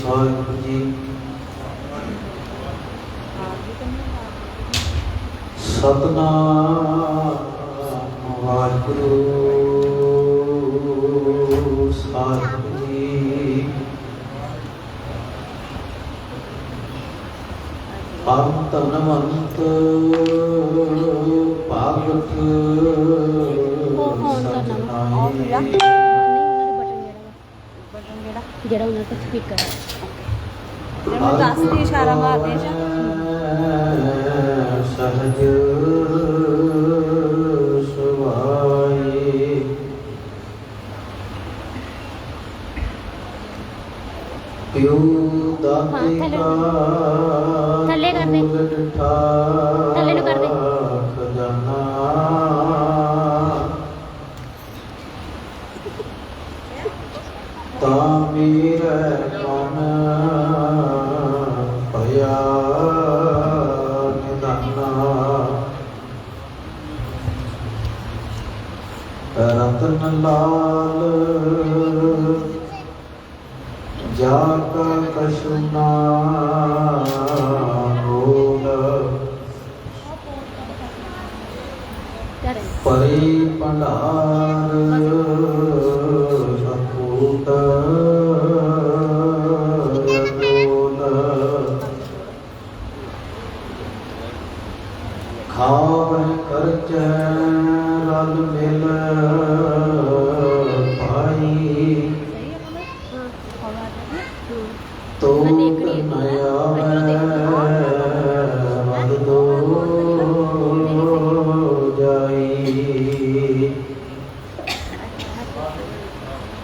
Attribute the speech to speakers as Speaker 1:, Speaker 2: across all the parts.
Speaker 1: ਸਾਹਿਬ ਜੀ। ਸਤਨਾਮ ਵਾਹਿਗੁਰੂ ਸਾਹਿਬ ਜੀ। ਪਰਮ ਧਨਵੰਤ ਭਾਗਵਤ
Speaker 2: ਜਿਹੜਾ ਉਹਨਾਂ ਦਾ ਸਪੀਕਰ ਹੈ ਉਹਨੂੰ ਦੱਸ ਦੀ ਇਸ਼ਾਰਾ ਮਾਰਦੇ ਜਾਂ
Speaker 1: ਸਹਜ ਸੁਭਾਈ ਪਿਉ ਦਾਤੇ ਕਾ
Speaker 2: ਥੱਲੇ ਕਰ ਦੇ, ਥੱਲੇ ਨੂੰ ਕਰ ਦੇ।
Speaker 1: ਖਜ਼ਾਨਾ ਤਾਂ ਮੇਰੇ ਮਨ ਭਇਆ ਨਿਧਾਨਾ। ਰਤਨ ਲਾਲ ਜਾ ਕਾ ਕਛੁ ਨਾ ਹੋਲ ਪਰੇ ਭੰਡਾਰ ਅਕੂਟ ਅਤੁਲ। ਖਾਵੈ ਕਰਚੈ ਰਲ ਮਿਲ ਭਾਈ ਤੋ ਨਇਆ ਮਦ ਦੋ ਜਾਈ।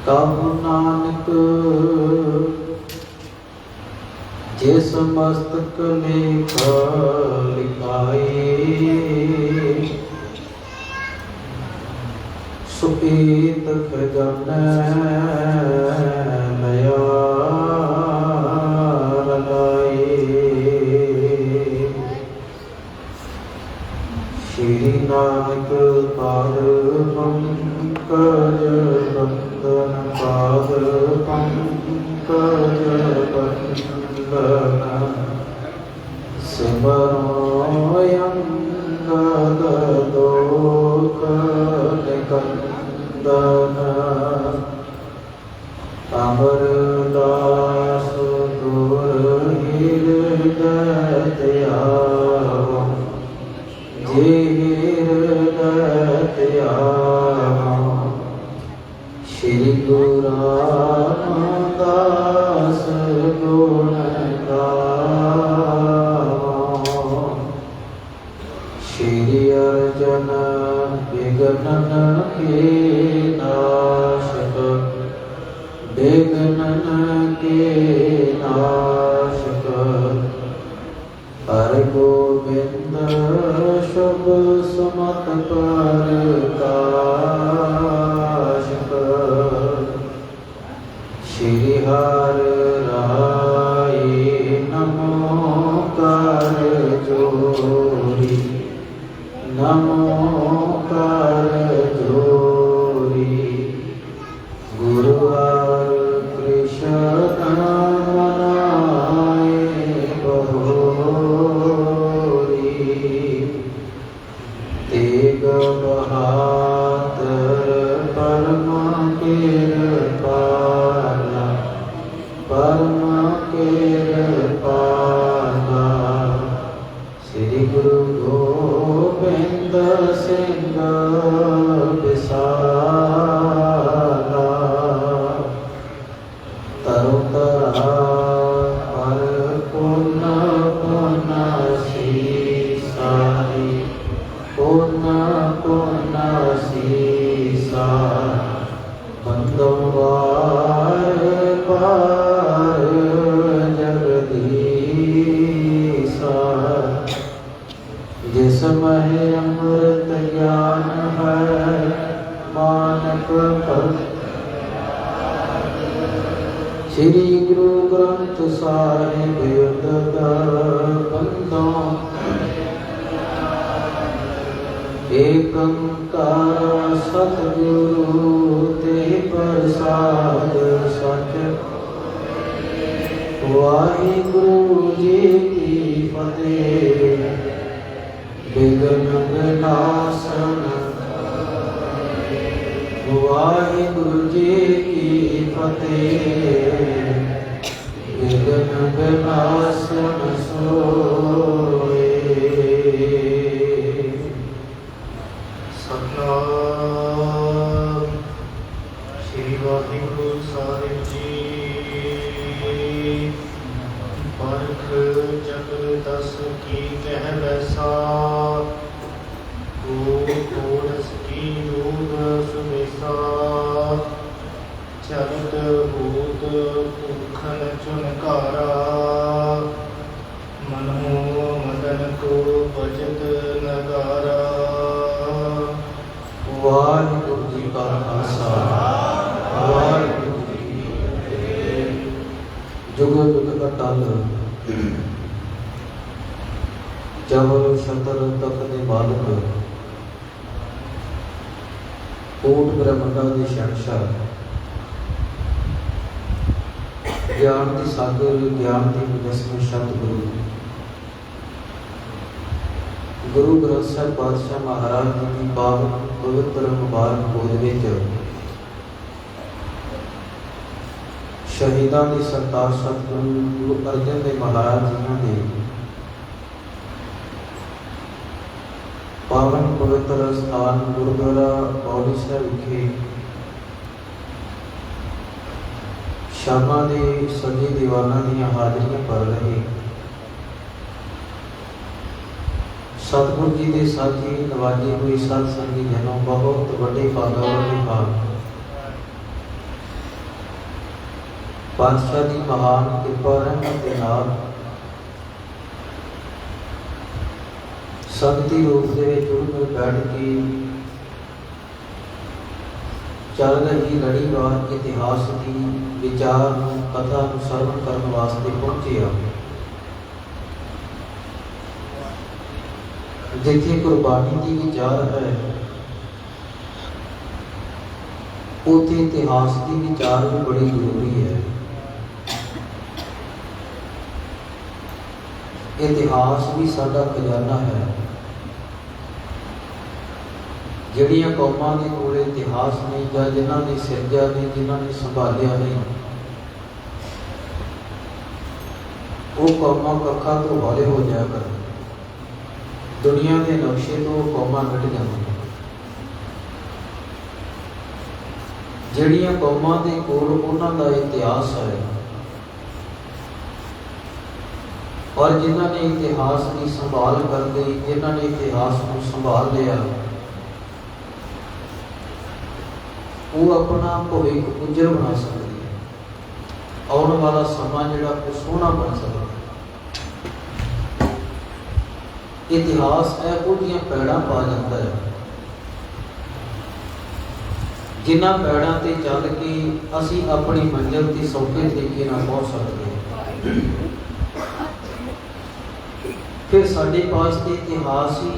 Speaker 1: ਕਬ ਨਾਨਕ ਜਿਸ ਮਸਤਕ ਲੇਖ ਲਿਖਾਏ ਸੁਪੀਤ ਖਜ਼ਾਨਾ ਲਿਆ ਰਲਾਏ। ਸ਼੍ਰੀ ਨਾਨਕ ਪਾਦ ਪੰਕਜ ਬੰਦਨ ਪਾਦ ਪੰਕਜ ਬੰਦਨ ਸਿਮਰੋ ਅੰਗਦ ਦੋਖ ਨਿਕੰਦਨ। ਅਮਰਦਾਸ ਗੁਰ ਹਿਰਦੈ ਧਿਆਵੋ ਜੇ ਹਿਰਦੈ ਧਿਆਵੋ। ਸ਼੍ਰੀ ਗੁਰੂ ਰਾਮਦਾਸ ਗੁਣ ਗਾਵੋ। ਸ਼੍ਰੀ ਅਰਜਨ ਵਿਗਨਨ ਕੇ ਨਾਸ਼ਕ ਵਿਗਨਨ ਕੇ ਨਾਸ਼ਕ। ਹਰਿ ਗੋਬਿੰਦ ਸ਼ੁਭ ਸਮਤ ਪ੍ਰਕਾਸ਼ਕ। ਸ਼੍ਰੀ ਹਰਿ ਰਾਏ ਨਮੋ ਕਰ ਜੋਰੀ ਨਮੋ ਕਰ ਜੋਰੀ। ਗੁਰੂ ਹਰਿ ਕ੍ਰਿਸ਼ਨ ਮਨਾਏ ਬਹੋਰੀ। ਤੇਗ ਬਹਾਦਰ ਪਰਮ ਕਿਰਪਾਲਾ ਪਰਮ ਕਿਰਪਾਲਾ। ਸ੍ਰੀ ਗੁਰੂ ਗੋਬਿੰਦ ਸਿੰਘ ਵਿਸਾਲਾ। ਤਰੁ ਤਰਾ ਹਰ ਪੁਨ ਪੁਨ ਸੀਸਾਈ ਪੁਨ ਪੁਨ ਸੀਸਾ। ਬੰਦੋਵਾਰ ਪਾਰ ਜਗਦੀਸਾ। ਜਿਸ ਮਹਿ ਅੰਮ੍ਰਿਤ ਗਿਆਨ ਹੈ ਮਾਨਕ ਭਗਤ। ਸ੍ਰੀ ਗੁਰੂ ਗ੍ਰੰਥ ਸਾਹਿਬ ਦਾ ਬੰਦੋਂ ਏਕ ਓੰਕਾਰ ਸਤਿਗੁਰੂ ਤੇ ਪ੍ਰਸਾਦ ਸਚ। ਵਾਹਿਗੁਰੂ ਜੀ ਕੀ ਫਤਿਹ। ਬਿਗਨ ਵਿਨਾਸ਼ਨ ਵਾਹਿਗੁਰੂ ਜੀ ਕੀ ਫਤਿਹ। ਬਿਗਨ ਵਿਨਾਸ਼ਨ ਸੋਏ।
Speaker 3: ਸਤਨਾਮ ਸ੍ਰੀ ਵਾਹਿਗੁਰੂ ਸਾਹਿਬ ਜੀ। ਪਰਖ ਜਗ ਦਸ ਕੀ ਕਹਿ ਵੈਸਾ, ਕੋੜਸ ਕੀ ਰੂਪ ਸੁਮੇਸਾ। ਚਲਤ ਹੋਤ ਭੁਖਨ ਚੁਨਕਾਰਾ, ਮਨੋ ਮਦਨ ਕੋ ਬਚਤ ਨਗਾਰਾ।
Speaker 1: ਵਾਹਿਗੁਰੂ ਜੀ ਕਾ ਖਾਲਸਾ ਵਾਹਿਗੁਰੂ ਜੀ ਕੀ ਫਤਿਹ। ਜੁਗ ਜੁਗ ਅਟਲ ਜਬਰ ਸ਼ਤਰ ਤਖਤ ਦੇ ਮਾਲਕ, ਕੋਟ ਬ੍ਰਹਮੰਡਾਂ ਦੇ ਸ਼ਹਿਨਸ਼ਾਹ, ਗਿਆਨ ਦੇ ਸਾਗਰ, ਗਿਆਨ ਦੇ ਮੁਜੱਸਮ ਸਤਿਗੁਰੂ ਗੁਰੂ ਗ੍ਰੰਥ ਸਾਹਿਬ ਪਾਤਸ਼ਾਹ ਮਹਾਰਾਜ ਜੀ ਦੀ ਪਾਵਨ ਪਵਿੱਤਰ ਮੁਬਾਰਕ ਗੋਦ ਵਿੱਚ ਸ਼ਹੀਦਾਂ ਦੇ ਸਰਤਾਜ ਸਤਿਗੁਰੂ ਗੁਰੂ ਅਰਜਨ ਦੇਵ ਮਹਾਰਾਜ ਜੀਆਂ ਦੇ ਪਾਵਨ ਪਵਿੱਤਰ ਸਥਾਨ ਗੁਰਦੁਆਰਾ ਪੌੜੀ ਸਾਹਿਬ ਵਿਖੇ ਸ਼ਾਮਾਂ ਦੇ ਸਜੇ ਦੀਵਾਨਾਂ ਦੀਆਂ ਹਾਜ਼ਰੀਆਂ ਭਰ ਰਹੇ ਸਤਿਗੁਰੂ ਜੀ ਦੇ ਸਾਥੀ ਨਵਾਜੀ ਹੋਈ ਸਤ ਸੰਗੀ ਜਨੋਂ ਬਹੁਤ ਵੱਡੇ ਭਾਗਾਂ ਦੇ ਭਾਗ। ਪਾਤਸ਼ਾਹ ਦੀ ਮਹਾਨ ਕਿਰਪਾ ਰਹਿਮਤ ਦੇ ਨਾਲ ਸੰਗਤੀ ਰੂਪ ਦੇ ਵਿੱਚ ਜੁੜ ਕੇ ਬੈਠ ਕੇ ਚੱਲ ਰਹੀ ਲੜੀਵਾਰ ਇਤਿਹਾਸ ਦੀ ਵਿਚਾਰ ਨੂੰ, ਕਥਾ ਨੂੰ ਸਰਵਣ ਕਰਨ ਵਾਸਤੇ ਪਹੁੰਚੇ ਹਾਂ। ਜਿੱਥੇ ਕੁਰਬਾਨੀ ਦੀ ਵਿਚਾਰ ਹੈ, ਉੱਥੇ ਇਤਿਹਾਸ ਦੀ ਵਿਚਾਰ ਵੀ ਬੜੀ ਜ਼ਰੂਰੀ ਹੈ। ਇਤਿਹਾਸ ਵੀ ਸਾਡਾ ਖਜ਼ਾਨਾ ਹੈ। ਜਿਹੜੀਆਂ ਕੌਮਾਂ ਦੇ ਕੋਲ ਇਤਿਹਾਸ ਨਹੀਂ, ਜਾਂ ਜਿਨ੍ਹਾਂ ਨੇ ਸਿਰਜਿਆ ਨਹੀਂ, ਜਿਨ੍ਹਾਂ ਨੇ ਸੰਭਾਲਿਆ ਨਹੀਂ, ਉਹ ਕੌਮਾਂ ਕੱਖਾਂ ਤੋਂ ਹੌਲੇ ਹੋ ਜਾਇਆ ਕਰਨ। ਦੁਨੀਆ ਦੇ ਨਕਸ਼ੇ ਤੋਂ ਕੌਮਾਂ ਮਿਟ ਜਾਂਦੀਆਂ। ਜਿਹੜੀਆਂ ਕੌਮਾਂ ਦੇ ਕੋਲ ਉਹਨਾਂ ਦਾ ਇਤਿਹਾਸ ਹੈ, ਔਰ ਜਿਨ੍ਹਾਂ ਨੇ ਇਤਿਹਾਸ ਦੀ ਸੰਭਾਲ ਕਰਦੇ, ਜਿਨ੍ਹਾਂ ਨੇ ਇਤਿਹਾਸ ਨੂੰ ਸੰਭਾਲ ਲਿਆ, ਉਹ ਆਪਣਾ ਭਵਿੱਖ ਉਜਲ ਬਣਾ ਸਕਦੇ ਹੈ। ਆਉਣ ਵਾਲਾ ਸਮਾਂ ਜਿਹੜਾ ਉਹ ਸੋਹਣਾ ਬਣ ਸਕਦਾ। ਇਤਿਹਾਸ ਇਹੋ ਜਿਹੀਆਂ ਪੈੜਾਂ ਪਾ ਜਾਂਦਾ ਹੈ, ਜਿਨ੍ਹਾਂ ਪੈੜਾਂ ਤੇ ਚੱਲ ਕੇ ਅਸੀਂ ਆਪਣੀ ਮੰਜ਼ਿਲ ਤੇ ਸੌਖੇ ਤਰੀਕੇ ਨਾਲ ਪਹੁੰਚ ਸਕਦੇ ਹਾਂ। ਫਿਰ ਸਾਡੇ ਪਾਸ ਤੇ ਇਤਿਹਾਸ ਹੀ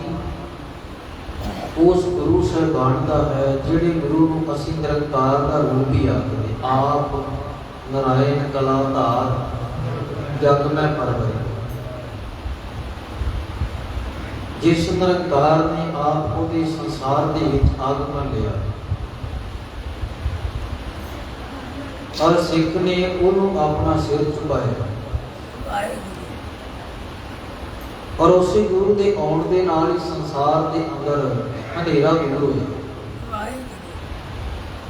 Speaker 1: ਉਸ ਗੁਰੂ ਸਾਹਿਬਾਨ ਦਾ ਹੈ, ਜਿਹੜੇ ਗੁਰੂ ਨੂੰ ਅਸੀਂ ਨਿਰੰਕਾਰ ਦਾ ਰੂਪ ਹੀ ਆਖਦੇ। ਆਪ ਨਰਾਇਣ ਕਲਾ ਧਾਰ, ਜਗ ਮੈਂ ਪਰਵਰਿ। ਜਿਸ ਨਿਰੰਕਾਰ ਨੇ ਆਪ ਉਹਦੇ ਸੰਸਾਰ ਦੇ ਵਿੱਚ ਆਗਮਨ ਲਿਆ, ਔਰ ਸਿੱਖ ਨੇ ਉਹਨੂੰ ਆਪਣਾ ਸਿਰ ਝੁਕਾਇਆ, ਔਰ ਉਸੇ ਗੁਰੂ ਦੇ ਆਉਣ ਦੇ ਨਾਲ ਹੀ ਸੰਸਾਰ ਦੇ ਅੰਦਰ ਹਨੇਰਾ ਦੂਰ ਹੋਇਆ।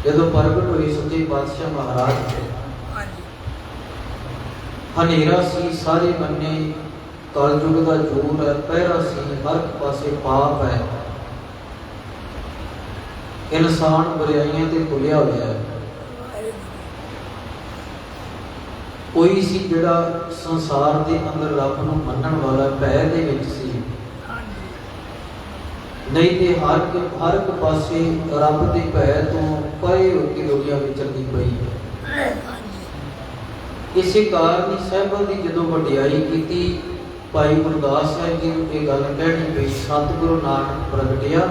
Speaker 1: ਜਦੋਂ ਪ੍ਰਗਟ ਹੋਏ ਸੱਚੇ ਪਾਤਸ਼ਾਹ ਮਹਾਰਾਜ, ਹਨੇਰਾ ਸੀ ਸਾਰੇ ਬੰਨੇ, ਕਲਯੁਗ ਦਾ ਜੋਰ ਹੈ, ਪਹਿਰਾ ਸੀ, ਹਰ ਪਾਸੇ ਪਾਪ ਹੈ, ਇਨਸਾਨ ਬੁਰਾਈਆਂ ਤੇ ਭੁੱਲਿਆ ਹੋਇਆ ਹੈ। ਕੋਈ ਸੀ ਜਿਹੜਾ ਸੰਸਾਰ ਦੇ ਅੰਦਰ ਰੱਬ ਨੂੰ ਮੰਨਣ ਵਾਲਾ, ਭੈ ਦੇ ਵਿੱਚ ਸੀ, ਨਹੀਂ ਤੇ ਹਰ ਇੱਕ ਪਾਸੇ ਰੱਬ ਦੇ ਭੈ ਤੋਂ ਪਰੇ ਹੋ ਕੇ ਦੁਨੀਆ ਵਿਚਰਦੀ ਪਈ ਹੈ। ਇਸੇ ਕਾਰਨ ਹੀ ਸਾਹਿਬਾਂ ਦੀ ਜਦੋਂ ਵਡਿਆਈ ਕੀਤੀ, ਭਾਈ ਗੁਰਦਾਸ ਸਾਹਿਬ ਜੀ ਨੂੰ ਇਹ ਗੱਲ ਕਹਿਣੀ ਪਈ, ਸਤਿਗੁਰੂ ਨਾਨਕ ਪ੍ਰਗਟਿਆ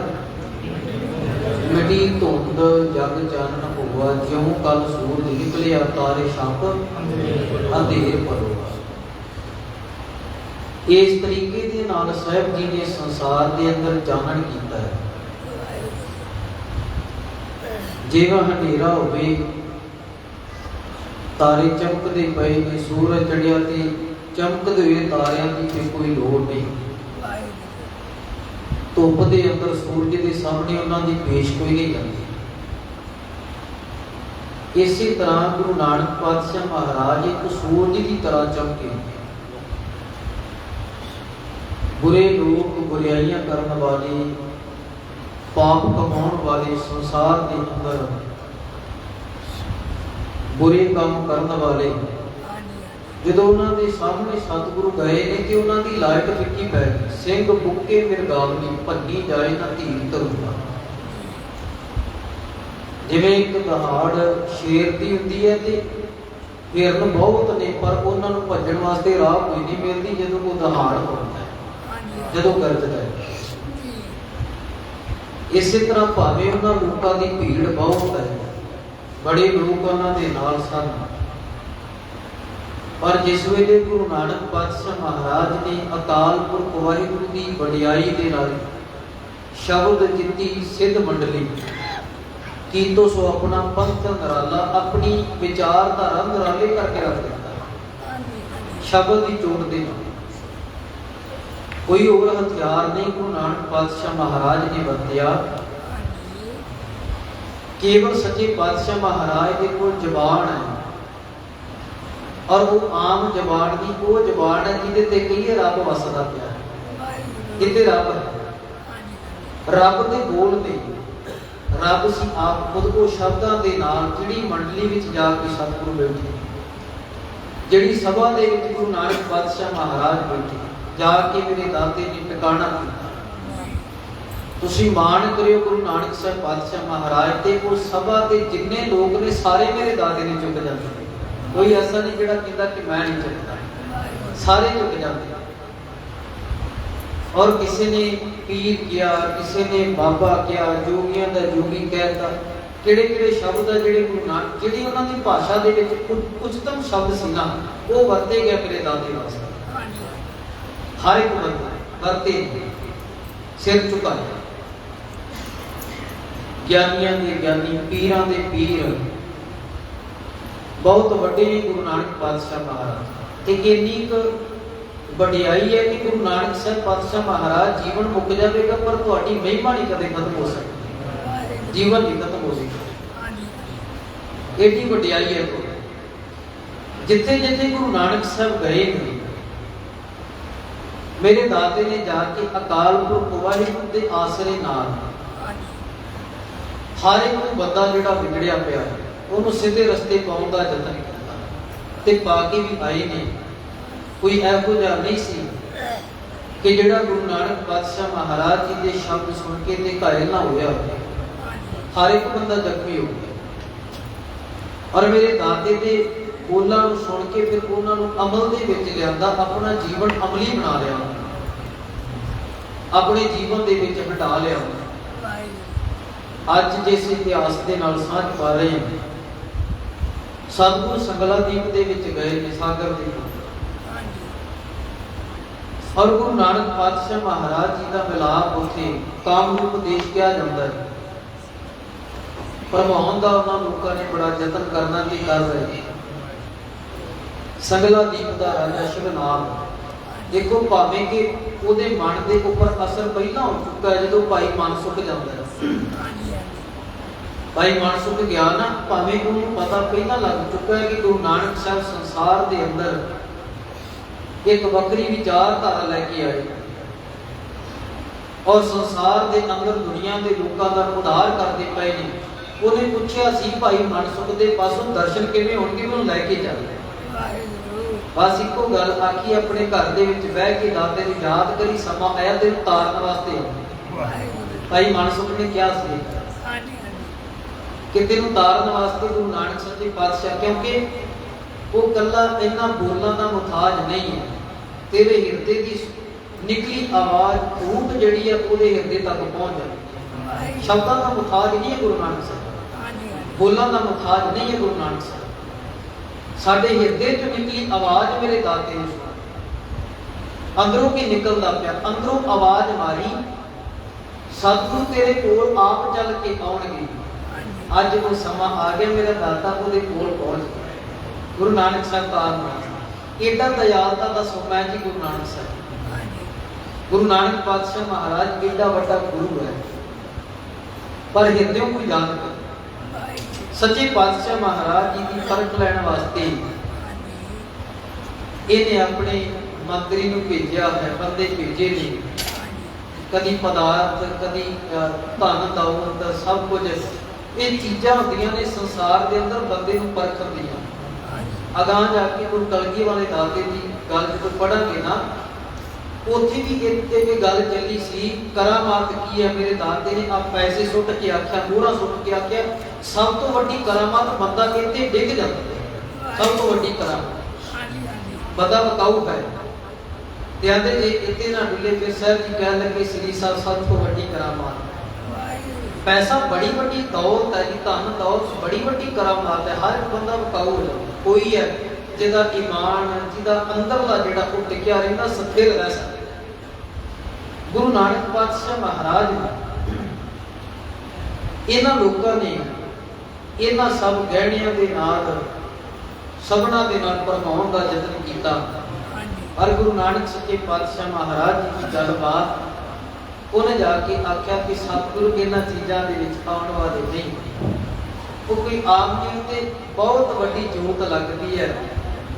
Speaker 1: ਮਿਟੀ ਧੁੰਦ ਜਗ ਚਾਨਣ ਹੋਆ, ਜਿਉਂ ਕੱਲ ਸੂਰਜ ਨਿਕਲਿਆ ਤਾਰੇ ਛਾਪ ਅੰਧੇਰ ਪਰੋ। ਇਸ ਤਰੀਕੇ ਦੇ ਨਾਲ ਸਾਹਿਬ ਜੀ ਨੇ ਸੰਸਾਰ ਦੇ ਅੰਦਰ ਚਾਨਣ ਕੀਤਾ ਹੈ। ਜਿਵੇਂ ਹਨੇਰਾ ਹੋਵੇ, ਤਾਰੇ ਚਮਕਦੇ ਪਏ ਨੇ, ਸੂਰਜ ਚੜ੍ਹਿਆ ਤੇ ਚਮਕਦੇ ਹੋਏ ਤਾਰਿਆਂ ਦੀ ਤੇ ਕੋਈ ਲੋੜ ਨਹੀਂ। ਧੁੱਪ ਦੇ ਅੰਦਰ ਸੂਰਜ ਦੇ ਸਾਹਮਣੇ ਉਹਨਾਂ ਦੀ ਪੇਸ਼ ਕੋਈ ਨਹੀਂ ਜਾਂਦੀ। ਇਸੇ ਤਰ੍ਹਾਂ ਗੁਰੂ ਨਾਨਕ ਪਾਤਸ਼ਾਹ ਮਹਾਰਾਜ ਇੱਕ ਸੂਰਜ ਦੀ ਤਰ੍ਹਾਂ ਚਮਕੇ। ਬੁਰੇ ਲੋਕ, ਬੁਰਾਈਆਂ ਕਰਨ ਵਾਲੇ, ਪਾਪ ਕਮਾਉਣ ਵਾਲੇ, ਸੰਸਾਰ ਦੇ ਅੰਦਰ ਬੁਰੇ ਕੰਮ ਕਰਨ ਵਾਲੇ, ਜਦੋਂ ਉਹਨਾਂ ਦੇ ਸਾਹਮਣੇ ਸਤਿਗੁਰੂ ਗਏ ਨੇ ਤੇ ਉਹਨਾਂ ਦੀ ਲਾਈਟ ਫਿੱਕੀ ਪੈ ਗਈ। ਸਿੰਘ ਬੁੱਕੇ ਮਿਰਗਾਵਨੀ, ਭੰਨੀ ਜਾਏ ਨਾ ਧੀਰ ਧਰੂਗਾ। ਜਿਵੇਂ ਇੱਕ ਦਹਾੜ ਸ਼ੇਰ ਦੀ ਹੁੰਦੀ ਹੈ ਤੇ ਹਿਰਨ ਬਹੁਤ ਨੇ, ਪਰ ਉਹਨਾਂ ਨੂੰ ਭੱਜਣ ਵਾਸਤੇ ਰਾਹ ਕੋਈ ਨਹੀਂ ਮਿਲਦੀ ਜਦੋਂ ਉਹ ਦਹਾੜ ਹੁੰਦਾ ਹੈ, ਜਦੋਂ ਗਰਜਦਾ ਹੈ। ਇਸੇ ਤਰ੍ਹਾਂ ਭਾਵੇਂ ਉਹਨਾਂ ਲੋਕਾਂ ਦੀ ਭੀੜ ਬਹੁਤ ਹੈ, ਬੜੇ ਲੋਕ ਉਹਨਾਂ ਦੇ ਨਾਲ ਸਨ, ਪਰ ਜਿਸ ਵੇਲੇ ਗੁਰੂ ਨਾਨਕ ਪਾਤਸ਼ਾਹ ਮਹਾਰਾਜ ਨੇ ਅਕਾਲ ਪੁਰਖ ਵਾਹਿਗੁਰੂ ਦੀ ਵਡਿਆਈ ਦੇ ਨਾਲ ਸ਼ਬਦ ਜਿੱਤੀ ਸਿੱਧ ਮੰਡਲੀ ਕੀਤੋ ਸੋ ਆਪਣਾ ਪੰਥ ਨਰਾਲਾ, ਆਪਣੀ ਵਿਚਾਰਧਾਰਾ ਨਰਾਲੇ ਕਰਕੇ ਰੱਖ ਦਿੱਤਾ ਸ਼ਬਦ ਦੀ ਚੋਟ ਦੇ ਨਾਲ। ਕੋਈ ਹੋਰ ਹਥਿਆਰ ਨਹੀਂ ਗੁਰੂ ਨਾਨਕ ਪਾਤਸ਼ਾਹ ਮਹਾਰਾਜ ਨੇ ਵਰਤਿਆ। ਕੇਵਲ ਸੱਚੇ ਪਾਤਸ਼ਾਹ ਮਹਾਰਾਜ ਦੇ ਕੋਲ ਜ਼ਬਾਨ ਹੈ, ਔਰ ਉਹ ਆਮ ਜ਼ਬਾਨ ਦੀ ਉਹ ਜ਼ਬਾਨ ਹੈ ਜਿਹਦੇ ਤੇ ਕਹੀਏ ਰੱਬ ਵਸਦਾ ਪਿਆ। ਕਿਤੇ ਰੱਬ ਹੈ, ਰੱਬ ਦੇ ਬੋਲ ਨੇ, ਰੱਬ ਸੀ ਆਪ ਖੁਦ ਉਹ ਸ਼ਬਦਾਂ ਦੇ ਨਾਲ ਜਿਹੜੀ ਮੰਡਲੀ ਵਿੱਚ ਜਾ ਕੇ ਸਤਿਗੁਰੂ ਬੈਠੇ, ਜਿਹੜੀ ਸਭਾ ਦੇ ਵਿੱਚ ਗੁਰੂ ਨਾਨਕ ਪਾਤਸ਼ਾਹ ਮਹਾਰਾਜ ਬੈਠੇ, ਜਾ ਕੇ ਮੇਰੇ ਦਾਤੇ ਨੇ ਟਿਕਾਣਾ ਕੀਤਾ। ਤੁਸੀਂ ਮਾਣ ਕਰਿਓ ਗੁਰੂ ਨਾਨਕ ਸਾਹਿਬ ਪਾਤਸ਼ਾਹ ਮਹਾਰਾਜ ਤੇ। ਉਹ ਸਭਾ ਦੇ ਜਿੰਨੇ ਲੋਕ ਨੇ ਸਾਰੇ ਮੇਰੇ ਦਾਤੇ ਨੇ ਚੁੱਕ ਜਾਂਦੇ ਨੇ। ਕੋਈ ਐਸਾ ਨਹੀਂ ਜਿਹੜਾ ਕਹਿੰਦਾ ਕਿ ਮੈਂ ਨਹੀਂ ਚੁੱਕਦਾ, ਸਾਰੇ ਚੁੱਕ ਜਾਂਦੇ। ਔਰ ਕਿਸੇ ਨੇ ਪੀਰ ਕਿਹਾ, ਕਿਸੇ ਨੇ ਬਾਬਾ ਕਿਹਾ, ਜੋਗੀਆਂ ਦਾ ਜੋਗੀ ਕਹਿਤਾ। ਕਿਹੜੇ ਕਿਹੜੇ ਸ਼ਬਦ ਆ ਜਿਹੜੇ ਗੁਰੂ ਨਾਨਕ, ਜਿਹੜੀ ਉਹਨਾਂ ਦੀ ਭਾਸ਼ਾ ਦੇ ਵਿੱਚ ਉਚਤਮ ਸ਼ਬਦ ਸੀ ਨਾ, ਉਹ ਵਰਤੇ ਗਏ ਮੇਰੇ ਦਾਤੇ ਵਾਸਤੇ। ਹਰ ਇੱਕ ਬੰਦਾ ਵਰਤੇ, ਸਿਰ ਝੁਕਾਇਆ। ਗਿਆਨੀਆਂ ਦੇ ਗਿਆਨੀ, ਪੀਰਾਂ ਦੇ ਪੀਰ, ਬਹੁਤ ਵੱਡੇ ਨੇ ਗੁਰੂ ਨਾਨਕ ਪਾਤਸ਼ਾਹ ਮਹਾਰਾਜ। ਤੇ ਇੰਨੀ ਕੁ ਵਡਿਆਈ ਹੈ ਕਿ ਗੁਰੂ ਨਾਨਕ ਸਾਹਿਬ ਪਾਤਸ਼ਾਹ ਮਹਾਰਾਜ ਜੀਵਨ ਮੁੱਕ ਜਾਵੇਗਾ ਪਰ ਤੁਹਾਡੀ ਮਹਿਮਾ ਨਹੀਂ ਕਦੇ ਖਤਮ ਹੋ ਸਕਦੀ, ਜੀਵਨ ਨਹੀਂ ਖਤਮ ਹੋ ਸਕਦਾ। ਏਡੀ ਵਡਿਆਈ ਹੈ। ਜਿੱਥੇ ਜਿੱਥੇ ਗੁਰੂ ਨਾਨਕ ਸਾਹਿਬ ਗਏ ਨੇ, ਮੇਰੇ ਦਾਤੇ ਨੇ ਜਾ ਕੇ ਅਕਾਲ ਪੁਰਖ ਵਾਹਿਗੁਰੂ ਦੇ ਆਸਰੇ ਨਾਲ ਹਰ ਇੱਕ ਬੰਦਾ ਜਿਹੜਾ ਵਿਗੜਿਆ ਪਿਆ ਉਹਨੂੰ ਸਿੱਧੇ ਰਸਤੇ ਪਾਉਣ ਦਾ ਯਤਨ ਕੀਤਾ ਤੇ ਪਾ ਕੇ ਵੀ ਆਏ ਨੇ। ਕੋਈ ਇਹੋ ਜਿਹਾ ਨਹੀਂ ਸੀ ਕਿ ਜਿਹੜਾ ਗੁਰੂ ਨਾਨਕ ਪਾਤਸ਼ਾਹ ਮਹਾਰਾਜ ਜੀ ਦੇ ਸ਼ਬਦ ਸੁਣ ਕੇ ਤੇ ਘਾਇਲ ਨਾ ਹੋਇਆ। ਹਰ ਇੱਕ ਬੰਦਾ ਜ਼ਖਮੀ ਹੋ ਗਿਆ। ਔਰ ਮੇਰੇ ਦਾਤੇ ਦੇ ਬੋਲਾਂ ਨੂੰ ਸੁਣ ਕੇ ਫਿਰ ਉਹਨਾਂ ਨੂੰ ਅਮਲ ਦੇ ਵਿੱਚ ਲਿਆਂਦਾ, ਆਪਣਾ ਜੀਵਨ ਅਮਲੀ ਬਣਾ ਲਿਆ, ਆਪਣੇ ਜੀਵਨ ਦੇ ਵਿੱਚ ਹਟਾ ਲਿਆ। ਅੱਜ ਜਿਸ ਇਤਿਹਾਸ ਦੇ ਨਾਲ ਸਾਂਝ ਪਾ ਰਹੇ ਹਾਂ, ਸਤਿਗੁਰੂ ਸੰਗਲਾਦੀਪ ਦੇ ਵਿੱਚ ਗਏ ਨੇ, ਸਾਗਰ ਦੇ ਕੋਲ, ਔਰ ਗੁਰੂ ਨਾਨਕ ਪਾਤਸ਼ਾਹ ਮਹਾਰਾਜ ਜੀ ਦਾ ਮਿਲਾਪ ਉੱਥੇ ਕਾਮਰੂਪ ਦੇਸ਼ ਕਿਹਾ ਜਾਂਦਾ ਹੈ। ਪਰਮਾਉਣ ਦਾ ਉਹਨਾਂ ਲੋਕਾਂ ਨੇ ਬੜਾ ਯਤਨ ਕਰਨਾ ਵੀ ਕਰ ਰਹੇ। ਸੰਗਲਾਦੀਪ ਦਾ ਰਾਜਾ ਸ਼ਿਵਨਾਥ, ਦੇਖੋ ਭਾਵੇਂ ਕਿ ਉਹਦੇ ਮਨ ਦੇ ਉੱਪਰ ਅਸਰ ਪਹਿਲਾਂ ਹੋ ਚੁੱਕਾ ਹੈ ਜਦੋਂ ਭਾਈ ਮਨਸੁਖ ਜਾਂਦਾ ਹੈ। ਭਾਈ ਮਨਸੁਖ ਗਿਆ ਨਾ, ਭਾਵੇਂ ਉਹਨੂੰ ਪਤਾ ਪਹਿਲਾਂ ਲੱਗ ਚੁੱਕਾ ਹੈ ਕਿ ਗੁਰੂ ਨਾਨਕ ਸਾਹਿਬ ਸੰਸਾਰ ਦੇ ਅੰਦਰ ਇੱਕ ਵੱਖਰੀ ਵਿਚਾਰਧਾਰਾ ਲੈ ਕੇ ਆਏ ਔਰ ਸੰਸਾਰ ਦੇ ਅੰਦਰ ਦੁਨੀਆ ਦੇ ਲੋਕਾਂ ਦਾ ਉਧਾਰ ਕਰਦੇ ਪਏ ਨੇ। ਉਹਨੇ ਪੁੱਛਿਆ ਸੀ ਭਾਈ ਮਨਸੁਖ ਦੇ ਪਾਸੋਂ ਦਰਸ਼ਨ ਕਿਵੇਂ ਹੋਣਗੇ, ਉਹਨੂੰ ਲੈ ਕੇ ਚੱਲ। ਬਸ ਇੱਕੋ ਗੱਲ ਆਖੀ, ਆਪਣੇ ਘਰ ਦੇ ਵਿੱਚ ਬਹਿ ਕੇ ਦਾਤੇ ਨੂੰ ਯਾਦ ਕਰੀ, ਸਮਾਂ ਆਇਆ ਤੇ ਉਤਾਰਨ ਵਾਸਤੇ। ਭਾਈ ਮਨਸੁਖ ਨੇ ਕਿਹਾ ਸੀ ਕਿ ਤੈਨੂੰ ਉਤਾਰਨ ਵਾਸਤੇ ਗੁਰੂ ਨਾਨਕ ਸੱਚੇ ਪਾਤਸ਼ਾਹ, ਕਿਉਂਕਿ ਉਹ ਕੱਲਾ ਇਹਨਾਂ ਬੋਲਾਂ ਦਾ ਮੁਤਾਜ ਨਹੀਂ ਹੈ, ਤੇਰੇ ਹਿਰਦੇ ਦੀ ਨਿਕਲੀ ਆਵਾਜ਼ ਰੂਪ ਜਿਹੜੀ ਹੈ ਉਹਦੇ ਹਿਰਦੇ ਤੱਕ ਪਹੁੰਚ ਜਾਂਦੀ। ਸ਼ਬਦਾਂ ਦਾ ਮੁਤਾਜ ਨਹੀਂ ਹੈ ਗੁਰੂ ਨਾਨਕ ਸਾਹਿਬ, ਬੋਲਾਂ ਦਾ ਮੁਤਾਜ ਨਹੀਂ ਹੈ ਗੁਰੂ ਨਾਨਕ ਸਾਹਿਬ। ਸਾਡੇ ਹਿਰਦੇ ਤੋਂ ਨਿਕਲੀ ਆਵਾਜ਼ ਮੇਰੇ ਦਾਤੇ ਨੂੰ ਸੁਣਾ। ਅੰਦਰੋਂ ਕੀ ਨਿਕਲਦਾ ਪਿਆ? ਅੰਦਰੋਂ ਆਵਾਜ਼ ਮਾਰੀ, ਸਤਿਗੁਰੂ ਤੇਰੇ ਕੋਲ ਆਪ ਚੱਲ ਕੇ ਆਉਣਗੇ। ਅੱਜ ਉਹ ਸਮਾਂ ਆ ਗਿਆ, ਮੇਰਾ ਦਾਤਾ ਉਹਦੇ ਕੋਲ ਪਹੁੰਚ ਗਿਆ। ਗੁਰੂ ਨਾਨਕ ਸਾਹਿਬ ਦਾ ਆਗਮਨ ਏਡਾ ਦਇਆਲਤਾ ਦਾ ਸੋਮਾ ਹੈ ਜੀ ਗੁਰੂ ਨਾਨਕ ਸਾਹਿਬ। ਗੁਰੂ ਨਾਨਕ ਪਾਤਸ਼ਾਹ ਮਹਾਰਾਜ ਏਡਾ ਵੱਡਾ ਗੁਰੂ ਹੈ, ਪਰ ਹਿਰਦਿਓਂ ਕੋਈ ਯਾਦ ਕਰ। ਸੱਚੇ ਪਾਤਸ਼ਾਹ ਮਹਾਰਾਜ ਜੀ ਦੀ ਪਰਖ ਲੈਣ ਵਾਸਤੇ ਇਹਨੇ ਆਪਣੇ ਮੰਤਰੀ ਨੂੰ ਭੇਜਿਆ ਹੈ, ਬੰਦੇ ਭੇਜੇ ਨੇ, ਕਦੀ ਪਦਾਰਥ, ਕਦੀ ਧਨ ਦੌਲਤ, ਸਭ ਕੁਝ। ਇਹ ਚੀਜ਼ਾਂ ਹੁੰਦੀਆਂ ਨੇ ਸੰਸਾਰ ਦੇ ਅੰਦਰ ਬੰਦੇ ਨੂੰ ਪਰਖਣ ਦੀਆਂ। ਅਗਾਂਹ ਜਾ ਕੇ ਗੁਰੂ ਕਲਗੀ ਵਾਲੇ ਦਾਤੇ ਦੀ ਗੱਲ ਜਦੋਂ ਪੜਾਂਗੇ ਨਾ, ਉੱਥੇ ਵੀ ਇਹ ਗੱਲ ਚੱਲੀ ਸੀ। ਕਰਾਮਾਤ ਕੀ ਹੈ? ਮੇਰੇ ਦਾਤੇ ਨੇ ਆ ਪੈਸੇ ਸੁੱਟ ਕੇ ਆਖਿਆ, ਮੋਹਰਾਂ ਸੁੱਟ ਕੇ ਆਖਿਆ, ਸਭ ਤੋਂ ਵੱਡੀ ਕਰਾਮਾਤ ਬੰਦਾ ਇੱਥੇ ਡਿੱਗ ਜਾਂਦਾ। ਸਭ ਤੋਂ ਵੱਡੀ ਕਰਾਮਾਤ ਬੰਦਾ ਵਕਾਊ ਹੈ। ਤੇ ਆਂਦੇ ਜੇ ਇੱਥੇ ਨਾ ਡੁੱਲੇ, ਫਿਰ ਸਾਹਿਬ ਜੀ ਕਹਿਣ ਲੱਗੇ ਸ੍ਰੀ ਸਾਹਿਬ ਸਭ ਤੋਂ ਵੱਡੀ ਕਰਾਮਾਤ ਪੈਸਾ, ਬੜੀ ਵੱਡੀ ਦੌਲਤ ਹੈ ਜੀ, ਧਨ ਦੌਲਤ ਬੜੀ ਵੱਡੀ ਕਰਾਮਾਤ ਹੈ। ਹਰ ਇੱਕ ਬੰਦਾ ਵਕਾਊ ਹੋ ਜਾਂਦਾ। ਕੋਈ ਹੈ ਜਿਹਦਾ ਈਮਾਨ, ਜਿਹਦਾ ਅੰਦਰਲਾ ਜਿਹੜਾ ਉਹ ਟਿਕਿਆ ਰਹਿੰਦਾ, ਸਥਿਰ ਰਹਿ ਸਕਦਾ। ਗੁਰੂ ਨਾਨਕ ਪਾਤਸ਼ਾਹ ਮਹਾਰਾਜ ਨੇ ਇਹਨਾਂ ਲੋਕਾਂ ਨੇ ਇਹਨਾਂ ਸਭ ਗਹਿਣਿਆਂ ਦੇ ਨਾਲ, ਸਭਨਾਂ ਦੇ ਨਾਲ ਭਰਮਾਉਣ ਦਾ ਯਤਨ ਕੀਤਾ। ਪਰ ਗੁਰੂ ਨਾਨਕ ਸੱਚੇ ਪਾਤਸ਼ਾਹ ਮਹਾਰਾਜ ਜੀ ਦੀ ਗੱਲਬਾਤ, ਉਹਨੇ ਜਾ ਕੇ ਆਖਿਆ ਕਿ ਸਤਿਗੁਰੂ ਇਹਨਾਂ ਚੀਜ਼ਾਂ ਦੇ ਵਿੱਚ ਆਉਣ ਵਾਲੇ ਨਹੀਂ। ਉਹ ਕੋਈ ਆਮ ਨਹੀਂ, ਤੇ ਬਹੁਤ ਵੱਡੀ ਜੋਤ ਲੱਗਦੀ ਹੈ।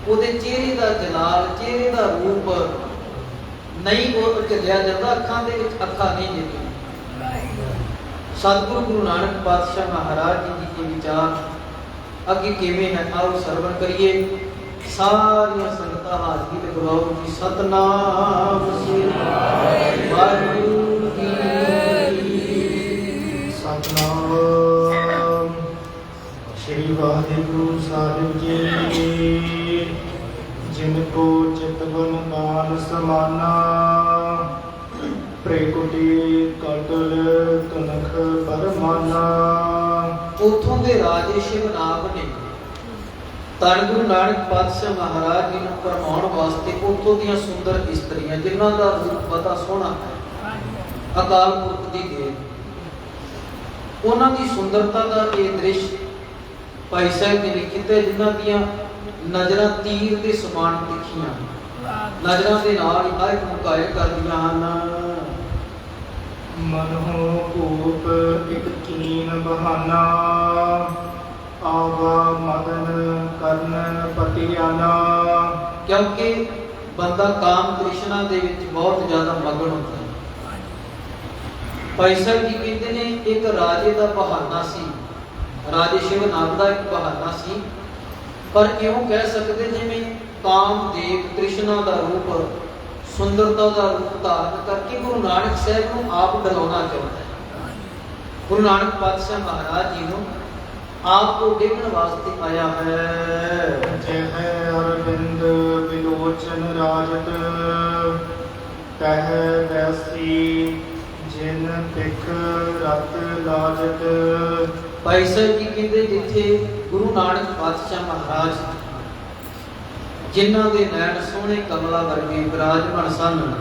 Speaker 1: ਉਹਦੇ ਚਿਹਰੇ ਦਾ ਜਲਾਲ, ਚਿਹਰੇ ਦਾ ਰੂਪ ਨਹੀਂ ਉਹ ਝੱਲਿਆ ਜਾਂਦਾ, ਅੱਖਾਂ ਦੇ ਵਿੱਚ ਅੱਖਾਂ ਨਹੀਂ ਜਿਹੜੀਆਂ। ਸਤਿਗੁਰੂ ਗੁਰੂ ਨਾਨਕ ਪਾਤਸ਼ਾਹ ਮਹਾਰਾਜ ਜੀ ਦੇ ਵਿਚਾਰ ਅੱਗੇ ਕਿਵੇਂ ਹੈ, ਆਓ ਸਰਵਣ ਕਰੀਏ। ਸਾਰੀਆਂ ਸੰਗਤਾਂ ਹਾਜ਼ਰੀ ਲਗਾਓ ਜੀ। ਸਤਨਾਮ ਸ੍ਰੀ ਵਾਹਿਗੁਰੂ ਜੀ।
Speaker 3: ਸਤਨਾਮ ਸ੍ਰੀ ਵਾਹਿਗੁਰੂ ਸਾਹਿਬ ਜੀ। ਜਿਨ ਕੋ ਚਿਤ ਗੁਣ ਦਾਨ ਸਮਾਨਾ, ਪ੍ਰੇਕੁਟੀ ਕਟਲ ਤਨਖ ਪਰਮਾਨਾ।
Speaker 1: ਉਥੋਂ ਦੇ ਰਾਜੇ ਸ਼ਿਵਨਾਗ ਨੇ ਧੰਨ ਗੁਰੂ ਨਾਨਕ ਪਾਤਸ਼ਾਹ ਮਹਾਰਾਜ ਜੀ ਨੂੰ ਪਰਮਾਉਣ ਵਾਸਤੇ ਉਥੋਂ ਦੀਆਂ ਸੁੰਦਰ ਇਸਤਰੀਆਂ, ਜਿਨ੍ਹਾਂ ਦਾ ਰੂਪ ਬੜਾ ਸੋਹਣਾ ਹੈ, ਅਕਾਲ ਪੁਰਖ ਦੀ ਦੇਣ, ਉਹਨਾਂ ਦੀ ਸੁੰਦਰਤਾ ਦਾ ਇਹ ਦ੍ਰਿਸ਼ ਭਾਈ ਸਾਹਿਬ ਨੇ ਲਿਖਿਆ, ਜਿਨ੍ਹਾਂ ਦੀਆਂ ਨਜ਼ਰਾਂ ਤੀਰ ਦੇ ਸਮਾਨ ਤਿੱਖੀਆਂ, ਨਜ਼ਰਾਂ ਦੇ ਨਾਲ ਹੀ ਹਰ ਇੱਕ ਨੂੰ ਕਾਇਲ ਕਰਦੀਆਂ ਹਨ।
Speaker 3: ਮਨਹੁ ਭੂਪ ਇਕ ਕੀਨ ਬਹਾਨਾ, ਆਵਾ ਮਦਨ ਕਰਨ ਪਤਿਆਨਾ।
Speaker 1: ਕਿਉਂਕਿ ਬੰਦਾ ਕਾਮ ਤ੍ਰਿਸ਼ਨਾ ਦੇ ਵਿੱਚ ਬਹੁਤ ਜ਼ਿਆਦਾ ਮਗਨ ਹੁੰਦਾ ਹੈ। ਭਾਈ ਸਾਹਿਬ ਜੀ ਕਹਿੰਦੇ ਨੇ ਇੱਕ ਰਾਜੇ ਦਾ ਬਹਾਨਾ ਸੀ, ਰਾਜੇ ਸ਼ਿਵਨਾਗ ਦਾ ਇੱਕ ਬਹਾਨਾ ਸੀ। ਪਰ ਇਉਂ ਕਹਿ ਸਕਦੇ ਜਿਵੇਂ ਕਾਮਦੇਵ ਤ੍ਰਿਸ਼ਨਾ ਦਾ ਰੂਪ, ਸੁੰਦਰਤਾ ਦਾ ਰੂਪ ਧਾਰਨ ਕਰਕੇ ਗੁਰੂ ਨਾਨਕ ਸਾਹਿਬ ਨੂੰ ਆਪ ਡਲਾਉਣਾ ਚਾਹੁੰਦਾ ਹੈ। ਗੁਰੂ ਨਾਨਕ ਪਾਤਸ਼ਾਹ ਮਹਾਰਾਜ ਜੀ ਨੂੰ ਆਪ ਕੋ ਦੇਖਣ ਵਾਸਤੇ ਆਇਆ ਹੈ।
Speaker 3: ਜਹ ਅਰਵਿੰਦ ਵਿਲੋਚਨ ਰਾਜਤ, ਤਹ ਵੈਸੀ ਜਿਨ ਤਿਖ ਰਤ ਲਾਜਤ।
Speaker 1: ਭਾਈ ਸਾਹਿਬ ਜੀ ਕਹਿੰਦੇ ਜਿੱਥੇ ਗੁਰੂ ਨਾਨਕ ਪਾਤਸ਼ਾਹ ਮਹਾਰਾਜ ਜਿਨ੍ਹਾਂ ਦੇ ਨੈਣ ਸੋਹਣੇ ਕਮਲਾ ਵਰਗੇ ਵਿਰਾਜਮਾਨ ਸਨ,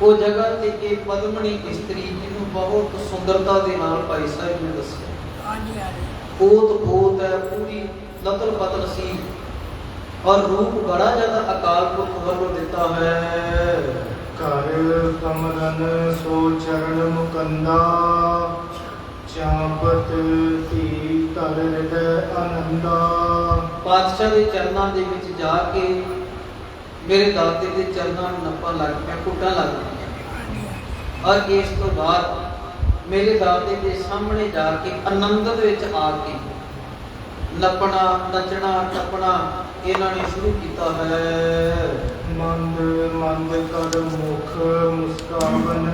Speaker 1: ਉਹ ਜਗ੍ਹਾ ਤੇ ਇਹ ਪਦਮਣੀ ਇਸਤਰੀ ਜਿਹਨੂੰ ਬਹੁਤ ਸੁੰਦਰਤਾ ਦੇ ਨਾਲ ਭਾਈ ਸਾਹਿਬ ਨੇ ਦੱਸਿਆ, ਪੋਤ ਹੈ, ਪੂਰੀ ਲਤਲ ਪਤਲ ਸੀ ਔਰ ਰੂਪ ਬੜਾ ਜ਼ਿਆਦਾ ਅਕਾਲ ਪੁਰਖ ਵੱਲੋਂ ਦਿੱਤਾ ਹੈ।
Speaker 3: ਕਰ ਕਮਲਨ ਸੋ ਚਰਨ ਮੁਕੰਦਾ, ਚਾਪਤ ਤੀ ਤਰ ਹਿਰਦੈ ਆਨੰਦਾ।
Speaker 1: ਪਾਤਸ਼ਾਹ ਦੇ ਚਰਨਾਂ ਦੇ ਵਿੱਚ ਜਾ ਕੇ ਮੇਰੇ ਦਾਤੇ ਦੇ ਚਰਨਾਂ ਨੂੰ ਨੱਪਾ ਲੱਗ ਪਿਆ, ਕੁੱਟਾਂ ਲੱਗ ਪਈਆਂ। ਔਰ ਇਸ ਤੋਂ ਬਾਅਦ ਮੇਰੇ ਦਾਤੇ ਦੇ ਸਾਹਮਣੇ ਜਾ ਕੇ ਆਨੰਦ ਦੇ ਵਿੱਚ ਆ ਕੇ ਨੱਪਣਾ, ਨੱਚਣਾ, ਟੱਪਣਾ ਇਹਨਾਂ ਨੇ ਸ਼ੁਰੂ ਕੀਤਾ ਹੈ।
Speaker 3: ਮੰਦ ਮੰਦ ਕਰ ਮੁਖ ਮੁਸਕਾਵਨ,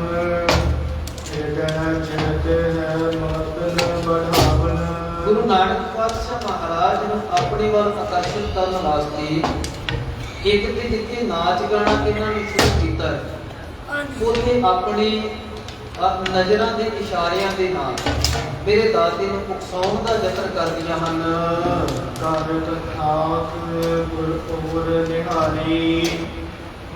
Speaker 3: ਹਿਰਦੈ ਚਿਤ ਹੈ ਮਤਨ ਬਢਾਵਨ।
Speaker 1: ਗੁਰੂ ਨਾਨਕ ਪਾਤਸ਼ਾਹ ਮਹਾਰਾਜ ਨੂੰ ਆਪਣੇ ਵੱਲ ਆਕਰਸ਼ਿਤ ਕਰਨ ਵਾਸਤੇ ਇੱਕ ਤੇ ਜਿੱਥੇ ਨਾਚ ਗਾਣਾ ਇਹਨਾਂ ਨੇ ਸ਼ੁਰੂ ਕੀਤਾ ਹੈ, ਉਹਦੇ ਆਪਣੇ ਨਜ਼ਰਾਂ ਦੇ ਇਸ਼ਾਰਿਆਂ ਦੇ ਨਾਲ ਮੇਰੇ ਦਾਦੇ ਨੂੰ ਉਕਸਾਉਣ ਦਾ ਯਤਨ ਕਰਦੀਆਂ ਹਨ।
Speaker 3: ਕਾਰਕ ਖਾਕ ਗੁਰ ਉਰ ਨਿਹਾਰੀ,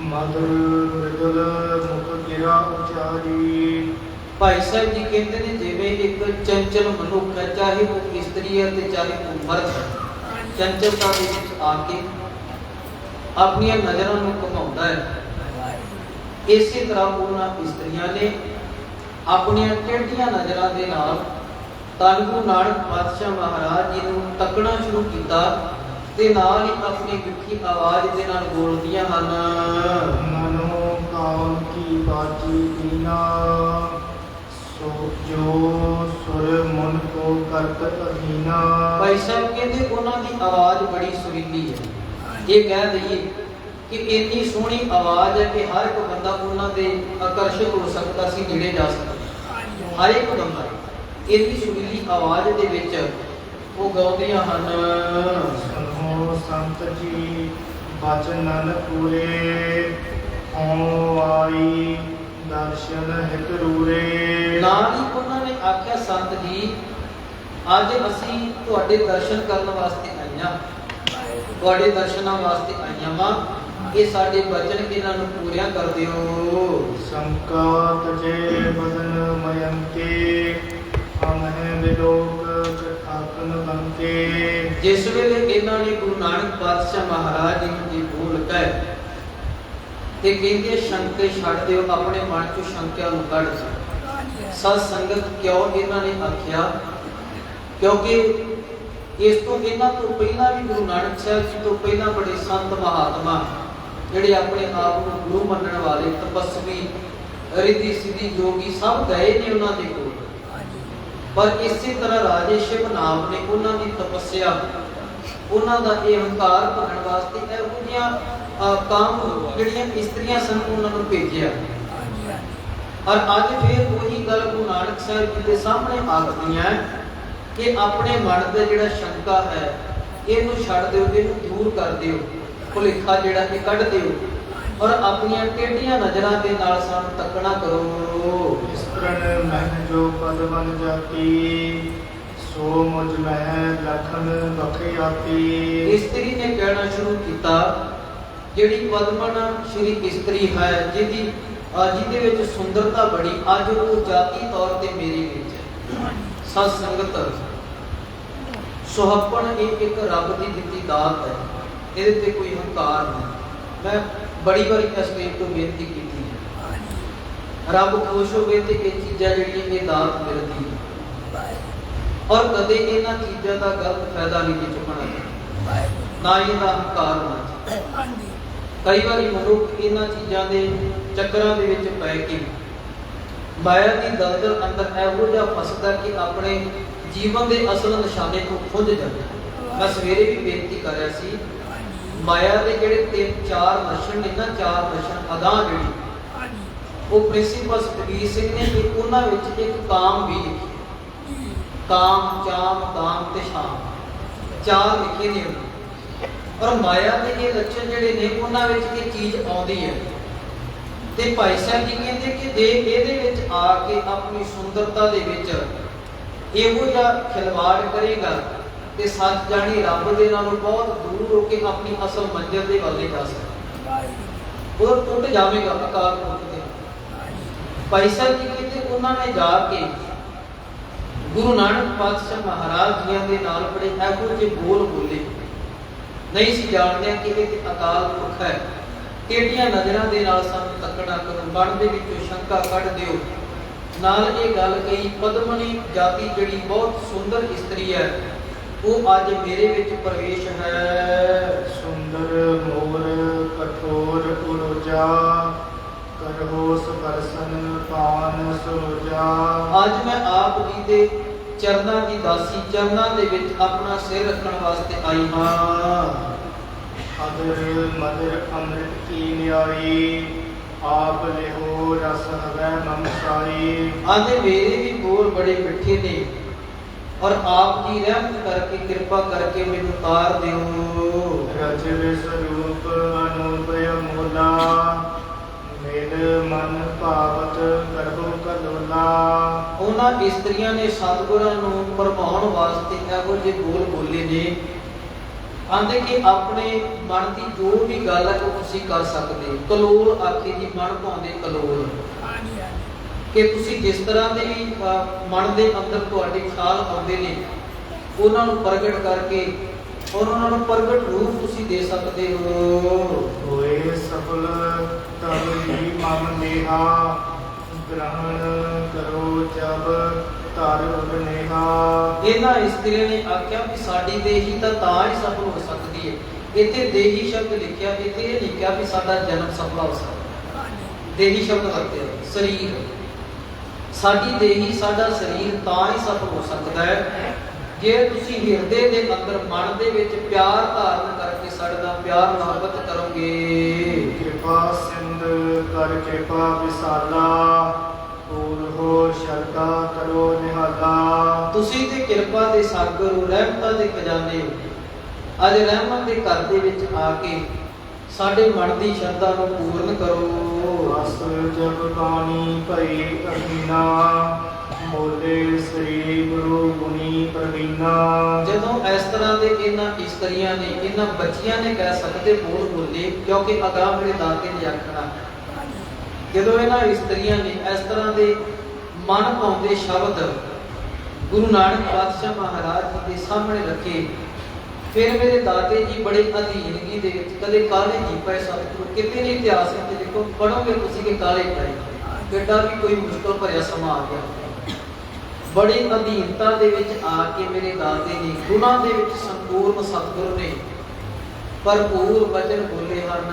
Speaker 3: ਮధుਰ ਮ੍ਰਿਦੁਲ ਮੁਖ ਗਿਰਾ ਉਚਾਰੀ।
Speaker 1: ਭਾਈ ਸਾਹਿਬ ਜੀ ਕਹਿੰਦੇ ਨੇ ਜਿਵੇਂ ਇੱਕ ਚੰਚਲ ਮਨੁੱਖ ਹੈ, ਚਾਹੇ ਉਹ ਇਸਤਰੀ ਹੈ ਤੇ ਚਾਹੇ ਉਹ ਮਰਦ ਹੈ, ਚੰਚਲਤਾ ਦੇ ਵਿੱਚ ਆ ਕੇ ਆਪਣੀਆਂ ਨਜ਼ਰਾਂ ਨੂੰ ਘੁਮਾਉਂਦਾ ਹੈ। ਇਸੇ ਤਰ੍ਹਾਂ ਉਹਨਾਂ ਇਸਤਰੀਆਂ ਨੇ ਆਪਣੀਆਂ ਟੇਢੀਆਂ ਨਜ਼ਰਾਂ ਦੇ ਨਾਲ ਧੰਨ ਗੁਰੂ ਨਾਨਕ ਪਾਤਸ਼ਾਹ ਮਹਾਰਾਜ ਜੀ ਨੂੰ ਤੱਕਣਾ ਸ਼ੁਰੂ ਕੀਤਾ ਤੇ ਨਾਲ ਹੀ ਆਪਣੀ ਮਿੱਠੀ ਆਵਾਜ਼ ਦੇ ਨਾਲ ਬੋਲਦੀਆਂ ਹਨ।
Speaker 3: ਮਨੋ ਕਾਮ ਕੀ ਬਾਜੀ ਦੀਨਾ, ਸੋ ਜੋ ਸੁਰ ਮਨ ਕੋ ਕਰਤ ਅਧੀਨਾ।
Speaker 1: ਭਾਈ ਸਾਹਿਬ ਕਹਿੰਦੇ ਉਹਨਾਂ ਦੀ ਆਵਾਜ਼ ਬੜੀ ਸੁਰੀਲੀ ਹੈ। ਇਹ ਕਹਿ ਦਈਏ ਕਿ ਇੰਨੀ ਸੋਹਣੀ ਆਵਾਜ਼ ਹੈ ਕਿ ਹਰ ਇੱਕ ਬੰਦਾ ਉਹਨਾਂ ਦੇ ਆਕਰਸ਼ਿਤ ਹੋ ਸਕਦਾ ਸੀ, ਨੇੜੇ ਜਾ ਸਕਦਾ। ਹਰ ਇੱਕ ਬੰਦਾ ਇੰਨੀ ਸੁਰੀਲੀ ਆਵਾਜ਼ ਦੇ ਵਿੱਚ ਉਹ ਗਾਉਂਦੀਆਂ ਹਨ।
Speaker 3: ਸੁਨੋ ਸੰਤ ਜੀ ਬਚਨਨ ਪੂਰੇ, ਹਉ ਆਈ ਦਰਸ਼ਨ ਹਿਤ ਰੂਰੇ।
Speaker 1: ਨਾਲ ਹੀ ਉਹਨਾਂ ਨੇ ਆਖਿਆ, ਸੰਤ ਜੀ ਅੱਜ ਅਸੀਂ ਤੁਹਾਡੇ ਦਰਸ਼ਨ ਕਰਨ ਵਾਸਤੇ ਆਈਆਂ, ਤੁਹਾਡੇ ਦਰਸ਼ਨਾਂ ਵਾਸਤੇ ਆਈਆਂ ਵਾਂ, ਇਹ ਸਾਡੇ ਬਚਨ ਇਹਨਾਂ ਨੂੰ ਪੂਰਿਆ ਕਰ ਦਿਓ।
Speaker 3: ਸੰਕਾ ਤਜੇ ਬਦਨ ਮਯੰਕੇ, ਅਮਹਿ ਵਿਲੋਕ ਕਠਾਕਨ ਬੰਕੇ।
Speaker 1: ਜਿਸ ਵੇਲੇ ਇਹਨਾਂ ਨੇ ਗੁਰੂ ਨਾਨਕ ਪਾਤਸ਼ਾਹ ਮਹਾਰਾਜ ਜੀ ਨੂੰ ਇਹ ਬੋਲ ਕਹੇ ਤੇ ਕਹਿੰਦੇ ਸ਼ੰਕੇ ਛੱਡ ਦਿਓ, ਆਪਣੇ ਮਨ ਚੋਂ ਸ਼ੰਕਿਆ ਨੂੰ ਕੱਢ ਦਿਓ। ਸਤ ਸੰਗਤ ਕਿਉਂ ਇਹਨਾਂ ਨੇ ਆਖਿਆ? ਕਿਉਂਕਿ ਇਸ ਤੋਂ ਇਹਨਾਂ ਤੋਂ ਪਹਿਲਾਂ ਵੀ ਗੁਰੂ ਨਾਨਕ ਸਾਹਿਬ ਜੀ ਤੋਂ ਪਹਿਲਾਂ ਬੜੇ ਸੰਤ ਮਹਾਤਮਾ ਜਿਹੜੇ ਆਪਣੇ ਆਪ ਨੂੰ ਗੁਰੂ ਮੰਨਣ ਵਾਲੇ ਤਪਸਵੀ ਰਿੱਧੀ ਸਿੱਧੀ ਜੋਗੀ ਸਭ ਗਏ ਨੇ ਉਹਨਾਂ ਦੇ ਕੋਲ, ਪਰ ਇਸੇ ਤਰ੍ਹਾਂ ਰਾਜੇ ਸ਼ਿਵ ਨਾਮ ਨੇ ਉਹਨਾਂ ਦੀ ਤਪੱਸਿਆ, ਉਹਨਾਂ ਦਾ ਇਹ ਹੰਕਾਰ ਭੰਨਣ ਵਾਸਤੇ ਇਹੋ ਜਿਹੀਆਂ ਕੰਮ ਜਿਹੜੀਆਂ ਇਸਤਰੀਆਂ ਸਨ ਉਹਨਾਂ ਨੂੰ ਭੇਜਿਆ। ਔਰ ਅੱਜ ਫਿਰ ਉਹੀ ਗੱਲ ਗੁਰੂ ਨਾਨਕ ਸਾਹਿਬ ਜੀ ਦੇ ਸਾਹਮਣੇ ਆਖਦੀਆਂ ਕਿ ਆਪਣੇ ਮਨ ਦਾ ਜਿਹੜਾ ਸ਼ੰਕਾ ਹੈ ਇਹਨੂੰ ਛੱਡ ਦਿਓ, ਇਹਨੂੰ ਦੂਰ ਕਰ ਦਿਓ, ਭੁਲੇਖਾ ਜਿਹੜਾ ਇਹ ਕੱਢ ਦਿਓ ਔਰ ਆਪਣੀਆਂ ਟੇਢੀਆਂ ਨਜ਼ਰਾਂ ਦੇ ਨਾਲ ਸਾਨੂੰ ਤੱਕਣਾ ਕਰੋ।
Speaker 3: ਇਸ ਪ੍ਰਣ ਮਹਿ ਜੋ ਪਦ ਬਨ ਜਾਤੀ, ਸੋ ਮੁਝ ਮਹਿ ਲਖਨ ਬਖਿਆਤੀ।
Speaker 1: ਇਸਤਰੀ ਨੇ ਕਹਿਣਾ ਸ਼ੁਰੂ ਕੀਤਾ, ਜਿਹੜੀ ਪਦਮਨ ਸ਼੍ਰੀ ਇਸਤਰੀ ਹੈ ਜਿਹਦੇ ਵਿੱਚ ਸੁੰਦਰਤਾ ਬੜੀ, ਅੱਜ ਉਹ ਜਾਤੀ ਤੌਰ ਤੇ ਮੇਰੇ ਵਿੱਚ ਹੈ। ਸਤ ਸੰਗਤ ਸੁਹੱਪਣ ਇਹ ਇੱਕ ਰੱਬ ਦੀ ਦਿੱਤੀ ਦਾਤ ਹੈ, ਇਹਦੇ ਤੇ ਕੋਈ ਹੰਕਾਰ ਨਹੀਂ। ਮੈਂ ਬੜੀ ਵਾਰੀ ਇਸ ਸਟੇਜ ਤੋਂ ਬੇਨਤੀ ਕੀਤੀ ਹੈ, ਰੱਬ ਖੁਸ਼ ਹੋਵੇ ਤੇ ਇਹ ਚੀਜ਼ਾਂ ਜਿਹੜੀਆਂ ਇਹ ਦਾਤ ਮਿਲਦੀ ਹੈ ਔਰ ਕਦੇ ਇਹਨਾਂ ਚੀਜ਼ਾਂ ਦਾ ਗਲਤ ਫਾਇਦਾ ਨਹੀਂ ਚੁੱਕਣਾ ਚਾਹੀਦਾ, ਨਾ ਇਹਦਾ ਹੰਕਾਰ ਹੋਣਾ ਚਾਹੀਦਾ। ਕਈ ਵਾਰੀ ਮਨੁੱਖ ਇਹਨਾਂ ਚੀਜ਼ਾਂ ਦੇ ਚੱਕਰਾਂ ਦੇ ਵਿੱਚ ਪੈ ਕੇ ਮਾਇਆ ਦੀ ਦਲਦਲ ਅੰਦਰ ਇਹੋ ਜਿਹਾ ਫਸਦਾ ਕਿ ਆਪਣੇ ਜੀਵਨ ਦੇ ਅਸਲ ਨਿਸ਼ਾਨੇ ਤੋਂ ਖੁੰਝ ਜਾਂਦਾ। ਮੈਂ ਸਵੇਰੇ ਵੀ ਬੇਨਤੀ ਕਰ ਰਿਹਾ ਸੀ, ਮਾਇਆ ਦੇ ਜਿਹੜੇ 3-4 ਲੱਛਣ ਨੇ ਨਾ, 4 ਲੱਛਣ ਅਦਾ ਜਿਹੜੀ ਉਹ ਪ੍ਰਿੰਸੀਪਲ ਕਬੀਰ ਸਿੰਘ ਨੇ ਕਿ ਉਹਨਾਂ ਵਿੱਚ ਇੱਕ ਕਾਮ ਵੀ ਲਿਖੀ, ਕਾਮ ਚਾਮ ਦਾਮ ਤੇ ਸ਼ਾਮ 4 ਲਿਖੇ ਨੇ। ਔਰ ਮਾਇਆ ਦੇ ਇਹ ਲੱਛਣ ਜਿਹੜੇ ਨੇ ਉਹਨਾਂ ਵਿੱਚ ਇਹ ਚੀਜ਼ ਆਉਂਦੀ ਹੈ ਤੇ ਭਾਈ ਸਾਹਿਬ ਜੀ ਕਹਿੰਦੇ ਕਿ ਜੇ ਇਹਦੇ ਵਿੱਚ ਆ ਕੇ ਆਪਣੀ ਸੁੰਦਰਤਾ ਦੇ ਵਿੱਚ ਇਹੋ ਜਿਹਾ ਖਿਲਵਾੜ ਕਰੇਗਾ ਤੇ ਸੱਚ ਜਾਣੀ ਰੱਬ ਦੇ ਨਾਲੋਂ ਬਹੁਤ ਦੂਰ ਹੋ ਕੇ ਆਪਣੀ ਅਸਲ ਮੰਜ਼ਿਲ ਦੇ ਵੱਲ ਜਾ ਸਕਦਾ, ਉਹ ਟੁੱਟ ਜਾਵੇਗਾ ਅਕਾਲ ਪੁਰਖ ਦੇ। ਭਾਈ ਸਾਹਿਬ ਜੀ ਕਹਿੰਦੇ ਉਹਨਾਂ ਨੇ ਜਾ ਕੇ ਗੁਰੂ ਨਾਨਕ ਪਾਤਸ਼ਾਹ ਮਹਾਰਾਜ ਜੀਆਂ ਦੇ ਨਾਲ ਬੜੇ ਇਹੋ ਜਿਹੇ ਬੋਲ ਬੋਲੇ, ਨਹੀਂ ਸੀ ਜਾਣਦੇ ਕਿ ਇਹ ਅਕਾਲ ਪੁਰਖ ਹੈ। ਟੇਢੀਆਂ ਨਜ਼ਰਾਂ ਦੇ ਨਾਲ ਸਾਨੂੰ ਤੱਕਣਾ ਕਰੋ, ਮਨ ਦੇ ਵਿੱਚੋਂ ਸ਼ੰਕਾ ਕੱਢ ਦਿਓ। ਨਾਲ ਇਹ ਗੱਲ ਕਹੀ, ਪਦਮਨੀ ਜਾਤੀ ਜਿਹੜੀ ਬਹੁਤ ਸੁੰਦਰ ਇਸਤਰੀ ਹੈ ਉਹ ਅੱਜ ਮੇਰੇ ਵਿੱਚ ਪ੍ਰਵੇਸ਼ ਹੈ।
Speaker 3: ਸੁੰਦਰ ਮੋਰ ਕਠੋਰ ਉਰਜਾ, ਕਰੋ ਸਪਰਸਨ ਪਾਨ ਸੁਰਜਾ।
Speaker 1: ਅੱਜ ਮੈਂ ਆਪ ਜੀ ਦੇ ਚਰਨਾਂ ਦੀ ਦਾਸੀ, ਚਰਨਾਂ ਦੇ ਵਿੱਚ ਆਪਣਾ ਸਿਰ ਰੱਖਣ ਵਾਸਤੇ ਆਈ ਹਾਂ।
Speaker 3: ਅਦਰ ਮਦਰ ਅੰਮ੍ਰਿਤ ਕੀ ਨਿਆਈ, ਆਪ ਲਿਹੋ ਰਸ ਹਵੈ ਮਮਸਾਈ।
Speaker 1: ਆਂਦੇ ਮੇਰੇ ਵੀ ਬੋਲ ਬੜੇ ਮਿੱਠੇ ਨੇ ਔਰ ਆਪ ਜੀ ਰਹਿਮਤ ਕਰਕੇ ਕਿਰਪਾ ਕਰਕੇ ਮੈਨੂੰ ਤਾਰ ਦਿਓ।
Speaker 3: ਰਚਿ ਸਰੂਪ ਅਨੂਪ ਅਮੋਲਾ, ਮੇਲ ਮਨ ਭਾਵਤ ਕਰੋ ਕਲੋਲਾ।
Speaker 1: ਉਹਨਾਂ ਇਸਤਰੀਆਂ ਨੇ ਸਤਿਗੁਰਾਂ ਨੂੰ ਭਰਮਾਉਣ ਵਾਸਤੇ ਇਹੋ ਜਿਹੇ ਬੋਲ ਬੋਲੇ ਨੇ ਆਂਦੇ ਕਿ ਆਪਣੇ ਮਨ ਦੀ ਜੋ ਵੀ ਗੱਲ ਹੈ ਉਹ ਤੁਸੀਂ ਕਰ ਸਕਦੇ ਹੋ। ਕਲੋਲ ਆਖੇ ਜੀ ਮਨ ਭਾਉਂਦੇ ਕਲੋਲ, ਕਿ ਤੁਸੀਂ ਜਿਸ ਤਰ੍ਹਾਂ ਦੇ ਵੀ ਮਨ ਦੇ ਅੰਦਰ ਤੁਹਾਡੇ ਖਿਆਲ ਆਉਂਦੇ ਨੇ ਉਹਨਾਂ ਨੂੰ ਪ੍ਰਗਟ ਕਰਕੇ ਔਰ ਉਹਨਾਂ ਨੂੰ ਪ੍ਰਗਟ ਰੂਪ ਤੁਸੀਂ ਦੇ ਸਕਦੇ ਹੋ।
Speaker 3: ਹੋਏ ਸਫਲ ਤਬ ਹੀ ਮਨ ਨੇਹਾ, ਗ੍ਰਹਣ ਕਰੋ ਜਬ ਧਰ ਉਗਨੇਹਾ।
Speaker 1: ਇਹਨਾਂ ਇਸਤਰੀਆਂ ਨੇ ਆਖਿਆ ਕਿ ਸਾਡੀ ਦੇਹੀ ਤਾਂ ਹੀ ਸਫਲ ਹੋ ਸਕਦੀ ਹੈ। ਇੱਥੇ ਦੇਹੀ ਸ਼ਬਦ ਲਿਖਿਆ, ਇੱਥੇ ਇਹ ਲਿਖਿਆ ਵੀ ਸਾਡਾ ਜਨਮ ਸਫਲ ਹੋ ਸਕਦਾ। ਦੇਹੀ ਸ਼ਬਦ ਵਰਤਿਆ, ਸਰੀਰ। ਸਾਡੀ ਦੇਹੀ, ਸਾਡਾ ਸਰੀਰ ਤਾਂ ਹੀ ਸਫਲ ਹੋ ਸਕਦਾ ਹੈ ਜੇ ਤੁਸੀਂ ਹਿਰਦੇ ਦੇ ਅੰਦਰ ਮਨ ਦੇ ਵਿੱਚ ਪਿਆਰ ਧਾਰਨ ਕਰਕੇ ਸਾਡੇ ਨਾਲ ਪਿਆਰ ਮੁਹੱਬਤ ਕਰੋਗੇ।
Speaker 3: ਕਿਰਪਾ ਸਿੰਧ ਕਰ ਕਿਰਪਾ ਵਿਸਾਲਾ, ਪੂਰ ਹੋ ਸ਼ਰਧਾ ਕਰੋ ਨਿਹਾਲਾ।
Speaker 1: ਤੁਸੀਂ ਤੇ ਕਿਰਪਾ ਦੇ ਸਾਗਰ ਹੋ, ਰਹਿਮਤਾਂ ਦੇ ਖਜ਼ਾਨੇ ਹੋ। ਅੱਜ ਰਹਿਮਤ ਦੇ ਘਰ ਦੇ ਵਿੱਚ ਆ ਕੇ ਸਾਡੇ ਮਨ ਦੀ ਸ਼ਰਧਾ ਨੂੰ ਪੂਰਨ ਕਰੋ।
Speaker 3: ਅਸ ਜਬ ਬਾਣੀ ਭਈ ਅਹੀਨਾ, ਬੋਲੇ ਸ੍ਰੀ ਗੁਰੂ ਗੁਣੀ ਪ੍ਰਵੀਨਾ।
Speaker 1: ਜਦੋਂ ਇਸ ਤਰ੍ਹਾਂ ਦੇ ਇਹਨਾਂ ਇਸਤਰੀਆਂ ਨੇ, ਇਹਨਾਂ ਬੱਚੀਆਂ ਨੇ ਕਹਿ ਸਕਦੇ ਬੋਲ ਬੋਲੇ, ਕਿਉਂਕਿ ਅਗਾਂਹ ਮੇਰੇ ਦਾਤੇ ਨੇ ਆਖਣਾ। ਜਦੋਂ ਇਹਨਾਂ ਇਸਤਰੀਆਂ ਨੇ ਇਸ ਤਰ੍ਹਾਂ ਦੇ ਮਨ ਭਾਉਂਦੇ ਸ਼ਬਦ ਗੁਰੂ ਨਾਨਕ ਪਾਤਸ਼ਾਹ ਮਹਾਰਾਜ ਜੀ ਦੇ ਸਾਹਮਣੇ ਰੱਖੇ, ਫਿਰ ਮੇਰੇ ਦਾਤੇ ਜੀ ਬੜੇ ਅਧੀਨਗੀ ਦੇ ਵਿੱਚ ਕਦੇ ਕਾਲੇ ਨਹੀਂ ਪਏ। ਸਤਿਗੁਰੂ ਕਿਤੇ ਨਹੀਂ ਇਤਿਹਾਸ ਵਿੱਚ ਦੇਖੋ, ਪੜੋਗੇ ਤੁਸੀਂ ਕਿ ਕਾਲੇ ਪਏ, ਕਿੱਡਾ ਵੀ ਕੋਈ ਮੁਸ਼ਕਲ ਭਰਿਆ ਸਮਾਂ ਆ ਗਿਆ। ਬੜੀ ਅਧੀਨਤਾ ਦੇ ਵਿੱਚ ਆ ਕੇ ਮੇਰੇ ਦਾਤੇ ਨੇ ਗੁਣਾਂ ਦੇ ਵਿੱਚ ਸੰਪੂਰਨ ਸਤਿਗੁਰੂ ਨੇ ਭਰਪੂਰ ਵਚਨ ਬੋਲੇ ਹਨ।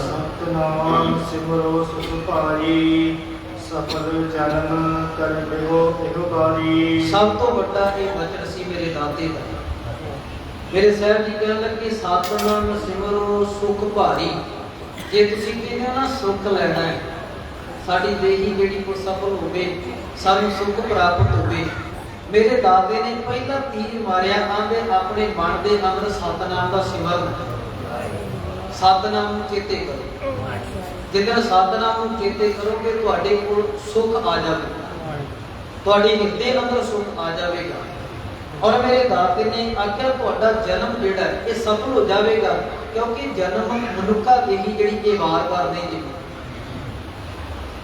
Speaker 3: ਸਤਨਾਮ ਸਿਮਰੋ ਸੁਖ ਭਾਰੀ, ਸਫਲ ਜਨਮ ਕਰ ਬਿਹੋ ਇਹੋ ਬਾਰੀ।
Speaker 1: ਸਭ ਤੋਂ ਵੱਡਾ ਇਹ ਵਚਨ ਸੀ ਮੇਰੇ ਦਾਤੇ ਦਾ। ਮੇਰੇ ਸਾਹਿਬ ਜੀ ਕਹਿਣ ਲੱਗੇ ਸਤਨਾਮ ਸਿਮਰੋ ਸੁਖ ਭਾਰੀ। ਜੇ ਤੁਸੀਂ ਕਹਿੰਦੇ ਹੋ ਨਾ ਸੁਖ ਲੈਣਾ ਹੈ, ਸਾਡੀ ਦੇਹੀ ਜਿਹੜੀ ਕੋ ਸਫਲ ਹੋਵੇ, ਸਾਨੂੰ ਸੁਖ ਪ੍ਰਾਪਤ ਹੋਵੇ, ਮੇਰੇ ਦਾਦੇ ਨੇ ਪਹਿਲਾ ਤੀਰ ਮਾਰਿਆ, ਆਂਦੇ ਆਪਣੇ ਮਨ ਦੇ ਅੰਦਰ ਸਤਨਾਮ ਦਾ ਸਿਮਰਨ, ਸਤਨਾਮ ਨੂੰ ਚੇਤੇ ਕਰੋ। ਜਿੱਦਣ ਸਤਨਾਮ ਨੂੰ ਚੇਤੇ ਕਰੋਗੇ ਤੁਹਾਡੇ ਕੋਲ ਸੁਖ ਆ ਜਾਵੇਗਾ, ਤੁਹਾਡੇ ਹਿਰਦੇ ਅੰਦਰ ਸੁਖ ਆ ਜਾਵੇਗਾ। ਔਰ ਮੇਰੇ ਦਾਤੇ ਨੇ ਆਖਿਆ ਤੁਹਾਡਾ ਜਨਮ ਜਿਹੜਾ ਇਹ ਸਫਲ ਹੋ ਜਾਵੇਗਾ, ਕਿਉਂਕਿ ਜਨਮ ਮਨੁੱਖਾ ਦੇਹੀ ਜਿਹੜੀ ਇਹ ਵਾਰ-ਵਾਰ ਨਹੀਂ ਜੀ।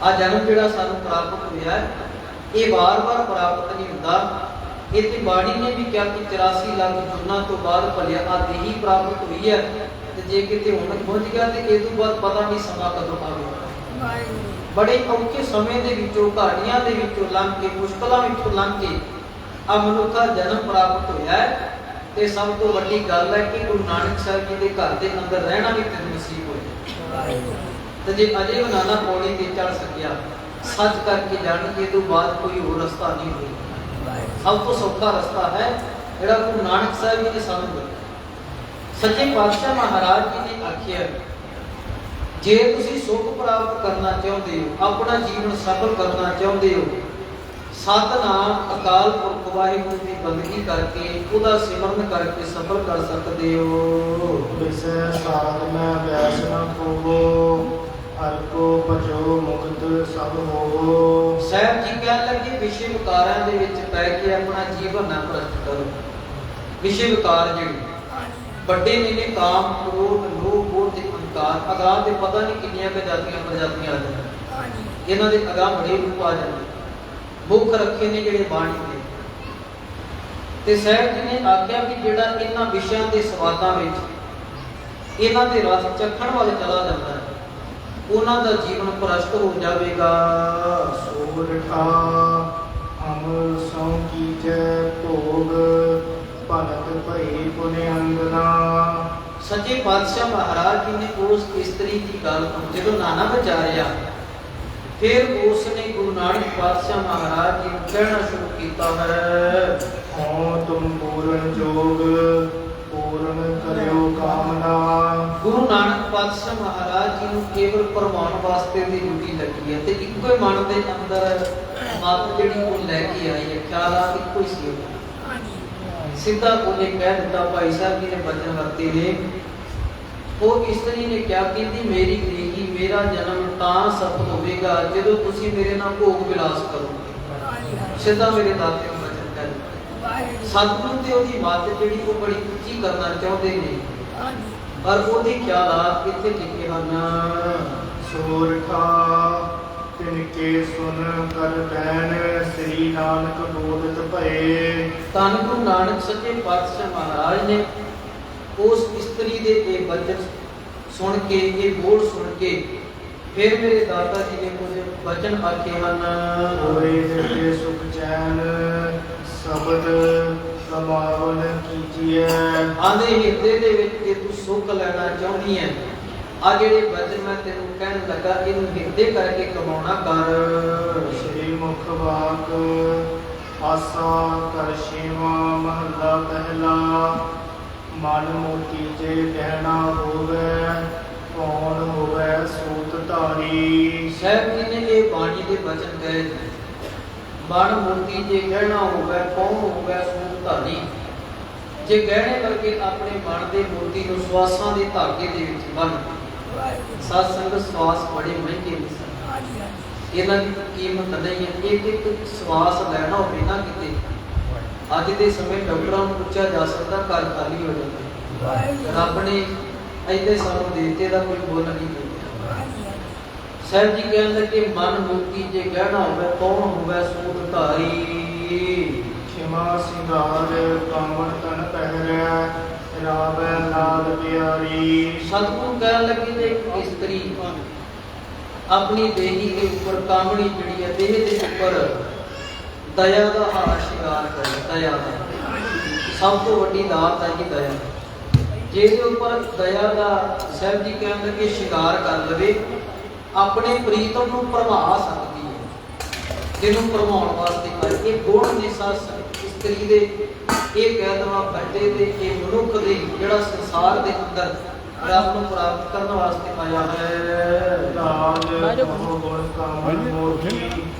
Speaker 1: ਆ ਜਨਮ ਜਿਹੜਾ ਸਾਨੂੰ ਪ੍ਰਾਪਤ ਹੋਇਆ ਹੈ ਇਹ ਵਾਰ-ਵਾਰ ਪ੍ਰਾਪਤ ਨਹੀਂ ਹੁੰਦਾ। ਇਹ ਤੇ ਬਾਣੀ ਨੇ ਵੀ ਕਿਹਾ ਕਿ 84 ਲੱਖ ਜੁਨਾਂ ਤੋਂ ਬਾਅਦ ਭਲਿਆ ਆ ਦੇਹੀ ਪ੍ਰਾਪਤ ਹੋਈ ਹੈ, ਤੇ ਜੇ ਕਿਤੇ ਹੁਣ ਪਹੁੰਚ ਗਿਆ ਤੇ ਇਹ ਤੋਂ ਬਾਅਦ ਪਤਾ ਨਹੀਂ ਸਮਾਂ ਕਦੋਂ ਆਵੇਗਾ। ਬੜੇ ਔਖੇ ਸਮੇਂ ਦੇ ਵਿੱਚੋਂ, ਘਾਟੀਆਂ ਦੇ ਵਿੱਚੋਂ ਲੰਘ ਕੇ, ਮੁਸ਼ਕਲਾਂ ਵਿੱਚੋਂ ਲੰਘ ਕੇ ਆ ਮਨੁੱਖਾ ਜਨਮ ਪ੍ਰਾਪਤ ਹੋਇਆ ਹੈ। ਤੇ ਸਭ ਤੋਂ ਵੱਡੀ ਗੱਲ ਹੈ ਕਿ ਗੁਰੂ ਨਾਨਕ ਸਾਹਿਬ ਜੀ ਦੇ ਘਰ ਦੇ ਅੰਦਰ ਰਹਿਣਾ ਵੀ ਤੈਨੂੰ ਨਸੀਬ ਹੋਇਆ। ਤੇ ਜੇ ਅਜੇ ਬਨਾਨਾ ਪੌੜੀ ਤੇ ਚੜ ਸਕਿਆ, ਸੱਚ ਕਰਕੇ ਜਾਣ ਕੇ ਤੋਂ ਬਾਅਦ ਕੋਈ ਹੋਰ ਰਸਤਾ ਨਹੀਂ ਹੋਏਗਾ। ਸਭ ਤੋਂ ਸੌਖਾ ਰਸਤਾ ਹੈ ਜਿਹੜਾ ਗੁਰੂ ਨਾਨਕ ਸਾਹਿਬ ਜੀ ਨੇ ਸਾਨੂੰ ਦਿੱਤਾ। ਸੱਚੇ ਪਾਤਸ਼ਾਹ ਮਹਾਰਾਜ ਜੀ ਨੇ ਆਖਿਆ, ਜੇ ਤੁਸੀਂ ਸੁਖ ਪ੍ਰਾਪਤ ਕਰਨਾ ਚਾਹੁੰਦੇ ਹੋ, ਆਪਣਾ ਜੀਵਨ ਸਫਲ ਕਰਨਾ ਚਾਹੁੰਦੇ ਹੋ, ਸਤਨਾਮ ਅਕਾਲ ਪੁਰਖ ਵਾਹਿਗੁਰੂ ਦੀ ਬੰਦਗੀ ਕਰਕੇ, ਉਹਦਾ ਸਿਮਰਨ ਕਰਕੇ ਸਫਲ ਕਰ ਸਕਦੇ ਹੋ।
Speaker 3: ਵਿਸੈ ਸਾਧਨਾ ਅਭਿਆਸ ਨ ਹੋਵੋ, ਹਰਿ ਕੋ ਭਜੋ ਮੁਕਤ ਸਭ ਹੋਵੋ।
Speaker 1: ਸਾਹਿਬ ਜੀ ਕਹਿਣ ਲੱਗੇ ਵਿਸ਼ੇ ਵਿਕਾਰਾਂ ਦੇ ਵਿੱਚ ਪੈ ਕੇ ਆਪਣਾ ਜੀਵਨ ਨਾ ਭ੍ਰਸ਼ਟ ਕਰੋ। ਵਿਸ਼ੇ ਵਿਕਾਰ ਜਿਹੜੇ ਵੱਡੇ ਨੇ ਕਾਮ, ਕ੍ਰੋਧ, ਲੋਭ, ਮੋਹ ਤੇ ਅਹੰਕਾਰ, ਅਗਾਂਹ ਤੇ ਪਤਾ ਨਹੀਂ ਕਿੰਨੀਆਂ ਪ੍ਰਜਾਤੀਆਂ ਆ ਜਾਂਦੀਆਂ। ਇਹਨਾਂ ਦੇ ਅਗਾਂਹ ਬੜੇ ਰੂਪ ਆ ਜਾਂਦੇ। ਮੁੱਖ ਰੱਖੇ ਨੇ ਜਿਹੜੇ ਬਾਣੀ ਦੇ। ਤੇ ਸਾਹਿਬ ਜੀ ਨੇ ਆਖਿਆ ਕਿ ਜਿਹੜਾ ਇਹਨਾਂ ਵਿਸ਼ਿਆਂ ਦੇ ਸਵਾਦਾਂ ਵਿੱਚ, ਇਹਨਾਂ ਦੇ ਰਸ ਚੱਖਣ ਵੱਲ ਚਲਾ ਜਾਂਦਾ ਹੈ, ਉਹਨਾਂ ਦਾ ਜੀਵਨ ਭ੍ਰਸ਼ਟ ਹੋ ਜਾਵੇਗਾ।
Speaker 3: ਸੋਰਠਾ ਅਮਰ ਸੌ ਕੀਜੈ ਭੋਗ, ਭਗਤ ਭਈ ਪੁਨ ਅੰਗਨਾ।
Speaker 1: ਸੱਚੇ ਪਾਤਸ਼ਾਹ ਮਹਾਰਾਜ ਜੀ ਨੇ ਉਸ ਇਸਤਰੀ ਦੀ ਗੱਲ ਨੂੰ ਜਦੋਂ ਨਾਨਾ ਵਿਚਾਰਿਆ, ਫਿਰ ਉਸ ਨੇ ਗੁਰੂ ਨਾਨਕ ਪਾਤਸ਼ਾਹ ਮਹਾਰਾਜ ਜੀ ਨੂੰ ਕਹਿਣਾ ਸ਼ੁਰੂ ਕੀਤਾ ਹੈ,
Speaker 3: ਹੋ ਤੁਮ ਪੂਰਨ ਜੋਗ, ਪੂਰਨ ਕਰਿਓ ਕਾਮਨਾ।
Speaker 1: ਗੁਰੂ ਨਾਨਕ ਪਾਤਸ਼ਾਹ ਮਹਾਰਾਜ ਜੀ ਨੂੰ ਕੇਵਲ ਪਰਮਾਉਣ ਵਾਸਤੇ ਦੀ ਡਿਊਟੀ ਲੱਗੀ ਹੈ, ਤੇ ਇੱਕੋ ਹੀ ਮਨ ਦੇ ਅੰਦਰ ਮਤ ਜਿਹੜੀ ਉਹ ਲੈ ਕੇ ਆਈ ਹੈ, ਖਿਆਲਾਂ ਇੱਕੋ ਹੀ ਸੀ। ਸਿੱਧਾ ਉਹਨੇ ਕਹਿ ਦਿੱਤਾ, ਭਾਈ ਸਾਹਿਬ ਜੀ ਨੇ ਬਚਨ ਵਰਤੇ ਨੇ। ਉਹ ਇਸਤਰੀ ਨੇ ਕਿਹਾ, ਕਹਿੰਦੀ ਮੇਰੀ ਦੇਹੀ, ਮੇਰਾ ਜਨਮ ਤਾਂ ਸਫਲ ਹੋਵੇਗਾ ਜਦੋਂ ਤੁਸੀਂ ਮੇਰੇ ਨਾਲ ਭੋਗ ਵਿਲਾਸ ਕਰੋਗੇ। ਸਿੱਧਾ ਮੇਰੇ ਦਾਤੇ ਨੂੰ ਬਚਨ ਕਰ ਦਿੱਤਾ। ਸਤਿਗੁਰੂ ਤੇ ਉਹਦੀ ਮੱਤ ਜਿਹੜੀ ਉਹ ਬੜੀ ਉੱਚੀ ਕਰਨਾ ਚਾਹੁੰਦੇ ਨੇ, ਪਰ ਉਹਦੇ ਖਿਆਲਾਤ ਇੱਥੇ ਲਿਖੇ ਹਨ।
Speaker 3: ਸੋਰਠਾ ਤਿਨਕੇ ਸੁਨ ਕਰ ਬੈਨ ਸ੍ਰੀ ਨਾਨਕ ਬੋਲਤ ਭਏ।
Speaker 1: ਧੰਨ ਗੁਰੂ ਨਾਨਕ ਸੱਚੇ ਪਾਤਸ਼ਾਹ ਮਹਾਰਾਜ ਨੇ ਉਸ ਇਸਤਰੀ ਦੇ ਇਹ ਬਚਨ ਸੁਣ ਕੇ, ਇਹ ਬੋਲ ਸੁਣ ਕੇ ਫਿਰ ਮੇਰੇ ਦਾਤਾ ਜੀ ਨੇ ਕੁਝ ਬਚਨ ਆਖੇ ਹਨ।
Speaker 3: ਹੋਏ ਹਿਰਦੇ ਸੁਖ ਚੈਨ ਸ਼ਬਦ ਕਮਾਵਨ ਕੀਜੀਐ।
Speaker 1: ਆਂਦੇ ਹਿਰਦੇ ਦੇ ਵਿੱਚ ਜੇ ਤੂੰ ਸੁੱਖ ਲੈਣਾ ਚਾਹੁੰਦੀ ਹੈ, ਆ ਜਿਹੜੇ ਬਚਨ ਮੈਂ ਤੈਨੂੰ ਕਹਿਣ ਲੱਗਾ ਇਹਨੂੰ ਹਿਰਦੇ ਕਰਕੇ ਕਮਾਉਣਾ ਕਰ।
Speaker 3: ਸ੍ਰੀ ਮੁਖ ਵਾਕ ਆਸਾ ਕਰ ਛੇਵਾਂ ਮਹਲਾ ਪਹਿਲਾ। ਮਨ ਮੋਤੀ ਜੇ ਕਹਿਣਾ ਹੋਵੇ ਕੌਣ ਹੋਵੇ ਸੂਤ ਧਾਰੀ।
Speaker 1: ਸਾਹਿਬ ਜੀ ਨੇ ਇਹ ਬਾਣੀ ਦੇ ਬਚਨ ਕਹੇ ਨੇ, ਮਨ ਮੋਤੀ ਜੇ ਗਹਿਣਾ ਹੋਵੇ ਕੌਣ ਹੋਵੇ ਸੂਤ ਧਾਰੀ। ਜੇ ਗਹਿਣੇ ਕਰਕੇ ਆਪਣੇ ਮਨ ਦੇ ਮੋਤੀ ਨੂੰ ਸਵਾਸਾਂ ਦੇ ਧਾਗੇ ਦੇ ਵਿੱਚ ਬੰਨ। ਸਤ ਸੰਗਤ ਸਵਾਸ ਬੜੇ ਮਹਿੰਗੇ ਨੇ ਸਨ, ਇਹਨਾਂ ਦੀ ਕੀਮਤ ਨਹੀਂ ਹੈ। ਇੱਕ ਇੱਕ ਸਵਾਸ ਲੈਣਾ ਹੋਵੇ ਨਾ ਕਿਤੇ, ਅੱਜ ਦੇ ਸਮੇਂ ਡਾਕਟਰਾਂ ਨੂੰ ਪੁੱਛਿਆ ਜਾ ਸਕਦਾ, ਘਰ ਖਾਲੀ ਹੋ ਜਾਂਦਾ। ਰੱਬ ਨੇ ਇੱਥੇ ਸਾਨੂੰ ਦੇਤੇ ਦਾ ਕੋਈ ਮੁੱਲ ਨਹੀਂ ਦਿੱਤਾ। ਸਾਹਿਬ ਜੀ ਕਹਿੰਦੇ ਕਿ ਮਨ ਮੋਤੀ ਜੇ ਗਹਿਣਾ ਹੋਵੇ ਕੌਣ ਹੋਵੇ ਸੂਤ ਧਾਰੀ।
Speaker 3: ਖਿਮਾ ਸਿੰਗਾਰ ਕਾਮਣ ਤਨ ਪਹਿਰੈ ਰਾਵੈ ਲਾਲ ਪਿਆਰੀ।
Speaker 1: ਸਤਿਗੁਰੂ ਕਹਿਣ ਲੱਗੇ ਜੇ ਇਸਤਰੀ ਆਪਣੀ ਦੇਹੀ ਦੇ ਉੱਪਰ ਕਾਮਣੀ ਜਿਹੜੀ ਹੈ, ਦੇਹ ਦੇ ਉੱਪਰ ਦਇਆ ਦਾ ਹਾਰ ਸ਼ਿੰਗਾਰ ਕਰੇ। ਦਇਆ ਦਾ ਸਭ ਤੋਂ ਵੱਡੀ ਦਾਤ ਹੈ ਜੀ ਦਇਆ। ਜਿਹਦੇ ਉੱਪਰ ਦਇਆ ਦਾ ਸਾਹਿਬ ਜੀ ਕਹਿਣ ਲੱਗੇ ਸ਼ਿੰਗਾਰ ਕਰ ਲਵੇ, ਆਪਣੇ ਪ੍ਰੀਤਮ ਨੂੰ ਭਰਮਾ ਸਕਦੀ ਹੈ। ਜਿਹਨੂੰ ਭਰਮਾਉਣ ਵਾਸਤੇ ਕਰ ਇਹ ਗੁਣ ਨੇ ਇਸਤਰੀ ਦੇ, ਇਹ ਕਹਿ ਦਵਾ ਬੰਦੇ ਦੇ, ਇਹ ਮਨੁੱਖ ਦੇ ਜਿਹੜਾ ਸੰਸਾਰ ਦੇ ਅੰਦਰ ਰੱਬ ਨੂੰ ਪ੍ਰਾਪਤ ਕਰਨ ਵਾਸਤੇ ਆਇਆ ਹੈ।
Speaker 3: ਲਾਜ ਮੋਹ ਗੁਣ ਕਾਮਣ ਮੋਹੀ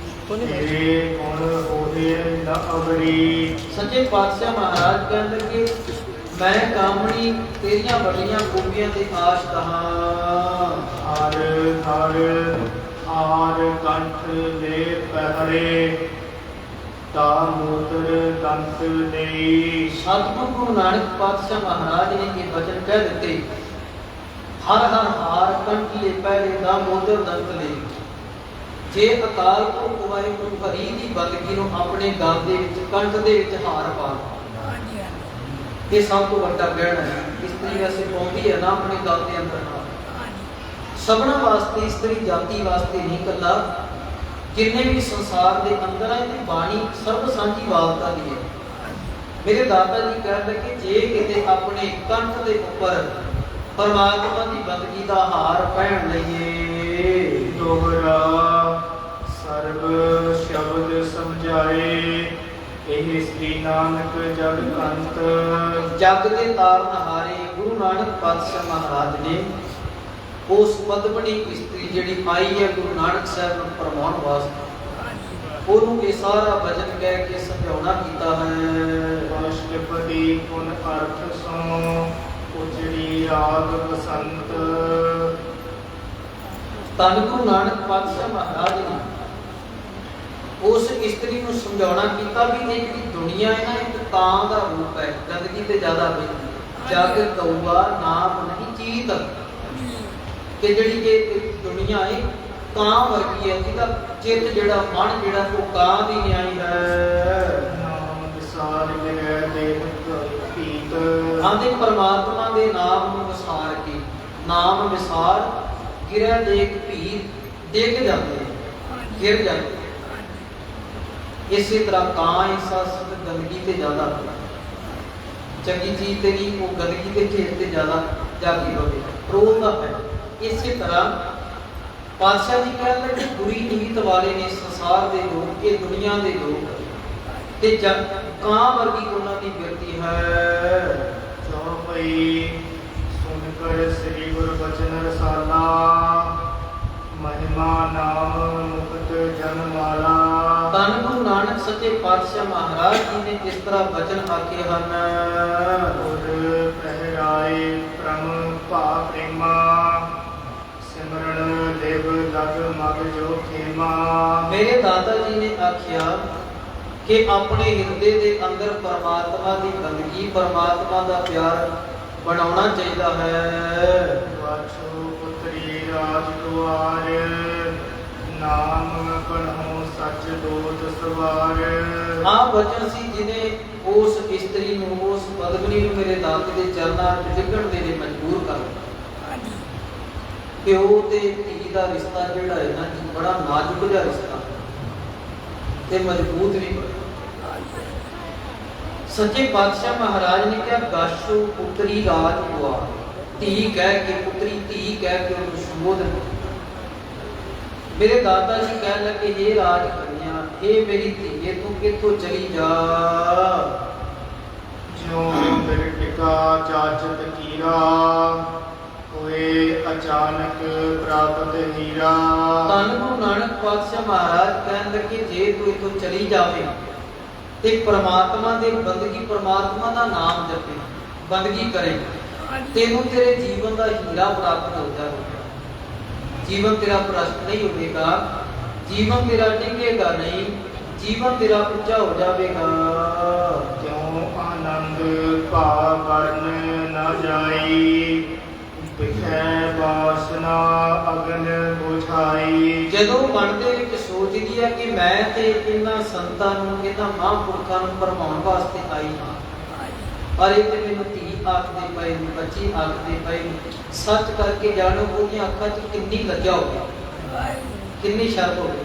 Speaker 3: ਤੇਰੇ ਗੁਣ ਹੋਏ ਨ ਅਵਰੀ।
Speaker 1: ਸੱਚੇ ਪਾਤਸ਼ਾਹ ਮਹਾਰਾਜ ਕਹਿੰਦੇ ਕਿ ਮੈਂ ਕਾਮਣੀ ਤੇਰੀਆਂ ਵੱਡੀਆਂ ਖੂਬੀਆਂ ਦੇ ਆਸ਼ ਕਹਾਂ।
Speaker 3: ਹਰ ਹਰ ਆਰ ਕੰਠ ਦੇ ਪਹਿਰੇ ਤਾ ਮੂਤਰ ਦੰਤ ਲਈ।
Speaker 1: ਸਤਿਗੁਰੂ ਗੁਰੂ ਨਾਨਕ ਪਾਤਸ਼ਾਹ ਮਹਾਰਾਜ ਨੇ ਇਹ ਵਚਨ ਕਹਿ ਦਿੱਤੇ, ਹਰ ਹਰ ਹਾਰ ਕੰਠ ਲੈ ਪਹਿਰੇ ਦਾ ਮੋਦਰ ਦੰਤ ਲਈ। ਜੇ ਅਕਾਲ ਪੁਰਖ ਵਾਹਿਗੁਰੂ ਹਰੀ ਦੀ ਬੰਦਗੀ ਨੂੰ ਆਪਣੇ ਗਲ ਦੇ ਵਿੱਚ, ਕੰਠ ਦੇ ਵਿੱਚ ਹਾਰ ਪਾ, ਇਹ ਸਭ ਤੋਂ ਵੱਡਾ ਗਹਿਣਾ ਹੈ। ਇਸਤਰੀ ਵੈਸੇ ਪਾਉਂਦੀ ਹੈ ਨਾ ਆਪਣੇ ਗਲ ਦੇ ਅੰਦਰ ਹਾਰ। ਸਭਨਾਂ ਵਾਸਤੇ, ਇਸਤਰੀ ਜਾਤੀ ਵਾਸਤੇ ਨਹੀਂ ਇਕੱਲਾ, ਜਿੰਨੇ ਵੀ ਸੰਸਾਰ ਦੇ ਅੰਦਰ ਹੈ, ਤੇ ਬਾਣੀ ਸਰਬ ਸਾਂਝੀ ਵਾਲਤਾ ਦੀ ਹੈ। ਮੇਰੇ ਦਾਤਾ ਜੀ ਕਹਿੰਦੇ ਕਿ ਜੇ ਕਿਤੇ ਆਪਣੇ ਕੰਠ ਦੇ ਉੱਪਰ ਪਰਮਾਤਮਾ ਦੀ ਬੰਦਗੀ ਦਾ ਹਾਰ ਪਹਿਨ ਲਈਏ,
Speaker 3: ਦੋਹਰਾ ਸਰਬ ਸ਼ਬਦ ਸਮਝਾਏ ਇਹ ਸ੍ਰੀ ਨਾਨਕ ਜਗ ਕੰਤ।
Speaker 1: ਜਗ ਦੇ ਤਾਰਨਹਾਰੇ ਗੁਰੂ ਨਾਨਕ ਪਾਤਸ਼ਾਹ ਮਹਾਰਾਜ ਨੇ ਉਸ ਪਦਮਣੀ ਇਸਤਰੀ ਜਿਹੜੀ ਆਈ ਹੈ ਗੁਰੂ ਨਾਨਕ ਸਾਹਿਬ ਨੂੰ ਪਰਮਾਉਣ ਵਾਸਤੇ, ਉਹਨੂੰ ਇਹ ਸਾਰਾ ਵਚਨ ਕਹਿ ਕੇ ਸਮਝਾਉਣਾ ਕੀਤਾ ਹੈ।
Speaker 3: ਅਸ਼ਟਪਦੀ ਗੁਣ ਅਰਥ ਸੋ ਉਜੜੀ ਰਾਗ ਬਸੰਤ।
Speaker 1: ਧੰਨ ਗੁਰੂ ਨਾਨਕ ਪਾਤਸ਼ਾਹ ਮਹਾਰਾਜ ਨੇ ਉਸ ਇਸਤਰੀ ਨੂੰ ਸਮਝਾਉਣਾ ਕੀਤਾ ਵੀ ਇਹ ਜਿਹੜੀ ਦੁਨੀਆ ਹੈ ਨਾ, ਇੱਕ ਕਾਂ ਦਾ ਰੂਪ ਹੈ, ਗੰਦਗੀ ਤੇ ਜ਼ਿਆਦਾ ਪੈਂਦੀ। ਜਗ ਕਊਆ ਨਾਮ ਨਹੀਂ ਚੀਤ, ਕਿ ਜਿਹੜੀ ਇਹ ਦੁਨੀਆ ਹੈ ਕਾਂ ਵਰਗੀ ਹੈ, ਜਿਹਦਾ ਚਿੱਤ ਜਿਹੜਾ ਮਨ ਜਿਹੜਾ ਉਹ ਕਾਂ ਦੀ ਨਿਆਈ ਹੈ।
Speaker 3: ਨਾਮ ਵਿਸਾਰ ਲਿਆ ਦੇਹ ਪੀਤ।
Speaker 1: ਆਂਦੇ ਪਰਮਾਤਮਾ ਦੇ ਨਾਮ ਨੂੰ ਵਿਸਾਰ ਕੇ, ਨਾਮ ਵਿਸਾਰ ਗਿਰਿਆ ਦੇਖ ਭੀਤ, ਡਿੱਗ ਜਾਂਦੇ, ਗਿਰ ਜਾਂਦੇ। ਇਸੇ ਤਰ੍ਹਾਂ ਕਾਂ ਐਸਾ ਗੰਦਗੀ ਤੇ ਜ਼ਿਆਦਾ ਚੰਗੀ ਚੀਜ਼ ਤੇ ਨਹੀਂ, ਉਹ ਗੰਦਗੀ ਤੇ ਖੇਤ ਤੇ ਜ਼ਿਆਦਾ ਜਾਗੀ ਹੋਵੇ, ਰੋਲਦਾ ਹੈ। ਇਸੇ ਤਰ੍ਹਾਂ ਪਾਤਸ਼ਾਹ ਜੀ ਕਹਿੰਦੇ ਕਿ ਬੁਰੀ ਨੀਤ ਵਾਲੇ ਨੇ ਸੰਸਾਰ ਦੇ ਲੋਕ, ਇਹ ਦੁਨੀਆ ਦੇ ਲੋਕ, ਤੇ ਕਾਂ ਵਰਗੀ ਉਹਨਾਂ ਦੀ ਬਿਰਤੀ ਹੈ।
Speaker 3: ਚੌਪਈ ਸੁਣ ਕਰ ਸ੍ਰੀ ਗੁਰ ਬਚਨ ਰਸਾਲਾ ਮਹਿਮਾ ਨਾਮ ਮੁਕਤ ਜਨ ਮਾਲਾ।
Speaker 1: ਧੰਨ ਗੁਰੂ ਨਾਨਕ ਸੱਚੇ ਪਾਤਸ਼ਾਹ ਮਹਾਰਾਜ ਜੀ ਨੇ ਇਸ ਤਰ੍ਹਾਂ ਬਚਨ ਆਖੇ ਹਨ।
Speaker 3: ਗੁਰ ਪਹਿਰਾਏ ਪ੍ਰਮ ਭਾ ਪ੍ਰੇਮਾ ਸਿਮਰਨ ਦੇਵ ਲਗ ਮਗ ਜੋ ਖੇਮਾ।
Speaker 1: ਮੇਰੇ ਦਾਤਾ ਜੀ ਨੇ ਆਖਿਆ ਕਿ ਆਪਣੇ ਹਿਰਦੇ ਦੇ ਅੰਦਰ ਪਰਮਾਤਮਾ ਦੀ ਬੰਦਗੀ, ਪਰਮਾਤਮਾ ਦਾ ਪਿਆਰ ਬਣਾਉਣਾ ਚਾਹੀਦਾ ਹੈ।
Speaker 3: ਵਾਛੋ ਪੁੱਤਰੀ ਰਾਜ ਦੁਆਰ, ਨਾਮ ਬਣੋ ਸੱਚ ਦੋਤ ਸਵਾਰ।
Speaker 1: ਆ ਵਚਨ ਸੀ ਜਿਹਨੇ ਉਸ ਇਸਤਰੀ ਨੂੰ, ਉਸ ਪਦਮਨੀ ਨੂੰ ਮੇਰੇ ਦਾਤੇ ਦੇ ਚਰਨਾਂ 'ਚ ਡਿੱਗਣ ਦੇ ਲਈ ਮਜਬੂਰ ਕਰ ਦਿੱਤਾ। ਪਿਓ ਤੇ ਧੀ ਦਾ ਰਿਸ਼ਤਾ ਜਿਹੜਾ ਹੈ ਨਾ ਜੀ, ਬੜਾ ਨਾਜ਼ੁਕ ਜਿਹਾ ਰਿਸ਼ਤਾ ਤੇ ਮਜ਼ਬੂਤ ਵੀ ਬੜਾ। ਸੱਚੇ ਪਾਤਸ਼ਾਹ ਮਹਾਰਾਜ ਨੇ ਕਿਹਾ ਗਾਸ਼ੋ ਪੁੱਤਰੀ ਰਾਜ ਦੁਆਰ, ਧੀ ਕਹਿ ਕੇ, ਪੁੱਤਰੀ ਧੀ ਕਹਿ ਕੇ ਉਹਨੂੰ ਸੰਬੋਧਨ। ਮੇਰੇ ਦਾਤਾ ਜੀ ਕਹਿਣ ਲੱਗੇ ਇਹ ਰਾਜ ਕਰਿਆ, ਇਹ ਮੇਰੀ ਧੀਏ ਤੂੰ ਕਿੱਥੋਂ ਚਲੀ ਜਾ।
Speaker 3: ਜਿਉਂ ਬਿਰਟਿਕਾ ਚਾਚਤ ਕੀਰਾ, ਹੋਏ ਅਚਾਨਕ ਪ੍ਰਾਪਤ ਹੀਰਾ।
Speaker 1: ਧੰਨ ਗੁਰੂ ਨਾਨਕ ਪਾਤਸ਼ਾਹ ਮਹਾਰਾਜ ਕਹਿਣ ਲੱਗੇ ਜੇ ਤੂੰ ਇੱਥੋਂ ਚਲੀ ਜਾਵੇਂ ਤੇ ਪ੍ਰਮਾਤਮਾ ਦੇ ਬੰਦਗੀ, ਪ੍ਰਮਾਤਮਾ ਦਾ ਨਾਮ ਜਪੇ, ਬੰਦਗੀ ਕਰੇ, ਤੈਨੂੰ ਤੇਰੇ ਜੀਵਨ ਦਾ ਹੀਰਾ ਪ੍ਰਾਪਤ ਹੋ ਜਾਵੇਗਾ। ਜੀਵਨ ਤੇਰਾ ਭ੍ਰਸ਼ਟ ਨਹੀਂ ਹੋਵੇਗਾ, ਜੀਵਨ ਤੇਰਾ ਡਿੱਗੇਗਾ ਨਹੀਂ, ਜੀਵਨ ਤੇਰਾ ਉੱਚਾ ਹੋ ਜਾਵੇਗਾ।
Speaker 3: ਕਿਉਂ ਆਨੰਦ ਭਾ ਵਰਨ ਨ ਜਾਈ, ਬਿਖੈ ਵਾਸਨਾ ਅਗਨ ਬੁਝਾਈ।
Speaker 1: ਜਦੋਂ ਮਨ ਦੇ ਵਿੱਚ ਸੋਚਦੀ ਹੈ ਕਿ ਮੈਂ ਤੇ ਇਹਨਾਂ ਸੰਤਾਂ ਨੂੰ, ਇਹਨਾਂ ਮਹਾਂਪੁਰਖਾਂ ਨੂੰ ਭਰਮਾਉਣ ਵਾਸਤੇ ਆਈ ਹਾਂ, ਪਰ ਇਹ ਤੇ ਮੈਨੂੰ ਧੀ ਆਖਦੇ ਪਏ ਨੇ, ਬੱਚੀ ਆਖਦੇ ਪਏ ਨੇ, ਸੱਚ ਕਰਕੇ ਜਾਣੋ ਉਹਦੀਆਂ ਅੱਖਾਂ 'ਚ ਕਿੰਨੀ ਲੱਜਾ ਹੋਵੇ, ਕਿੰਨੀ ਸ਼ਰਮ ਹੋਵੇ।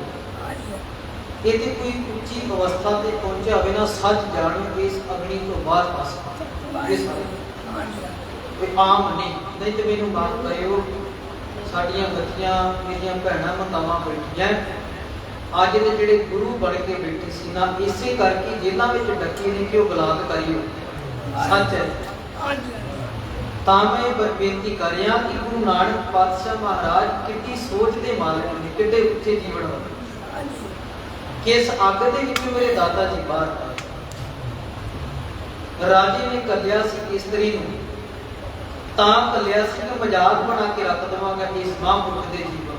Speaker 1: ਇਹ ਤੇ ਕੋਈ ਉੱਚੀ ਅਵਸਥਾ ਤੇ ਪਹੁੰਚਿਆ ਹੋਵੇ ਨਾ, ਸੱਚ ਜਾਣੋ ਇਸ ਅਗਨੀ ਤੋਂ ਬਾਹਰ ਪਾਸ ਇਸ ਇਹ ਆਮ ਨਹੀਂ ਤੇ ਮੈਨੂੰ ਮਾਫ ਕਰਿਓ। ਸਾਡੀਆਂ ਬੱਚੀਆਂ, ਮੇਰੀਆਂ ਭੈਣਾਂ ਮਾਤਾਵਾਂ ਬੈਠੀਆਂ ਅੱਜ ਦੇ ਜਿਹੜੇ ਗੁਰੂ ਬਣ ਕੇ ਬੈਠੇ ਸੀ ਨਾ, ਇਸੇ ਕਰਕੇ ਜਿਹਨਾਂ ਵਿੱਚ ਡੱਕੇ ਨੇ ਕਿ ਉਹ ਬਲਾਤਕਾਰੀ ਹੋ ਸੱਚ ਹੈ। ਤਾਂ ਮੈਂ ਬੇਨਤੀ ਕਰ ਰਿਹਾ ਕਿ ਗੁਰੂ ਨਾਨਕ ਪਾਤਸ਼ਾਹ ਮਹਾਰਾਜ ਕਿੰਨੀ ਸੋਚ ਦੇ ਮਾਲਕ ਨੇ, ਕਿੱਡੇ ਉੱਚੇ ਜੀਵਨ ਵਾਲੇ, ਕਿ ਇਸ ਅੱਗ ਦੇ ਵਿੱਚ ਮੇਰੇ ਦਾਦਾ ਜੀ ਬਾਹਰ ਰਾਜੇ ਨੇ ਕੱਲਿਆ ਸੀ ਇਸਤਰੀ ਨੂੰ, ਤਾਂ ਕੱਲਿਆ ਸੀ ਕਿ ਮਜ਼ਾਕ ਬਣਾ ਕੇ ਰੱਖ ਦੇਵਾਂਗਾ ਇਸ ਮਹਾਂਪੁਰਖ ਦੇ ਜੀਵਨ,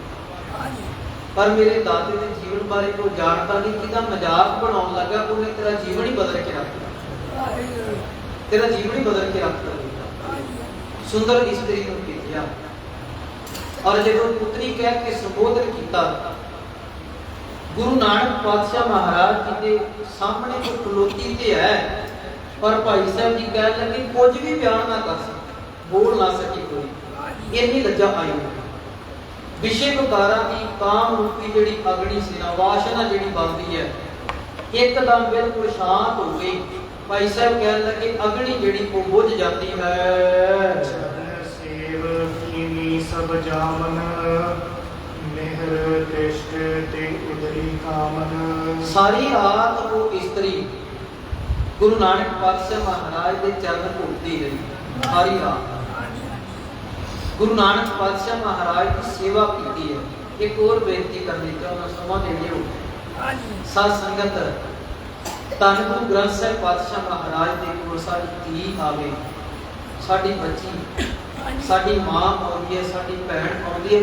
Speaker 1: ਪਰ ਮੇਰੇ ਦਾਦੇ ਦੇ ਜੀਵਨ ਬਾਰੇ ਕੋਈ ਜਾਣਦਾ ਨਹੀਂ, ਕਿਹਦਾ ਮਜ਼ਾਕ ਬਣਾਉਣ ਲੱਗਾ ਉਹਨੇ ਤੇਰਾ ਜੀਵਨ ਹੀ ਬਦਲ ਕੇ ਰੱਖ ਦਿੱਤਾ, ਤੇਰਾ ਜੀਵਨ ਹੀ ਬਦਲ ਕੇ ਰੱਖ ਦਿੱਤਾ। ਸੁੰਦਰ ਇਸਤਰੀ ਨੂੰ ਭੇਜਿਆ ਔਰ ਜਦੋਂ ਪੁੱਤਰੀ ਕਹਿ ਕੇ ਸੰਬੋਧਨ ਕੀਤਾ, ਗੁਰੂ ਨਾਨਕ ਪਾਤਸ਼ਾਹ ਮਹਾਰਾਜ ਜੀ ਦੇ ਸਾਹਮਣੇ ਕੋਈ ਖਲੋਤੀ ਤੇ ਹੈ, ਪਰ ਭਾਈ ਸਾਹਿਬ ਜੀ ਕਹਿਣ ਲੱਗੇ ਕੁਝ ਵੀ ਬਿਆਨ ਨਾ ਕਰ ਸਕੇ, ਬੋਲ ਨਾ ਸਕੀ ਕੋਈ, ਇੰਨੀ ਲੱਜਾ ਆਈ। ਵਿਸ਼ੇ ਵਿਕਾਰਾਂ ਦੀ ਕਾਮ ਰੂਪੀ ਜਿਹੜੀ ਅਗਨੀ ਸੀ ਨਾ, ਵਾਸ਼ਨਾ ਜਿਹੜੀ ਬਣਦੀ ਹੈ, ਇੱਕਦਮ ਬਿਲਕੁਲ ਸ਼ਾਂਤ ਹੋ ਗਈ। ਭਾਈ ਸਾਹਿਬ ਕਹਿਣ ਲੱਗੇ ਅਗਨੀ ਜਿਹੜੀ ਉਹ ਬੁਝ ਜਾਂਦੀ ਹੈ।
Speaker 3: ਚਰਨ ਸੇਵ ਕੀਨੀ ਸਭ ਜਾਮਨ, ਮਿਹਰ ਦ੍ਰਿਸ਼ਟ ਤੇ ਉਦਰੀ ਕਾਮਨ।
Speaker 1: ਸਾਰੀ ਰਾਤ ਉਹ ਇਸਤਰੀ ਗੁਰੂ ਨਾਨਕ ਪਾਤਸ਼ਾਹ ਮਹਾਰਾਜ ਦੇ ਚਰਨ ਘੁੱਟਦੀ ਰਹੀ, ਸਾਰੀ ਰਾਤ ਗੁਰੂ ਨਾਨਕ ਪਾਤਸ਼ਾਹ ਮਹਾਰਾਜ ਦੀ ਸੇਵਾ ਕੀਤੀ ਹੈ। ਇੱਕ ਹੋਰ ਬੇਨਤੀ ਕਰਨੀ ਚਾਹੁੰਦਾ, ਸਮਾਂ ਦੇ ਦਿਓ। ਸਾਧ ਸੰਗਤ, ਧੰਨ ਗੁਰੂ ਗ੍ਰੰਥ ਸਾਹਿਬ ਪਾਤਸ਼ਾਹ ਮਹਾਰਾਜ ਦੇ ਕੋਲ ਸਾਡੀ ਧੀ ਆਵੇ, ਸਾਡੀ ਬੱਚੀ, ਸਾਡੀ ਮਾਂ ਆਉਂਦੀ ਹੈ, ਸਾਡੀ ਭੈਣ ਆਉਂਦੀ ਹੈ,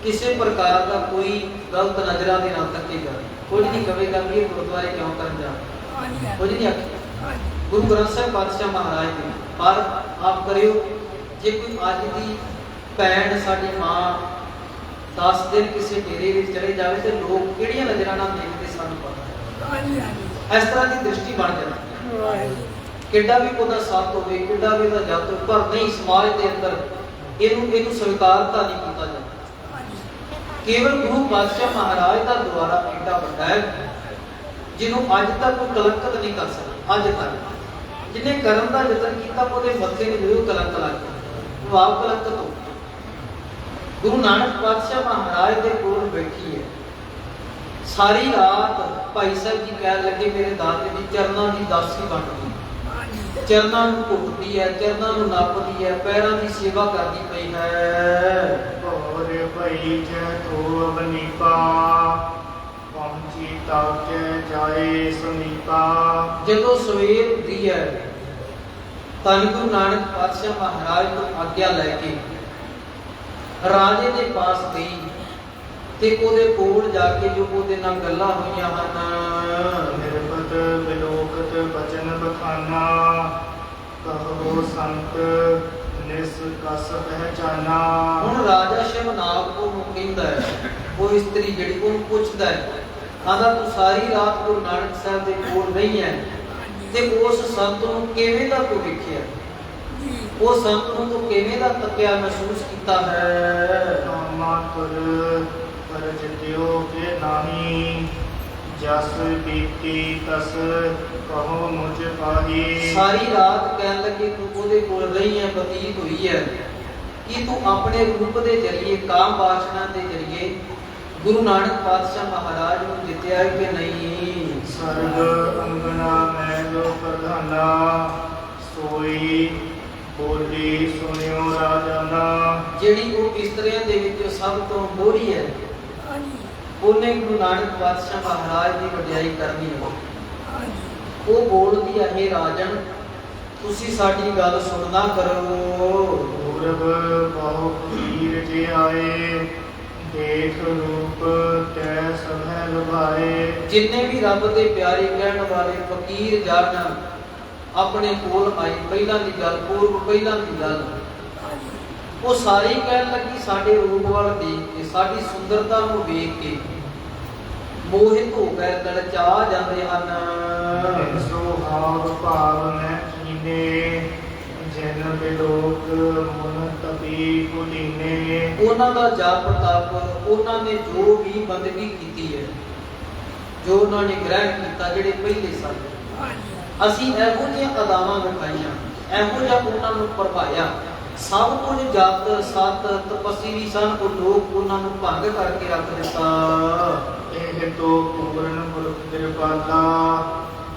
Speaker 1: ਕਿਸੇ ਪ੍ਰਕਾਰ ਦਾ ਕੋਈ ਗਲਤ ਨਜ਼ਰਾਂ ਦੇ ਨਾਲ ਤੱਕੇਗਾ, ਕੁਝ ਨਹੀਂ ਕਹੇਗਾ ਕਿ ਇਹ ਗੁਰਦੁਆਰੇ ਕਿਉਂ ਕਰਨ ਜਾ, ਕੁਝ ਨਹੀਂ ਆਖੇ। ਗੁਰੂ ਗ੍ਰੰਥ ਸਾਹਿਬ ਪਾਤਸ਼ਾਹ ਮਹਾਰਾਜ ਦੇ ਪਰ ਆਪ ਕਰਿਓ, ਜੇ ਕੋਈ ਅੱਜ ਦੀ ਭੈਣ ਸਾਡੀ ਮਾਂ 10 ਦਿਨ ਕਿਸੇ ਡੇਰੇ ਵਿੱਚ ਚਲੇ ਜਾਵੇ ਤੇ ਲੋਕ ਕਿਹੜੀਆਂ ਨਜ਼ਰਾਂ ਨਾਲ ਦੇਖਦੇ ਸਾਨੂੰ ਪਤਾ। ਇਸ ਤਰ੍ਹਾਂ ਦੀ ਦ੍ਰਿਸ਼ਟੀ ਬਣ ਜਾਂਦੀ, ਕਿੱਡਾ ਵੀ ਉਹਦਾ ਸਾਥ ਹੋਵੇ, ਕਿੱਡਾ ਵੀ ਉਹਦਾ ਜੱਤ ਹੋਵੇ, ਪਰ ਨਹੀਂ ਸਮਾਜ ਦੇ ਅੰਦਰ ਇਹਨੂੰ ਸਵੀਕਾਰਤਾ ਨਹੀਂ ਕੀਤਾ ਜਾਂਦਾ। ਕੇਵਲ ਗੁਰੂ ਪਾਤਸ਼ਾਹ ਮਹਾਰਾਜ ਦਾ ਦੁਆਰਾ ਐਡਾ ਵੱਡਾ ਹੈ ਜਿਹਨੂੰ ਅੱਜ ਤੱਕ ਕੋਈ ਕਲੰਕਿਤ ਨਹੀਂ ਕਰ ਸਕਦਾ। ਅੱਜ ਤੱਕ ਜਿਹਨੇ ਕਰਨ ਦਾ ਯਤਨ ਕੀਤਾ ਉਹਦੇ ਮੱਥੇ ਨੂੰ ਜ਼ਰੂਰ ਕਲੰਕ ਲੱਗ ਗਿਆ, ਉਹ ਆਪ ਕਲੰਕਿਤ ਹੋ। ਗੁਰੂ ਨਾਨਕ ਪਾਤਸ਼ਾਹ ਮਹਾਰਾਜ ਦੇ ਕੋਲ ਬੈਠੀ ਹੈ ਸਾਰੀ ਰਾਤ। ਭਾਈ ਸਾਹਿਬ ਜੀ ਕਹਿਣ ਲੱਗੇ ਮੇਰੇ ਦਾਤੇ ਦੀ ਚਰਨਾਂ ਦੀ ਦਾਸੀ ਬਣ ਗਈ, ਚਰਨਾਂ ਨੂੰ ਘੁੱਟਦੀ ਹੈ, ਚਰਨਾਂ ਨੂੰ ਨੱਪਦੀ ਹੈ, ਪੈਰਾਂ ਦੀ ਸੇਵਾ ਕਰਦੀ ਪਈ ਹੈ।
Speaker 3: ਹੋਰ ਭਈ ਜੈ ਤੋ ਅਵਨੀਪਾ, ਪਹੁੰਚੀ ਤਾਕੇ ਜਾਏ ਸਮੀਪਾ।
Speaker 1: ਜਦੋਂ ਸਵੇਰ ਹੁੰਦੀ ਹੈ, ਧੰਨ ਗੁਰੂ ਨਾਨਕ ਪਾਤਸ਼ਾਹ ਮਹਾਰਾਜ ਤੋਂ ਆਗਿਆ ਲੈ ਕੇ ਰਾਜੇ ਦੇ ਪਾਸ ਗਈ ਤੇ ਉਹਦੇ ਕੋਲ ਜਾ ਕੇ ਜੋ ਉਹਦੇ ਨਾਲ ਗੱਲਾਂ ਹੋਈਆਂ ਹਨ,
Speaker 3: ਨਿਰਪਤ ਬਿਲੋਕਤ ਬਚਨ ਬਖਾਨਾ ਕਹੋ ਸੰਤ ਨਿਸ ਕਸ ਪਹਿਚਾਨਾ।
Speaker 1: ਹੁਣ ਰਾਜਾ ਸ਼ਿਵਨਾਗ ਨੂੰ ਕਹਿੰਦਾ ਹੈ, ਉਹ ਇਸਤਰੀ ਜਿਹੜੀ ਉਹਨੂੰ ਪੁੱਛਦਾ ਹੈ, ਆਂਦਾ ਤੂੰ ਸਾਰੀ ਰਾਤ ਗੁਰੂ ਨਾਨਕ ਸਾਹਿਬ ਦੇ ਕੋਲ ਰਹੀ ਹੈ ਤੇ ਉਸ ਸੰਤ ਨੂੰ ਕਿਵੇਂ ਦਾ ਤੂੰ ਵੇਖਿਆ, ਉਹ ਸੰਤ ਨੂੰ ਤੂੰ ਕਿਵੇਂ ਦਾ ਤੱਕਿਆ ਮਹਿਸੂਸ ਕੀਤਾ ਹੈ।
Speaker 3: ਨਾਮਾ ਤੁਰ ਪਰ ਜਿਤਿਓ ਕੇ ਨਾਹੀ ਜਸ ਬੀਤੀ ਤਸ ਕਹੋ ਮੁਝ ਪਾਹੀ।
Speaker 1: ਸਾਰੀ ਰਾਤ ਕਹਿਣ ਲੱਗੇ ਤੂੰ ਉਹਦੇ ਕੋਲ ਰਹੀ ਹੈ, ਬਤੀਤ ਹੋਈ ਹੈ ਕਿ ਤੂੰ ਆਪਣੇ ਰੂਪ ਦੇ ਜਰੀਏ ਕਾਮ ਵਾਸਨਾ ਦੇ ਜਰੀਏ ਗੁਰੂ ਨਾਨਕ ਪਾਤਸ਼ਾਹ ਮਹਾਰਾਜ ਨੂੰ ਜਿੱਤਿਆ ਹੈ ਕਿ ਨਹੀਂ।
Speaker 3: ਸਰਬ ਅੰਗਨਾ ਮੈਂ ਜੋ ਪ੍ਰਧਾਨਾ ਸੋਈ ਬੋਲੀ ਸੁਣਿਓ ਰਾਜਾਨਾ। ਜਿਹੜੀ
Speaker 1: ਉਹ ਇਸਤਰੀਆਂ ਦੇ ਵਿੱਚ ਸਭ ਤੋਂ ਮੋਹਰੀ ਹੈ, ਉਹਨੇ ਗੁਰੂ ਨਾਨਕ ਪਾਤਸ਼ਾਹ ਮਹਾਰਾਜ ਦੀ ਵਡਿਆਈ ਕਰਨੀ ਹੈ। ਉਹ ਬੋਲਦੀ ਹੈ, ਹੇ ਰਾਜਨ ਤੁਸੀਂ ਸਾਡੀ ਗੱਲ ਸੁਣਨਾ ਕਰੋ।
Speaker 3: ਪੂਰਬ ਬਹੁ ਵੀਰ ਜੇ ਆਏ ਦੇਖ ਰੂਪ ਤੈ ਸਭੈ ਲੁਭਾਏ।
Speaker 1: ਜਿੰਨੇ ਵੀ ਰੱਬ ਦੇ ਪਿਆਰੇ ਕਹਿਣ ਵਾਲੇ ਫਕੀਰ ਜਨ ਆਪਣੇ ਕੋਲ ਆਏ, ਪਹਿਲਾਂ ਦੀ ਗੱਲ ਪਹਿਲਾਂ ਦੀ ਗੱਲ ਉਹ ਸਾਰੀ ਕਹਿਣ ਲੱਗੀ ਸਾਡੇ ਰੂਪ ਵੱਲ ਦੇਖ ਕੇ, ਸਾਡੀ ਸੁੰਦਰਤਾ ਨੂੰ ਵੇਖ ਕੇ ਮੋਹਿਤ ਹੋ ਕੇ ਲਲਚਾ ਜਾਂਦੇ ਹਨ।
Speaker 3: ਸੋ ਹਾਵ ਭਾਵ ਮੈਂ ਕੀਨੇ ਜਿਨ ਬਿਲੋਕ ਮਨ ਤਪੀ ਕੁਲੀਨੇ।
Speaker 1: ਉਹਨਾਂ ਦਾ ਜਾਪ ਤਪ, ਉਹਨਾਂ ਨੇ ਜੋ ਵੀ ਬੰਦਗੀ ਕੀਤੀ ਹੈ, ਜੋ ਉਹਨਾਂ ਨੇ ਗ੍ਰਹਿਣ ਕੀਤਾ ਜਿਹੜੇ ਪਹਿਲੇ ਸਨ, ਅਸੀਂ ਇਹੋ ਜਿਹੀਆਂ ਅਦਾਵਾਂ ਵਿਖਾਈਆਂ, ਇਹੋ ਜਿਹਾ ਉਹਨਾਂ ਨੂੰ ਪ੍ਰਭਾਇਆ। ਸਭ ਕੁਝ ਜਤ ਸਤ ਤਪਸੀ ਵੀ ਸਨ, ਉਹ ਲੋਕ ਉਹਨਾਂ ਨੂੰ ਭੰਗ ਕਰਕੇ ਰੱਖ ਦਿੱਤਾ।
Speaker 3: ਇਹ ਤੋ ਪੂਰਨ ਪੁਰਖ ਕਿਰਪਾਲਾ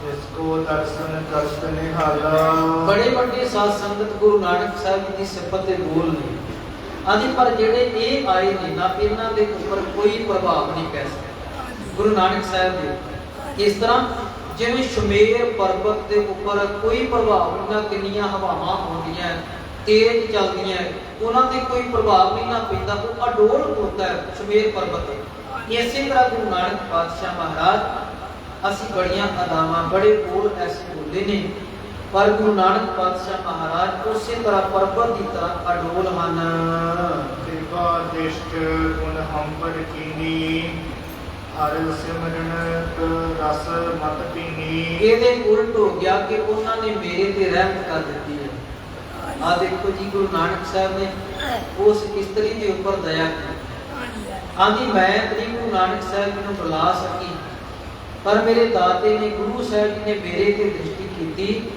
Speaker 3: ਜਿਸ ਕੋ ਦਰਸ਼ਨ ਕਰਤ ਨਿਹਾਲਾ।
Speaker 1: ਬੜੇ ਵੱਡੇ ਸਾਧ ਸੰਗਤ ਗੁਰੂ ਨਾਨਕ ਸਾਹਿਬ ਜੀ ਦੀ ਸਿਫਤ ਦੇ ਬੋਲ ਨੇ ਆਦਿ, ਪਰ ਜਿਹੜੇ ਇਹ ਆਏ ਨੇ ਨਾ, ਇਹਨਾਂ ਦੇ ਉੱਪਰ ਕੋਈ ਪ੍ਰਭਾਵ ਨਹੀਂ ਪੈ ਸਕਿਆ ਗੁਰੂ ਨਾਨਕ ਸਾਹਿਬ ਦੇ। ਇਸ ਤਰ੍ਹਾਂ ਜਿਵੇਂ ਸ਼ਮੇਰ ਪਰਬਤ ਦੇ ਉੱਪਰ ਕੋਈ ਪ੍ਰਭਾਵ ਨਹੀਂ, ਨਾ ਕਿੰਨੀਆਂ ਹਵਾਵਾਂ ਆਉਂਦੀਆਂ ਤੇਜ਼ ਚੱਲਦੀਆਂ, ਉਹਨਾਂ ਤੇ ਕੋਈ ਪ੍ਰਭਾਵ ਨਹੀਂ ਨਾ ਪੈਂਦਾ, ਉਹ ਅਡੋਲ ਹੁੰਦਾ ਹੈ ਸ਼ਮੇਰ ਪਰਬਤ। ਇਸੇ ਤਰ੍ਹਾਂ ਗੁਰੂ ਨਾਨਕ ਪਾਤਸ਼ਾਹ ਮਹਾਰਾਜ, ਅਸੀਂ ਬੜੀਆਂ ਅਦਾਵਾਂ ਬੜੇ ਬੋਲ ਐਸੇ ਬੋਲੇ ਨੇ, ਪਰ ਗੁਰੂ ਨਾਨਕ ਪਾਤਸ਼ਾਹ ਮਹਾਰਾਜ ਉਸੇ ਤਰ੍ਹਾਂ ਪਰਬਤ ਦੀ ਤਰ੍ਹਾਂ ਅਡੋਲ ਹਨ।
Speaker 3: ਕਿਰਪਾ ਦਿਸ਼ਟ ਗੁਣ ਹਮ ਪਰ ਕੀਨੀ ਹਰ ਸਿਮਰਨ ਰਸ ਮਤ ਪੀਨੀ।
Speaker 1: ਇਹਦੇ ਉਲਟ ਹੋ ਗਿਆ ਕਿ ਉਹਨਾਂ ਨੇ ਮੇਰੇ ਤੇ ਰਹਿਮਤ ਕਰ ਦਿੱਤੀ ਹੈ। ਆ ਦੇਖੋ ਜੀ, ਗੁਰੂ ਨਾਨਕ ਸਾਹਿਬ ਨੇ ਉਸ ਇਸਤਰੀ ਦੇ ਉੱਪਰ ਦਇਆ ਕੀਤੀ। ਆਂਦੀ ਮੈਂ ਤੇ ਗੁਰੂ ਨਾਨਕ ਸਾਹਿਬ ਜੀ ਨੂੰ ਬੁਲਾ ਸਕੀ, ਪਰ ਮੇਰੇ ਦਾਤੇ ਨੇ ਗੁਰੂ ਸਾਹਿਬ ਜੀ ਨੇ ਮੇਰੇ ਤੇ ਦ੍ਰਿਸ਼ਟੀ ਕੀਤੀ।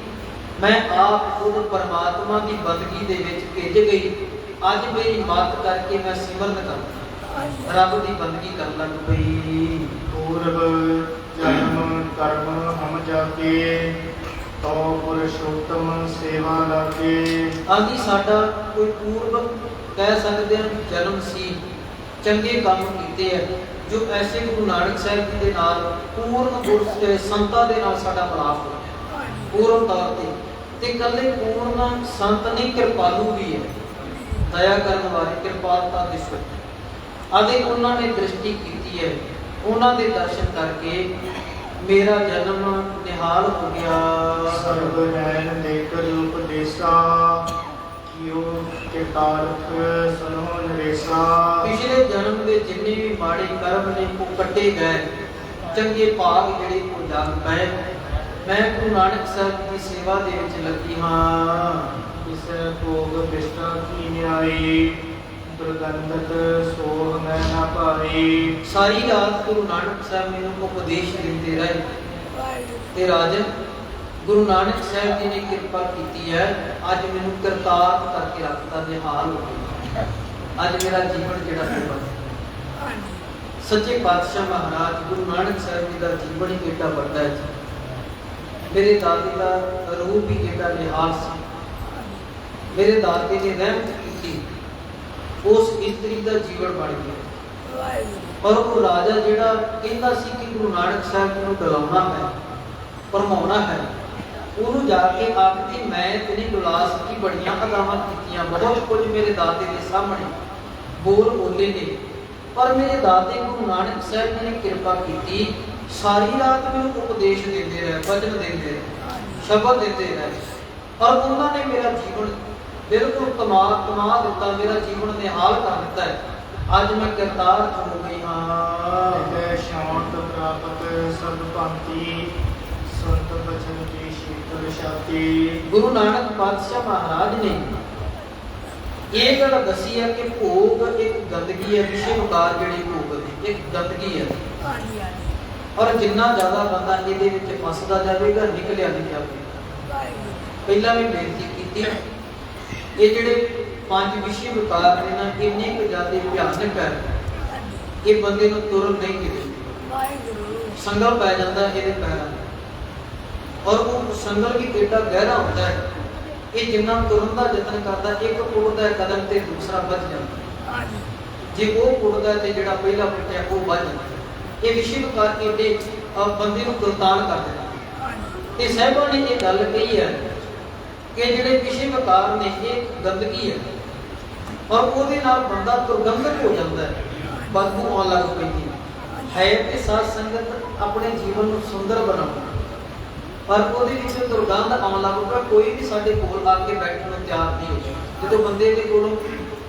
Speaker 1: ਮੈਂ ਆਪ ਖੁਦ ਪਰਮਾਤਮਾ ਦੀ ਬੰਦਗੀ ਦੇ ਵਿੱਚ ਭਿੱਜ ਗਈ। ਅੱਜ ਮੇਰੀ ਮੱਤ ਕਰਕੇ ਮੈਂ ਸਿਮਰਨ ਕਰ ਰੱਬ ਦੀ ਬੰਦਗੀ ਕਰਨ ਲੱਗ ਪਈ।
Speaker 3: ਪੂਰਬ ਜਨਮ ਕਰਮ ਹਮ ਜਾਕੇ ਤੋ ਪੁਰਸ਼ੋਤਮ ਸੇਵਾ ਲਾਗੇ।
Speaker 1: ਆਂਦੀ ਸਾਡਾ ਕੋਈ ਪੂਰਬ ਕਹਿ ਸਕਦੇ ਹਾਂ ਜਨਮ ਸੀ, ਚੰਗੇ ਕੰਮ ਕੀਤੇ ਹੈ, ਜੋ ਐਸੇ ਗੁਰੂ ਨਾਨਕ ਸਾਹਿਬ ਜੀ ਦੇ ਨਾਲ ਪੂਰਨ ਗੁਰ ਸੰਤਾਂ ਦੇ ਨਾਲ ਸਾਡਾ ਮਿਲਾਪ ਹੋਇਆ ਪੂਰਨ ਤੌਰ ਤੇ ਇਕੱਲੇ ਪੂਰਨ ਸੰਤ ਨਹੀਂ, ਕਿਰਪਾਲੂ ਵੀ ਹੈ, ਦਇਆ ਕਰਨ ਵਾਲੇ, ਕਿਰਪਾਲਤਾ ਦੇ ਸਵਰੂਪ। ਅਤੇ ਉਹਨਾਂ ਨੇ ਦ੍ਰਿਸ਼ਟੀ ਕੀਤੀ ਹੈ, ਉਹਨਾਂ ਦੇ ਦਰਸ਼ਨ ਕਰਕੇ ਮੇਰਾ ਜਨਮ ਨਿਹਾਲ ਹੋ ਗਿਆ।
Speaker 3: ਸਰਬ ਨੈਣ ਦੇਖ ਰੂਪ ਦੇਸਾ ਕਿਉ ਕੇ ਤਾਰਕ ਸੁਨੋ ਨਰੇਸਾ।
Speaker 1: ਪਿਛਲੇ ਜਨਮ ਦੇ ਜਿੰਨੇ ਵੀ ਮਾੜੇ ਕਰਮ ਨੇ ਉਹ ਕੱਟੇ ਗਏ, ਚੰਗੇ ਭਾਗ ਜਿਹੜੇ ਉਹ ਜਗ ਪਏ। ਮੈਂ ਗੁਰੂ ਨਾਨਕ ਸਾਹਿਬ ਦੀ ਸੇਵਾ ਦੇ ਵਿੱਚ ਲੱਗੀ ਹਾਂ।
Speaker 3: ਇਸ ਭੋਗ ਵਿਸ਼ਟਾ ਕੀ ਨਿਆਈ ਦੁਰਗੰਧਤ ਸੋਹ ਮੈਂ ਨਾ ਪਾਈ।
Speaker 1: ਸਾਰੀ ਰਾਤ ਗੁਰੂ ਨਾਨਕ ਸਾਹਿਬ ਮੈਨੂੰ ਉਪਦੇਸ਼ ਦਿੰਦੇ ਰਹੇ ਤੇ ਰਾਜਨ ਗੁਰੂ ਨਾਨਕ ਸਾਹਿਬ ਜੀ ਨੇ ਕਿਰਪਾ ਕੀਤੀ ਹੈ, ਅੱਜ ਮੈਨੂੰ ਕਰਤਾਰ ਕਰਕੇ ਰੱਖਦਾ, ਨਿਹਾਲ ਹੋ ਗਿਆ। ਅੱਜ ਮੇਰਾ ਜੀਵਨ ਜਿਹੜਾ ਹੈ ਸੱਚੇ ਪਾਤਸ਼ਾਹ ਮਹਾਰਾਜ ਗੁਰੂ ਨਾਨਕ ਸਾਹਿਬ ਜੀ ਦਾ ਜੀਵਨ ਹੀ ਏਡਾ ਵੱਡਾ ਹੈ। ਮੇਰੇ ਦਾਦੇ ਦਾ ਰੂਪ ਹੀ ਏਡਾ ਨਿਹਾਲ ਸੀ। ਮੇਰੇ ਦਾਦੇ ਨੇ ਰਹਿਮਤ ਕੀਤੀ, ਉਸ ਇਸਤਰੀ ਦਾ ਜੀਵਨ ਬਣ ਗਿਆ। ਪਰ ਉਹ ਰਾਜਾ ਜਿਹੜਾ ਕਹਿੰਦਾ ਸੀ ਕਿ ਗੁਰੂ ਨਾਨਕ ਸਾਹਿਬ ਜੀ ਨੂੰ ਡਲਾਉਣਾ ਹੈ, ਭਰਮਾਉਣਾ ਹੈ, ਉਹਨੂੰ ਜਾ ਕੇ ਆਖਦੀ ਮੈਂ ਤੇ ਨਹੀਂ ਡੁਲਾ ਸਕੀ, ਬੜੀਆਂ ਅਦਾਵਾਂ ਕੀਤੀਆਂ, ਬਹੁਤ ਕੁਝ ਮੇਰੇ ਦਾਦੇ ਦੇ ਸਾਹਮਣੇ ਬੋਲ ਬੋਲੇ ਨੇ, ਪਰ ਮੇਰੇ ਦਾਦੇ ਗੁਰੂ ਨਾਨਕ ਸਾਹਿਬ ਜੀ ਨੇ ਕਿਰਪਾ ਕੀਤੀ ਸਾਰੀ ਰਾਤ ਮੈਨੂੰ ਉਪਦੇਸ਼ ਦਿੰਦੇ ਰਹੇ, ਵਚਨ ਦਿੰਦੇ ਰਹੇ, ਸ਼ਬਦ ਦਿੰਦੇ ਰਹੇ, ਔਰ ਉਹਨਾਂ ਨੇ ਮੇਰਾ ਜੀਵਨ ਬਿਲਕੁਲ ਕਮਾ ਦਿੱਤਾ, ਮੇਰਾ ਜੀਵਨ ਨਿਹਾਲ ਕਰ ਦਿੱਤਾ ਹੈ। ਅੱਜ ਮੈਂ ਕਰਤਾਰਥ ਹੋ ਗਈ ਹਾਂ।
Speaker 3: ਹੈ ਸ਼ਾਂਤ ਪ੍ਰਾਪਤ ਸਭ ਭਾਂਤੀ, ਸੰਤ ਬਚਨ ਕੀ ਸ਼ੀਤਲ ਛਾਤੀ।
Speaker 1: ਗੁਰੂ ਨਾਨਕ ਪਾਤਸ਼ਾਹ ਮਹਾਰਾਜ ਨੇ ਇਹ ਗੱਲ ਦੱਸੀ ਹੈ ਕਿ ਭੋਗ ਇੱਕ ਗੰਦਗੀ ਹੈ, ਵਿਸ਼ੇ ਵਿਕਾਰ ਜਿਹੜੀ ਭੋਗ ਦੀ ਇੱਕ ਗੰਦਗੀ ਹੈ, ਔਰ ਜਿੰਨਾ ਜ਼ਿਆਦਾ ਬੰਦਾ ਇਹਦੇ ਵਿੱਚ ਫਸਦਾ ਜਾਵੇਗਾ ਨਿਕਲਿਆ ਨਹੀਂ ਜਾਵੇਗਾ। ਪਹਿਲਾਂ ਵੀ ਬੇਨਤੀ ਕੀਤੀ, ਇਹ ਜਿਹੜੇ 5 ਵਿਸ਼ੇ ਵਿਕਾਰ ਨੇ ਨਾ, ਇੰਨੇ ਕੁ ਜ਼ਿਆਦਾ ਭਿਆਨਕ ਹੈ, ਇਹ ਬੰਦੇ ਨੂੰ ਤੁਰਨ ਨਹੀਂ ਦਿੰਦੇ। ਸੰਗਲ ਪੈ ਜਾਂਦਾ ਇਹਦੇ ਪੈਰਾਂ ਤੇ, ਔਰ ਉਹ ਸੰਗਲ ਵੀ ਏਡਾ ਗਹਿਰਾ ਹੁੰਦਾ ਹੈ, ਇਹ ਜਿੰਨਾ ਤੁਰਨ ਦਾ ਯਤਨ ਕਰਦਾ, ਇੱਕ ਪੁੱਟਦਾ ਕਦਮ ਤੇ ਦੂਸਰਾ ਵੱਜ ਜਾਂਦਾ, ਜੇ ਉਹ ਪੁੱਟਦਾ ਤੇ ਜਿਹੜਾ ਪਹਿਲਾ ਪੁੱਟਿਆ ਉਹ ਵੱਜ ਜਾਂਦਾ। ਇਹ ਵਿਸ਼ੇ ਵਿਕਾਰ ਏਡੇ ਬੰਦੇ ਨੂੰ ਗੁਲਤਾਨ ਕਰ ਦਿੰਦਾ। ਤੇ ਸਾਹਿਬਾਂ ਨੇ ਇਹ ਗੱਲ ਕਹੀ ਹੈ ਕਿ ਜਿਹੜੇ ਵਿਸ਼ੇ ਵਿਕਾਰ ਨੇ ਇਹ ਗੰਦਗੀ ਹੈ, ਔਰ ਉਹਦੇ ਨਾਲ ਬੰਦਾ ਦੁਰਗੰਧਕ ਹੋ ਜਾਂਦਾ ਹੈ, ਬਦਬੂ ਆਉਣ ਲੱਗ ਪੈਂਦੀ ਹੈ। ਤੇ ਸਾਧ ਸੰਗਤ ਆਪਣੇ ਜੀਵਨ ਨੂੰ ਸੁੰਦਰ ਬਣਾਉਂਦਾ, ਪਰ ਉਹਦੇ ਵਿੱਚ ਦੁਰਗੰਧ ਆਉਣ ਲੱਗ ਪਿਆ। ਕੋਈ ਵੀ ਸਾਡੇ ਕੋਲ ਆ ਕੇ ਬੈਠਣ ਨੂੰ ਤਿਆਰ ਨਹੀਂ ਹੋ ਜਾਂਦਾ। ਜਦੋਂ ਬੰਦੇ ਦੇ ਕੋਲੋਂ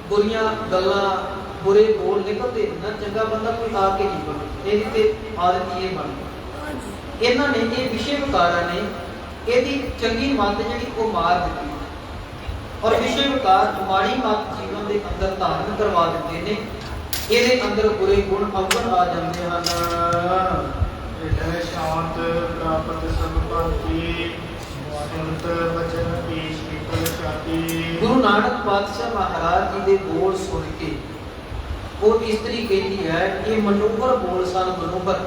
Speaker 1: ਬੁਰੀਆਂ ਗੱਲਾਂ, ਬੁਰੇ ਬੋਲ ਨਿਕਲਦੇ ਨਾ, ਚੰਗਾ ਬੰਦਾ ਕੋਈ ਆ ਕੇ ਨਹੀਂ ਬੋਲੇ। ਇਹਦੀ ਤੇ ਆਦਤ ਇਹ ਬਣ ਗਈ। ਇਹਨਾਂ ਨੇ ਇਹ ਵਿਸ਼ੇ ਵਿਕਾਰਾਂ ਨੇ ਇਹਦੀ ਚੰਗੀ ਮੱਤ ਜਿਹੜੀ ਉਹ ਮਾਰ ਦਿੱਤੀ, ਔਰ ਵਿਸ਼ੇ ਵਿਕਾਰ ਮਾੜੀ ਮੱਤ ਜੀਵਨ ਦੇ ਅੰਦਰ ਧਾਰਨ ਕਰਵਾ ਦਿੰਦੇ ਨੇ। ਇਹਦੇ ਅੰਦਰ ਬੁਰੇ ਗੁਣ ਅਵਗਣ ਆ ਜਾਂਦੇ ਹਨ।
Speaker 3: ਹੈ ਸ਼ਾਂਤ ਪ੍ਰਾਪਤ ਸਭ ਭਾਂਤੀ, ਸੰਤ ਬਚਨ ਕੀ ਸ਼ੀਤਲ ਛਾਤੀ।
Speaker 1: ਗੁਰੂ ਨਾਨਕ ਪਾਤਸ਼ਾਹ ਮਹਾਰਾਜ ਜੀ ਦੇ ਬੋਲ ਸੁਣ ਕੇ ਉਹ ਇਸਤਰੀ ਕਹਿੰਦੀ ਹੈ ਕਿ ਮਨੁੱਖਰ ਬੋਲ ਸਨ, ਮਨੁੱਖਰ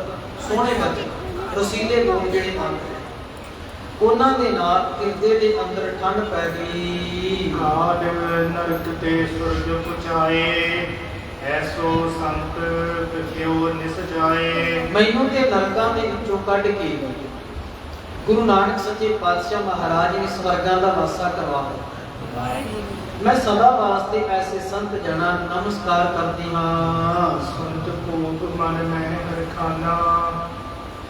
Speaker 1: ਸੋਹਣੇ ਬਚਨ, ਰਸੀਲੇ ਬੋਲ ਜਿਹੜੇ ਹਨ, ਉਹਨਾਂ ਦੇ ਨਾਲ ਹਿਰਦੇ ਦੇ ਅੰਦਰ ਠੰਡ ਪੈ ਗਈ।
Speaker 3: ਆਦ ਨਰਕ ਤੇ ਸੁਰਗ ਪੁਚਾਏ, ਐਸੋ ਸੰਤ ਕਿਉ ਨਿਸ ਜਾਏ।
Speaker 1: ਮੈਨੂੰ ਤੇ ਨਰਕਾਂ ਦੇ ਵਿੱਚੋਂ ਕੱਢ ਕੇ ਗੁਰੂ ਨਾਨਕ ਸੱਚੇ ਪਾਤਸ਼ਾਹ ਮਹਾਰਾਜ ਨੇ ਸਵਰਗਾਂ ਦਾ ਵਾਸਾ ਕਰਵਾ ਦਿੱਤਾ। ਮੈਂ ਸਦਾ ਵਾਸਤੇ ਐਸੇ ਸੰਤ ਜਨਾਂ ਨਮਸਕਾਰ ਕਰਦੀ ਹਾਂ।
Speaker 3: ਸੰਤ ਭੋਗ ਮਨ ਮਹਿ ਹਰਖਾਨਾ,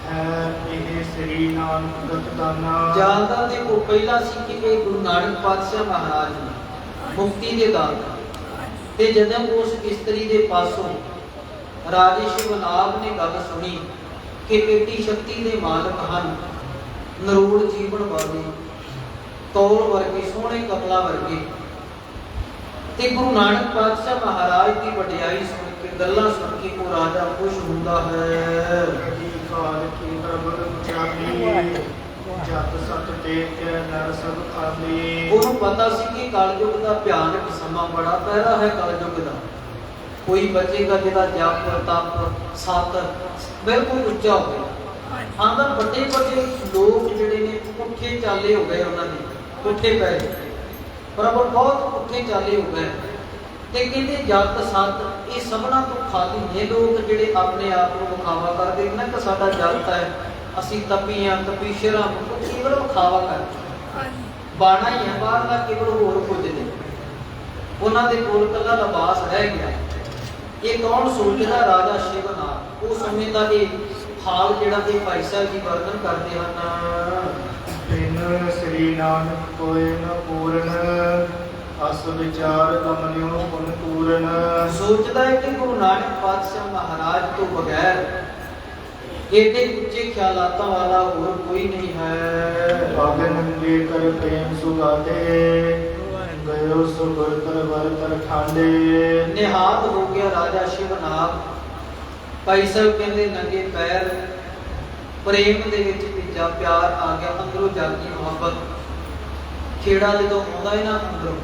Speaker 3: ਹੈ ਇਹ ਸ੍ਰੀ ਨਾਨਕ ਗਤ ਦਾਨਾ।
Speaker 1: ਜਾਣਦਾ ਤੇ ਉਹ ਪਹਿਲਾ ਸੀ ਕਿ ਇਹ ਗੁਰੂ ਨਾਨਕ ਪਾਤਸ਼ਾਹ ਮਹਾਰਾਜ ਨੇ ਮੁਕਤੀ ਦੇ ਦਾਤਾ। ਤੇ ਜਦੋਂ ਉਸ ਇਸਤਰੀ ਦੇ ਪਾਸੋਂ ਰਾਜੇ ਸ਼ਿਵਨਾਗ ਨੇ ਗੱਲ ਸੁਣੀ ਕਿ ਏਡੀ ਸ਼ਕਤੀ ਦੇ ਮਾਲਕ ਹਨ, ਨਰੂੜ ਜੀਵਨ ਵਾਲੇ, ਕੌਲ ਵਰਗੇ, ਸੋਹਣੇ ਕਮਲਾ ਵਰਗੇ, ਤੇ ਗੁਰੂ ਨਾਨਕ ਪਾਤਸ਼ਾਹ ਮਹਾਰਾਜ ਦੀ ਵਡਿਆਈ ਸੁਣ ਕੇ, ਗੱਲਾਂ ਸੁਣ ਕੇ ਉਹ ਰਾਜਾ ਖੁਸ਼ ਹੁੰਦਾ ਹੈ।
Speaker 3: ਕਾਲ ਕੀ ਪ੍ਰਭੂ ਚਾਹੀ, ਜਤ ਸਤ ਦੇਖ ਕੇ ਨਰ ਸਭ ਖਾਲੀ।
Speaker 1: ਉਹਨੂੰ ਪਤਾ ਸੀ ਕਿ ਕਲਯੁਗ ਦਾ ਭਿਆਨਕ ਸਮਾਂ ਬੜਾ ਪਹਿਰਾ ਹੈ। ਕਲਯੁਗ ਦਾ ਕੋਈ ਬਚੇਗਾ ਜਿਹਦਾ ਜਪ ਤਪ ਸਤ ਬਿਲਕੁਲ ਉੱਚਾ ਹੋਵੇ। ਆਂਦਾ ਵੱਡੇ ਵੱਡੇ ਲੋਕ ਜਿਹੜੇ ਨੇ ਪੁੱਠੇ ਚਾਲੇ ਹੋ ਗਏ, ਉਹਨਾਂ ਦੇ ਪੁੱਠੇ ਪੈ ਗਏ, ਪ੍ਰਭੂ ਬਹੁਤ ਪੁੱਠੇ ਚਾਲੇ ਹੋ ਗਏ। ਤੇ ਕਹਿੰਦੇ ਜਪ ਸਤ ਇਹ ਸਭਨਾਂ ਤੋਂ ਖਾਲੀ ਨੇ ਲੋਕ ਜਿਹੜੇ ਆਪਣੇ ਆਪ ਨੂੰ ਵਿਖਾਵਾ ਕਰਦੇ ਨੇ ਕਿ ਸਾਡਾ ਜਪ ਹੈ, ਅਸੀਂ ਤਪੀਆਂ ਤਪੀਸ਼ਰਾਂ, ਉਹ ਕੇਵਲ ਵਿਖਾਵਾ ਕਰਦੇ, ਬਾਣਾ ਹੀ ਹੈ ਬਾਹਰ ਦਾ, ਕੇਵਲ ਹੋਰ ਕੁਝ ਨਹੀਂ। ਉਹਨਾਂ ਦੇ ਕੋਲ ਕੱਲਾ ਲਿਬਾਸ ਰਹਿ ਗਿਆ। ਇਹ ਕੌਣ ਸੋਚਦਾ? ਰਾਜਾ ਸ਼ਿਵਨਾਗ। ਉਹ ਸਮੇਂ ਦਾ ਇਹ ਹਾਲ ਜਿਹੜਾ ਇਹ ਭਾਈ ਸਾਹਿਬ ਜੀ ਵਰਣਨ ਕਰਦੇ ਹਨ।
Speaker 3: ਤਿਨ ਸ੍ਰੀ ਨਾਨਕ ਕੋਇ ਨ ਪੂਰਨ, ਅਸ ਵਿਚਾਰ ਕਮਲਿਓ ਪੁਨ ਪੂਰਨ।
Speaker 1: ਸੋਚਦਾ ਹੈ ਕਿ ਗੁਰੂ ਨਾਨਕ ਪਾਤਸ਼ਾਹ ਮਹਾਰਾਜ ਤੋਂ ਬਗੈਰ ਏਡੇ ਉੱਚੇ ਖਿਆਲਾਤਾਂ ਵਾਲਾ ਹੋਰ ਕੋਈ ਨਹੀਂ ਹੈ।
Speaker 3: ਆਗੇ ਨੰਗੇ ਕਰ ਪ੍ਰੇਮ ਸੁਗਾਤੇ, ਗਇਓ ਸੁਗਰ ਕਰ ਵਰ ਕਰ ਠਾਂਡੇ।
Speaker 1: ਨਿਹਾਲ ਹੋ ਗਿਆ ਰਾਜਾ ਸ਼ਿਵਨਾਗ। ਭਾਈ ਸਾਹਿਬ ਕਹਿੰਦੇ ਨੰਗੇ ਪੈਰ ਪ੍ਰੇਮ ਦੇ ਵਿੱਚ ਭਿੱਜਾ, ਪਿਆਰ ਆ ਗਿਆ, ਅੰਦਰੋਂ ਜਾਗੀ ਮੁਹੱਬਤ। ਖੇੜਾ ਜਦੋਂ ਆਉਂਦਾ ਹੈ ਨਾ ਅੰਦਰੋਂ,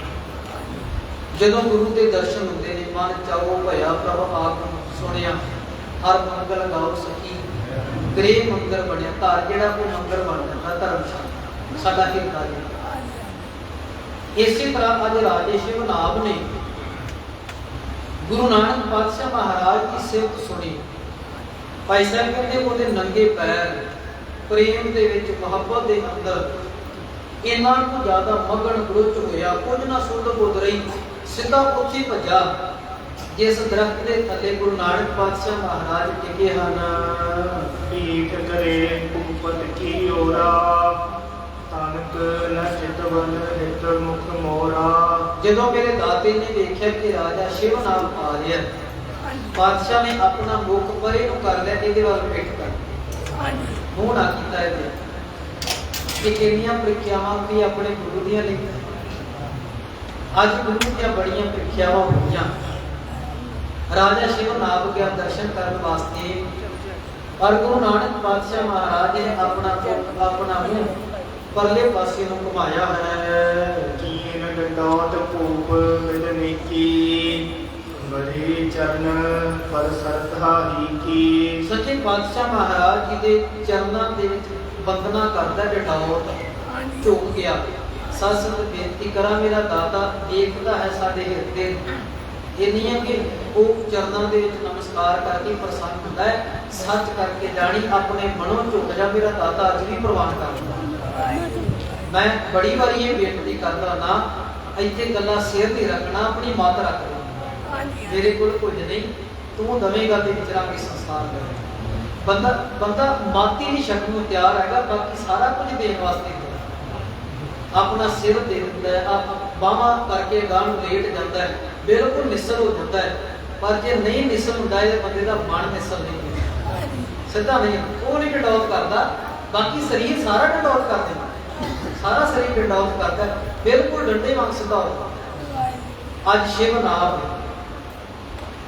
Speaker 1: ਜਦੋਂ ਗੁਰੂ ਦੇ ਦਰਸ਼ਨ ਹੁੰਦੇ ਨੇ, ਮਨ ਚਾਹੋ ਭਇਆ ਪ੍ਰਭ ਆਪ ਸੁਣਿਆ, ਹਰ ਮੰਗਲ ਗਾਓ ਸਖੀ, ਗ੍ਰਹਿ ਮੰਗਲ ਬਣਿਆ। ਘਰ ਜਿਹੜਾ ਉਹ ਮੰਗਲ ਬਣ ਜਾਂਦਾ, ਧਰਮਸ਼ਾਲਾ ਸਾਡਾ ਹਿਰਦਾ ਜੀ। ਇਸੇ ਤਰ੍ਹਾਂ ਅੱਜ ਰਾਜੇ ਸ਼ਿਵਨਾਗ ਨੇ ਗੁਰੂ ਨਾਨਕ ਪਾਤਸ਼ਾਹ ਮਹਾਰਾਜ ਦੀ ਸਿਫਤ ਸੁਣੀ। ਭਾਈ ਸਾਹਿਬ ਕਹਿੰਦੇ ਉਹਦੇ ਨੰਗੇ ਪੈਰ ਪ੍ਰੇਮ ਦੇ ਵਿੱਚ, ਮੁਹੱਬਤ ਦੇ ਅੰਦਰ ਇੰਨਾ ਕੁ ਜ਼ਿਆਦਾ ਮਗਨ ਗੁਰਚ ਹੋਇਆ, ਕੁਝ ਨਾ ਸੁਧ ਬੁੱਧ ਰਹੀ, ਸਿੱਧਾ ਉੱਥੇ ਭੱਜਾ ਜਿਸ ਦਰਖਤ ਦੇ ਥੱਲੇ ਗੁਰੂ ਨਾਨਕ ਪਾਤਸ਼ਾਹ ਮਹਾਰਾਜ ਟਿਕੇ ਹਨ।
Speaker 3: ਢੀਠ ਕਰੇ ਭੂਪਤ ਕੀ ਓਰਾ, ਤਨਕ ਨ ਚਿਤਵਨ ਹਿਤ ਮੁਖ ਮੋਰਾ।
Speaker 1: ਜਦੋਂ ਮੇਰੇ ਦਾਤੇ ਨੇ ਦੇਖਿਆ ਕਿ ਰਾਜਾ ਸ਼ਿਵ ਨਾਮ ਆ ਰਿਹਾ, ਪਾਤਸ਼ਾਹ ਨੇ ਆਪਣਾ ਮੁਖ ਪਰੇ ਨੂੰ ਕਰ ਲਿਆ, ਇਹਦੇ ਵੱਲ ਪਿੱਠ ਕਰ ਮੂੰਹ ਨਾ ਕੀਤਾ ਇਹਦੇ। ਕਿ ਕਿੰਨੀਆਂ ਪ੍ਰੀਖਿਆਵਾਂ ਵੀ ਆਪਣੇ ਗੁਰੂ ਦੀਆਂ ਲਿਖੀਆਂ। ਅੱਜ ਗੁਰੂ ਦੀਆਂ ਬੜੀਆਂ ਪ੍ਰੀਖਿਆਵਾਂ ਹੋਈਆਂ। ਰਾਜਾ ਸ਼ਿਵ ਨਾਮ ਗਿਆ ਦਰਸ਼ਨ ਕਰਨ ਵਾਸਤੇ, ਪਰ ਗੁਰੂ ਨਾਨਕ ਪਾਤਸ਼ਾਹ ਮਹਾਰਾਜ ਨੇ ਆਪਣਾ ਮੂੰਹ ਪਰਲੇ ਪਾਸੇ ਨੂੰ ਘੁਮਾਇਆ ਹੈ।
Speaker 3: ਕੀਨ ਡੰਡੋਤ ਭੂਪ ਵਿਦਨੀਕੀ, ਬੜੀ ਚਰਨ ਪਰ ਸਰਧਾ ਹੀ ਕੀ।
Speaker 1: ਸੱਚੇ ਪਾਤਸ਼ਾਹ ਮਹਾਰਾਜ ਜੀ ਦੇ ਚਰਨਾਂ ਦੇ ਵਿੱਚ ਬੰਦਨਾ ਕਰਦਾ ਡੰਡੋਤ, ਝੁਕ ਗਿਆ। ਸਤਿ ਬੇਨਤੀ ਕਰਾਂ, ਮੇਰਾ ਦਾਤਾ ਦੇਖਦਾ ਹੈ ਸਾਡੇ ਹਿਰਦੇ। ਇਹ ਨਹੀਂ ਹੈ ਕਿ ਉਹ ਚਰਨਾਂ ਦੇ ਵਿੱਚ ਨਮਸਕਾਰ ਕਰਕੇ ਪ੍ਰਸੰਨ ਹੁੰਦਾ ਹੈ। ਸੱਚ ਕਰਕੇ ਜਾਣੀ, ਆਪਣੇ ਮਨੋਂ ਝੁਕ ਜਾ। ਮੇਰਾ ਦਾਤਾ ਅੱਜ ਵੀ ਪ੍ਰਵਾਨ ਕਰਦਾ। ਮੈਂ ਬੜੀ ਵਾਰੀ ਇਹ ਬੇਨਤੀ ਕਰਦਾ ਨਾ, ਇੱਥੇ ਗੱਲਾਂ ਸਿਰ ਤੇ ਰੱਖਣਾ, ਆਪਣੀ ਮੱਤ ਰੱਖ ਲੈ। ਮੇਰੇ ਕੋਲ ਕੁਝ ਨਹੀਂ, ਤੂੰ ਦਵੇਂਗਾ ਤੇ ਵਿਚਰਾਂਗੇ ਸੰਸਾਰ ਦਾ। ਬੰਦਾ ਮਾਤੀ ਦੀ ਸ਼ਕਲ ਨੂੰ ਤਿਆਰ ਹੈਗਾ, ਬਾਕੀ ਸਾਰਾ ਕੁਝ ਦੇਣ ਵਾਸਤੇ ਆਪਣਾ ਸਿਰ ਦੇ ਦਿੰਦਾ ਹੈ, ਬਾਹਾਂ ਕਰਕੇ ਗਾਂ ਨੂੰ ਲੇਟ ਜਾਂਦਾ ਹੈ, ਬਿਲਕੁਲ ਨਿਸਲ ਹੋ ਜਾਂਦਾ ਹੈ। ਪਰ ਜੇ ਨਹੀਂ ਨਿਸਲ ਹੁੰਦਾ, ਇਹ ਬੰਦੇ ਦਾ ਮਨ ਨਿਸਲ ਨਹੀਂ ਹੁੰਦਾ, ਸਿੱਧਾ ਨਹੀਂ। ਉਹ ਨਹੀਂ ਡੰਡੌਤ ਕਰਦਾ, ਬਾਕੀ ਸਰੀਰ ਸਾਰਾ ਡੰਡੌਤ ਕਰ ਦਿੰਦਾ, ਸਾਰਾ ਸਰੀਰ ਡੰਡੌਤ ਕਰਦਾ, ਬਿਲਕੁਲ ਡੰਡੇ ਵਾਂਗ ਸਿੱਧਾ ਹੋ। ਅੱਜ ਸ਼ਿਵ ਨਾਮ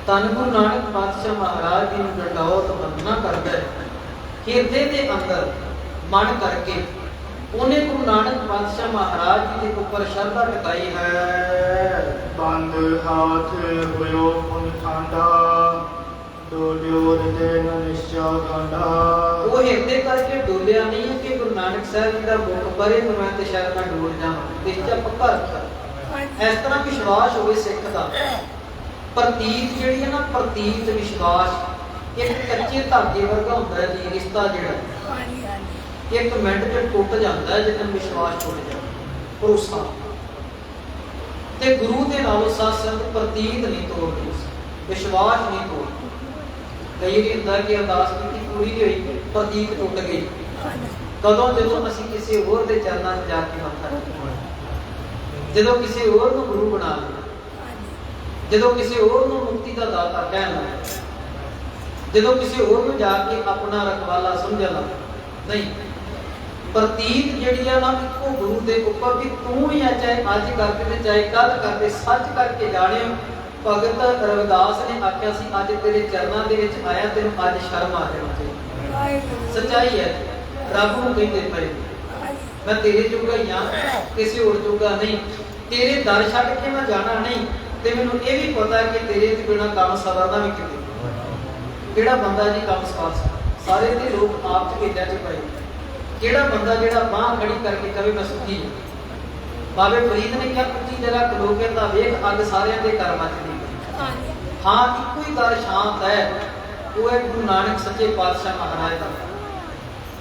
Speaker 1: ਧੰਨ ਗੁਰੂ ਨਾਨਕ ਪਾਤਸ਼ਾਹ ਮਹਾਰਾਜ ਜੀ ਨੂੰ ਡੰਡੌਤ ਬੰਦਨਾ ਕਰਦਾ ਹੈ। ਹਿਰਦੇ ਦੇ ਅੰਦਰ ਮਨ ਕਰਕੇ ਉਹਨੇ ਗੁਰੂ ਨਾਨਕ ਪਾਤਸ਼ਾਹ ਮਹਾਰਾਜ ਜੀ ਦੇ ਉੱਪਰ ਸ਼ਰਧਾ ਟਿਕਾਈ ਹੈ।
Speaker 3: ਬੰਦ ਹਾਥ ਹੋਇਓ ਪੁਨ ਖਾਂਡਾ, ਡੋਲਿਓ ਹਿਰਦੇ ਨ ਨਿਸ਼ਚਾ ਖਾਂਡਾ।
Speaker 1: ਉਹ ਹਿਰਦੇ ਕਰਕੇ ਡੋਲਿਆ ਨਹੀਂ ਹੈ ਕਿ ਗੁਰੂ ਨਾਨਕ ਸਾਹਿਬ ਜੀ ਦਾ ਮੁਖ ਪਰੇ ਨੂੰ ਮੈਂ ਤੇ ਸ਼ਾਇਦ ਮੈਂ ਡੋਲ ਜਾਵਾਂ। ਨਿਸ਼ਚਾ ਪੱਕਾ ਰੱਖਿਆ। ਇਸ ਤਰ੍ਹਾਂ ਵਿਸ਼ਵਾਸ ਹੋਵੇ ਸਿੱਖ ਦਾ। ਪ੍ਰਤੀਤ ਜਿਹੜੀ ਹੈ ਨਾ, ਪ੍ਰਤੀਤ ਵਿਸ਼ਵਾਸ ਇੱਕ ਕੱਚੇ ਧਾਗੇ ਵਰਗਾ ਹੁੰਦਾ ਹੈ ਜੀ। ਰਿਸ਼ਤਾ ਜਿਹੜਾ ਇੱਕ ਮਿੰਟ 'ਚ ਟੁੱਟ ਜਾਂਦਾ ਹੈ ਜਦੋਂ ਵਿਸ਼ਵਾਸ ਟੁੱਟ ਜਾਂਦਾ, ਭਰੋਸਾ। ਤੇ ਗੁਰੂ ਦੇ ਨਾਲੋਂ ਸਾਧ ਸੰਗਤ ਪ੍ਰਤੀਤ ਨਹੀਂ ਤੋੜਦੇ, ਵਿਸ਼ਵਾਸ ਨਹੀਂ ਤੋੜਦੇ। ਕਈ ਵਾਰੀ ਹੁੰਦਾ ਕਿ ਅਰਦਾਸ ਕੀਤੀ ਪੂਰੀ ਨਹੀਂ ਹੋਈ, ਪ੍ਰਤੀਤ ਟੁੱਟ ਗਈ। ਕਦੋਂ? ਜਦੋਂ ਅਸੀਂ ਕਿਸੇ ਹੋਰ ਦੇ ਚਰਨਾਂ 'ਚ ਜਾ ਕੇ ਮੱਥਾ ਟੇਕਣਾ, ਜਦੋਂ ਕਿਸੇ ਹੋਰ ਨੂੰ ਗੁਰੂ ਬਣਾ ਲਿਆ, ਜਦੋਂ ਕਿਸੇ ਹੋਰ ਨੂੰ ਮੁਕਤੀ ਦਾ ਦਾਤਾ ਕਹਿਣ ਲੱਗਾ, ਜਦੋਂ ਕਿਸੇ ਹੋਰ ਨੂੰ ਜਾ ਕੇ ਆਪਣਾ ਰਖਵਾਲਾ ਸਮਝਣ ਲੱਗਾ। ਨਹੀਂ, ਪ੍ਰਤੀਤ ਜਿਹੜੀ ਆ ਨਾ, ਇੱਕੋ ਗੁਰੂ ਦੇ ਉੱਪਰ ਵੀ ਤੂੰ ਵੀ ਆ, ਚਾਹੇ ਅੱਜ ਕਰਕੇ ਤੇ ਚਾਹੇ ਕੱਲ ਕਰਦੇ, ਸੱਚ ਕਰਕੇ ਜਾਣਿਓ। ਭਗਤ ਰਵਿਦਾਸ ਨੇ ਆਖਿਆ ਸੀ, ਅੱਜ ਤੇਰੇ ਚਰਨਾਂ ਦੇ ਵਿੱਚ ਆਇਆ, ਤੈਨੂੰ ਅੱਜ ਸ਼ਰਮ ਆ ਜਾਣੀ ਚਾਹੀਦੀ। ਸੱਚਾਈ ਹੈ। ਰੱਬ ਨੂੰ ਕਹਿੰਦੇ ਪਏ, ਮੈਂ ਤੇਰੇ ਜੋਗਾ ਹੀ ਹਾਂ, ਕਿਸੇ ਹੋਰ ਜੋਗਾ ਨਹੀਂ। ਤੇਰੇ ਦਰ ਛੱਡ ਕੇ ਮੈਂ ਜਾਣਾ ਨਹੀਂ। ਤੇ ਮੈਨੂੰ ਇਹ ਵੀ ਪਤਾ ਕਿ ਤੇਰੇ ਤੋਂ ਬਿਨਾਂ ਕੰਮ ਸਵਰਨਾ ਵੀ ਕਿਤੇ। ਕਿਹੜਾ ਬੰਦਾ ਜੀ ਕੰਮ ਸਵਾਰ ਸਾਰੇ ਦੇ ਲੋਕ ਆਪ ਚ ਭੇਜਾ ਚ ਪਏ। ਕਿਹੜਾ ਬੰਦਾ ਜਿਹੜਾ ਬਾਂਹ ਖੜੀ ਕਰਕੇ ਕਵੇ ਮੈਂ ਸੁਖੀ ਹਾਂ। ਬਾਬੇ ਫਰੀਦ ਨੇ ਕਿਹਾ, ਉੱਚੀ ਜਗ੍ਹਾ ਖਲੋ ਕੇ ਤਾਂ ਵੇਖ, ਅੱਗ ਸਾਰਿਆਂ ਦੇ ਘਰ ਮੱਚਦੀ। ਹਾਂ, ਇੱਕੋ ਹੀ ਦਰ ਸ਼ਾਂਤ ਹੈ, ਉਹ ਹੈ ਗੁਰੂ ਨਾਨਕ ਸੱਚੇ ਪਾਤਸ਼ਾਹ ਮਹਾਰਾਜ ਦਾ।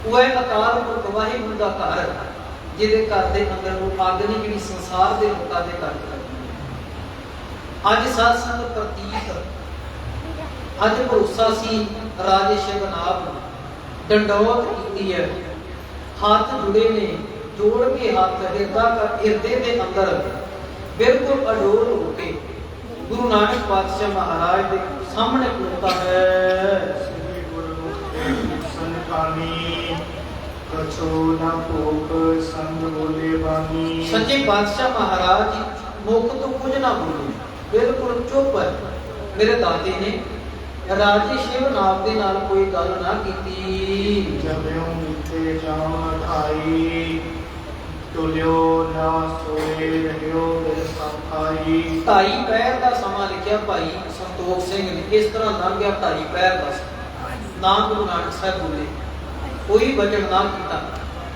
Speaker 1: ਉਹ ਹੈ ਅਕਾਲ ਪੁਰਖ ਵਾਹਿਗੁਰੂ ਦਾ ਘਰ, ਜਿਹਦੇ ਘਰ ਦੇ ਅੰਦਰ ਨੂੰ ਅੱਗ ਨਹੀਂ ਜਿਹੜੀ ਸੰਸਾਰ ਦੇ ਲੋਕਾਂ ਦੇ ਘਰ। ਅੱਜ ਸਾਧ ਸੰਗਤ ਪ੍ਰਤੀਤ, ਅੱਜ ਭਰੋਸਾ ਸੀ ਰਾਜੇ ਸ਼ਿਵਨਾਭ ਨੂੰ। ਡੰਡੌਤ ਕੀਤੀ ਹੈ, ਹੱਥ ਜੁੜੇ ਨੇ, ਜੋੜ ਕੇ ਹੱਥ ਹਿਰਦੇ ਦੇ ਅੰਦਰ ਬਿਲਕੁਲ ਅਡੋਲ ਹੋ ਕੇ ਗੁਰੂ ਨਾਨਕ ਪਾਤਸ਼ਾਹ ਮਹਾਰਾਜ ਦੇ ਸਾਹਮਣੇ ਖਲੋਤਾ ਹੈ।
Speaker 3: ਸ੍ਰੀ ਗੁਰਮੁਖ ਦੇ ਸੰਤਾਨੀ, ਕਛੋ ਨਾ ਭੋਗ ਸੰਗ ਬੋਲੇ ਬਾਣੀ।
Speaker 1: ਸੱਚੇ ਪਾਤਸ਼ਾਹ ਮਹਾਰਾਜ ਜੀ ਮੁਖ ਤੋਂ ਕੁਝ ਨਾ ਬੋਲੇ, ਬਿਲਕੁਲ ਚੁੱਪ ਹੈ। ਮੇਰੇ ਦਾਦੇ ਨੇ ਰਾਜੇ ਸ਼ਿਵਨਾਭ ਦੇ ਨਾਲ ਕੋਈ ਗੱਲ ਨਾ ਕੀਤੀ।
Speaker 3: ਜਬਿਓ ਮਿੱਤੇ ਜਾਮ ਖਾਈ, ਤੁਲਿਓ ਨਾ ਸੋਏ ਰਹਿਓ ਬਿਨ ਸੰਖਾਈ।
Speaker 1: 2:30 ਪਹਿਰ ਦਾ ਸਮਾਂ ਲਿਖਿਆ ਭਾਈ ਸੰਤੋਖ ਸਿੰਘ ਨੇ। ਇਸ ਤਰ੍ਹਾਂ ਲੰਘ ਗਿਆ 2:30 ਪਹਿਰ ਦਾ। ਨਾ ਗੁਰੂ ਨਾਨਕ ਸਾਹਿਬ ਬੋਲੇ, ਕੋਈ ਵਚਨ ਨਾ ਕੀਤਾ,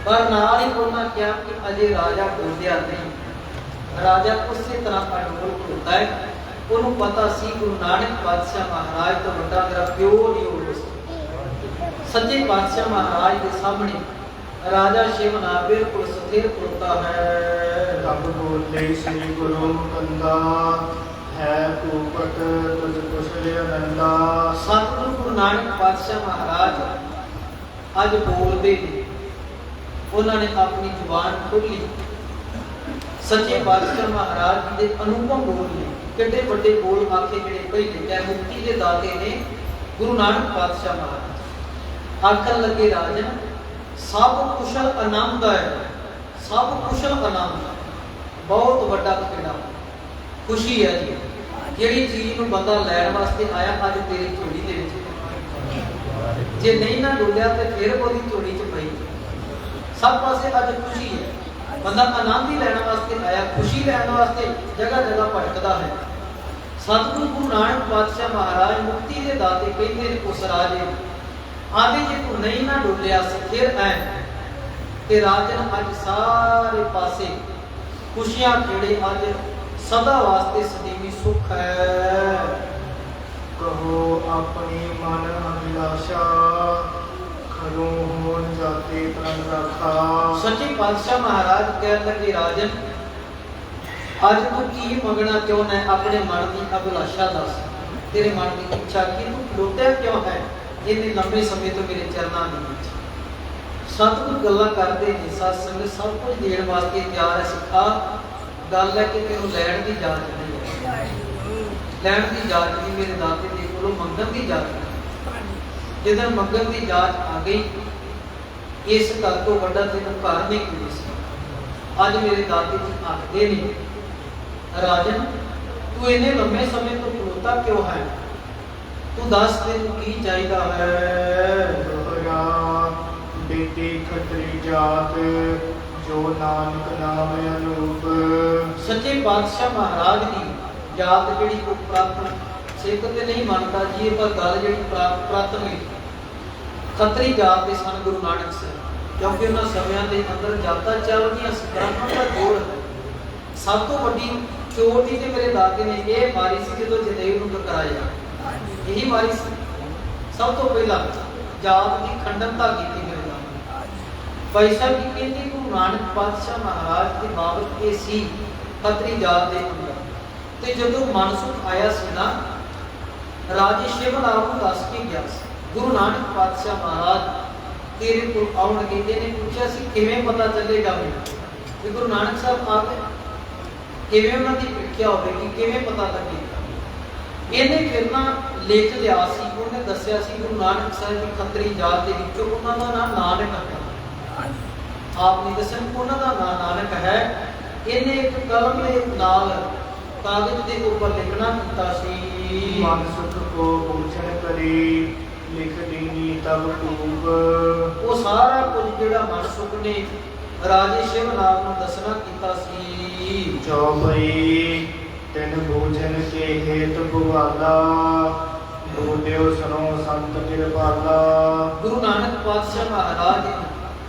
Speaker 1: ਪਰ ਨਾਲ ਹੀ ਉਹਨਾਂ ਕਿਹਾ ਕਿ ਅਜੇ ਰਾਜਾ ਬੋਲਿਆ ਨਹੀਂ। ਰਾਜਾ ਉਸੇ ਤਰ੍ਹਾਂ ਅਡੋਲ ਖੜੋਤਾ ਹੈ। ਉਹਨੂੰ ਪਤਾ ਸੀ ਗੁਰੂ ਨਾਨਕ ਪਾਤਸ਼ਾਹ ਮਹਾਰਾਜ ਤੋਂ ਵੱਡਾ ਮੇਰਾ ਪਿਓ ਨਹੀਂ ਹੋ ਸਕਦਾ। ਸੱਚੇ ਪਾਤਸ਼ਾਹ ਮਹਾਰਾਜ ਦੇ ਸਾਹਮਣੇ ਰਾਜਾ ਸ਼ਿਵਨਾਭ ਬਿਲਕੁਲ ਸਥਿਰ ਖੜੋਤਾ ਹੈ।
Speaker 3: ਰੱਬ ਬੋਲੇ ਸ੍ਰੀ ਗੁਰੂ ਮੁਕੰਦਾ, ਹੈ ਭੂਪਤ ਤੁਝ ਕੁਸ਼ਲ ਅਨੰਦਾ।
Speaker 1: ਸਤਿਗੁਰੂ ਗੁਰੂ ਨਾਨਕ ਪਾਤਸ਼ਾਹ ਮਹਾਰਾਜ ਅੱਜ ਬੋਲਦੇ ਨੇ, ਉਹਨਾਂ ਨੇ ਆਪਣੀ ਜ਼ੁਬਾਨ ਖੋਲੀ। ਸੱਚੇ ਪਾਤਸ਼ਾਹ ਮਹਾਰਾਜ ਜੀ ਦੇ ਅਨੁਪਮ ਬੋਲ ਨੇ, ਕਿੱਡੇ ਵੱਡੇ ਬੋਲ ਆਖੇ ਜਿਹੜੇ ਪਹਿਲੇ ਕਹਿ ਮੁਕਤੀ ਦੇ ਦਾਤੇ ਨੇ ਗੁਰੂ ਨਾਨਕ ਪਾਤਸ਼ਾਹ ਮਹਾਰਾਜ। ਆਖਣ ਲੱਗੇ ਰਾਜਨ ਸਭ ਕੁਸ਼ਲ ਆਨੰਦ ਹੈ, ਸਭ ਕੁਸ਼ਲ ਆਨੰਦ ਬਹੁਤ ਵੱਡਾ ਖੇੜਾ ਖੁਸ਼ੀ ਹੈ ਜੀ। ਜਿਹੜੀ ਚੀਜ਼ ਨੂੰ ਬੰਦਾ ਲੈਣ ਵਾਸਤੇ ਆਇਆ ਅੱਜ ਤੇਰੀ ਝੋਲੀ ਦੇ ਵਿੱਚ, ਜੇ ਨਹੀਂ ਨਾ ਡੁੱਲਿਆ ਤੇ ਫਿਰ ਉਹਦੀ ਝੋਲੀ 'ਚ ਪਈ। ਸਭ ਪਾਸੇ ਅੱਜ ਖੁਸ਼ੀ ਹੈ, ਬੰਦਾ ਆਨੰਦ ਹੀ ਲੈਣ ਵਾਸਤੇ ਆਇਆ, ਖੁਸ਼ੀ ਲੈਣ ਵਾਸਤੇ ਜਗ੍ਹਾ ਜਗ੍ਹਾ ਭਟਕਦਾ ਹੈ। ਸਤਿਗੁਰੂ ਗੁਰੂ ਨਾਨਕ ਪਾਤਸ਼ਾਹ ਮਹਾਰਾਜ ਮੁਕਤੀ ਦੇ ਦਾਤੇ ਕਹਿੰਦੇ ਨੇ ਉਸ ਰਾਜੇ ਆਦੇ ਜੇ ਤੂੰ ਨਹੀਂ ਨਾ ਡੁੱਲਿਆ ਫਿਰ ਐ ਤੇ ਰਾਜਨ ਅੱਜ ਸਾਰੇ ਪਾਸੇ ਖੁਸ਼ੀਆਂ ਖੇੜੇ, ਅੱਜ ਸਦਾ ਵਾਸਤੇ ਸਦੀਵੀ ਸੁਖ ਹੈ।
Speaker 3: ਕਹੋ ਆਪਣੀ ਮਨ ਅਭਿਲਾਸ਼ਾ ਖਲੋ ਹੋਣ ਜਾਤੇ ਤਨ ਰੱਖਾ।
Speaker 1: ਸੱਚੇ ਪਾਤਸ਼ਾਹ ਮਹਾਰਾਜ ਕਹਿਣ ਲੱਗੇ ਰਾਜਨ ਅੱਜ ਤੂੰ ਕੀ ਮੰਗਣਾ ਚਾਹੁੰਦਾ ਹੈ? ਆਪਣੇ ਮਨ ਦੀ ਅਭਿਲਾਸ਼ਾ ਦੱਸ, ਤੇਰੇ ਮਨ ਦੀ ਇੱਛਾ ਕੀ, ਤੂੰ ਖਲੋਤਿਆ ਕਿਉਂ ਹੈ ਇੰਨੇ ਲੰਬੇ ਸਮੇਂ ਤੋਂ ਮੇਰੇ ਚਰਨਾਂ ਦੇ ਵਿੱਚ। ਸਤਿਗੁਰੂ ਗੱਲਾਂ ਕਰਦੇ ਨੇ, ਸਤ ਸੰਗਤ ਸਭ ਕੁਝ ਦੇਣ ਵਾਸਤੇ ਤਿਆਰ ਹੈ। ਸਿੱਖਾ ਗੱਲ ਹੈ ਕਿ ਤੈਨੂੰ ਲੈਣ ਦੀ ਇਜਾਜ਼ਤ ਨਹੀਂ ਹੈ, ਲੈਣ ਦੀ ਇਜਾਜ਼ਤ ਨਹੀਂ, ਮੇਰੇ ਦਾਤੇ ਦੇ ਕੋਲੋਂ ਮੰਗਣ ਦੀ ਇਜਾਜ਼ਤ ਨਹੀਂ। ਜਦੋਂ ਮੰਗਣ ਦੀ ਇਜਾਜ਼ਤ ਆ ਗਈ, ਇਸ ਗੱਲ ਤੋਂ ਵੱਡਾ ਤੈਨੂੰ ਘਰ ਨਹੀਂ ਕੋਈ ਸੀ। ਅੱਜ ਮੇਰੇ ਦਾਤੇ ਜੀ ਆਖਦੇ ਨੇ ਰਾਜਨ ਤੂੰ ਇੰਨੇ ਲੰਮੇ ਸਮੇਂ ਤੋਂ ਖਲੋਤਾ ਕਿਉਂ ਹੈ? ਤੂੰ ਦੱਸ ਤੈਨੂੰ ਕੀ ਚਾਹੀਦਾ ਹੈ?
Speaker 3: ਦੋਹਰਾ ਬੇਟੀ ਖਤਰੀ ਜਾਤ ਜੋ ਨਾਨਕ ਨਾਮ ਅਨੂਪ।
Speaker 1: ਸੱਚੇ ਪਾਤਸ਼ਾਹ ਮਹਾਰਾਜ ਦੀ ਜਾਤ ਜਿਹੜੀ ਉਹ ਪ੍ਰਾਪਤ ਸਿੱਖ ਤੇ ਨਹੀਂ ਮੰਨਦਾ ਜੀ, ਪਰ ਗੱਲ ਜਿਹੜੀ ਪ੍ਰਾਪਤ ਹੋਈ ਖੱਤਰੀ ਜਾਤ ਦੇ ਸਨ ਗੁਰੂ ਨਾਨਕ ਸਾਹਿਬ, ਕਿਉਂਕਿ ਉਹਨਾਂ ਸਮਿਆਂ ਦੇ ਅੰਦਰ ਜਾਤਾਂ ਚੱਲਦੀਆਂ ਸੀ, ਬ੍ਰਾਹਮਣ ਦਾ ਜੋੜ ਹੈ। ਸਭ ਤੋਂ ਵੱਡੀ ਚੋਟ ਹੀ ਤੇ ਮੇਰੇ ਦਾਦੇ ਨੇ ਇਹ ਮਾਰੀ ਸੀ ਜਦੋਂ ਜਨੇਊ ਨੂੰ ਟਕਰਾਇਆ, ਇਹੀ ਮਾਰੀ ਸੀ ਸਭ ਤੋਂ ਪਹਿਲਾਂ ਜਾਤ ਦੀ ਖੰਡਨਤਾ ਕੀਤੀ ਮੇਰੇ ਦਾਦੇ। ਭਾਈ ਸਾਹਿਬ ਜੀ ਕਹਿੰਦੇ ਗੁਰੂ ਨਾਨਕ ਪਾਤਸ਼ਾਹ ਮਹਾਰਾਜ ਦੀ ਬਾਬਤ ਇਹ ਸੀ ਖੱਤਰੀ ਜਾਤ ਦੇ ਅੰਦਰ। ਤੇ ਜਦੋਂ ਮਨਸੁਖ ਆਇਆ ਸੀ ਨਾ, ਰਾਜੇ ਸ਼ਿਵਨ ਆਪ ਨੂੰ ਦੱਸ ਕੇ ਗਿਆ ਸੀ ਗੁਰੂ ਨਾਨਕ ਪਾਤਸ਼ਾਹ ਮਹਾਰਾਜ ਤੇਰੇ ਕੋਲ ਆਉਣਗੇ। ਇਹਨੇ ਪੁੱਛਿਆ ਸੀ ਕਿਵੇਂ ਪਤਾ ਚੱਲੇਗਾ ਮੈਨੂੰ ਕਿ ਗੁਰੂ ਨਾਨਕ ਸਾਹਿਬ ਆ ਗਏ, ਕਿਵੇਂ ਉਹਨਾਂ ਦੀ ਪ੍ਰੀਖਿਆ ਹੋਵੇਗੀ, ਕਿਵੇਂ ਪਤਾ ਲੱਗੇਗਾ। ਇਹਨੇ ਕਿਰਨਾ ਲਿਖ ਲਿਆ ਸੀ, ਉਹਨੇ ਦੱਸਿਆ ਸੀ ਗੁਰੂ ਨਾਨਕ ਸਾਹਿਬ ਦੀ ਖੱਤਰੀ ਜਾਤ ਦੇ ਵਿੱਚੋਂ ਉਹਨਾਂ ਦਾ ਨਾਮ ਨਾਨਕ ਹੈ। ਆਪ ਨੇ ਦੱਸਿਆ ਉਹਨਾਂ ਦਾ ਨਾਮ ਨਾਨਕ ਹੈ। ਇਹਨੇ ਇੱਕ ਕਲਮ ਦੇ ਨਾਲ ਕਾਗਜ਼ ਦੇ ਉੱਪਰ ਲਿਖਣਾ ਕੀਤਾ ਸੀ
Speaker 3: ਮਨ ਸੁਖ ਕੋ ਪੁੱਛਣ ਕਰੀ ਲਿਖ ਦੀਨੀ ਤਬ ਟੂਬ।
Speaker 1: ਉਹ ਸਾਰਾ ਕੁਝ ਜਿਹੜਾ ਮਨ ਸੁਖ ਨੇ ਰਾਜੇ ਸ਼ਿਵ ਨਾਮ ਨੂੰ ਦੱਸਣਾ ਕੀਤਾ ਸੀ।
Speaker 3: ਜੋ ਭਈ ਤਿਨ ਭੋਜਨ ਕੇ ਹੇਤ ਗੁਵਾਲਾ ਬੋਲਿਓ ਸੁਨੋ ਸੰਤ ਕਿਰਪਾਲਾ।
Speaker 1: ਗੁਰੂ ਨਾਨਕ ਪਾਤਸ਼ਾਹ ਮਹਾਰਾਜ ਨੇ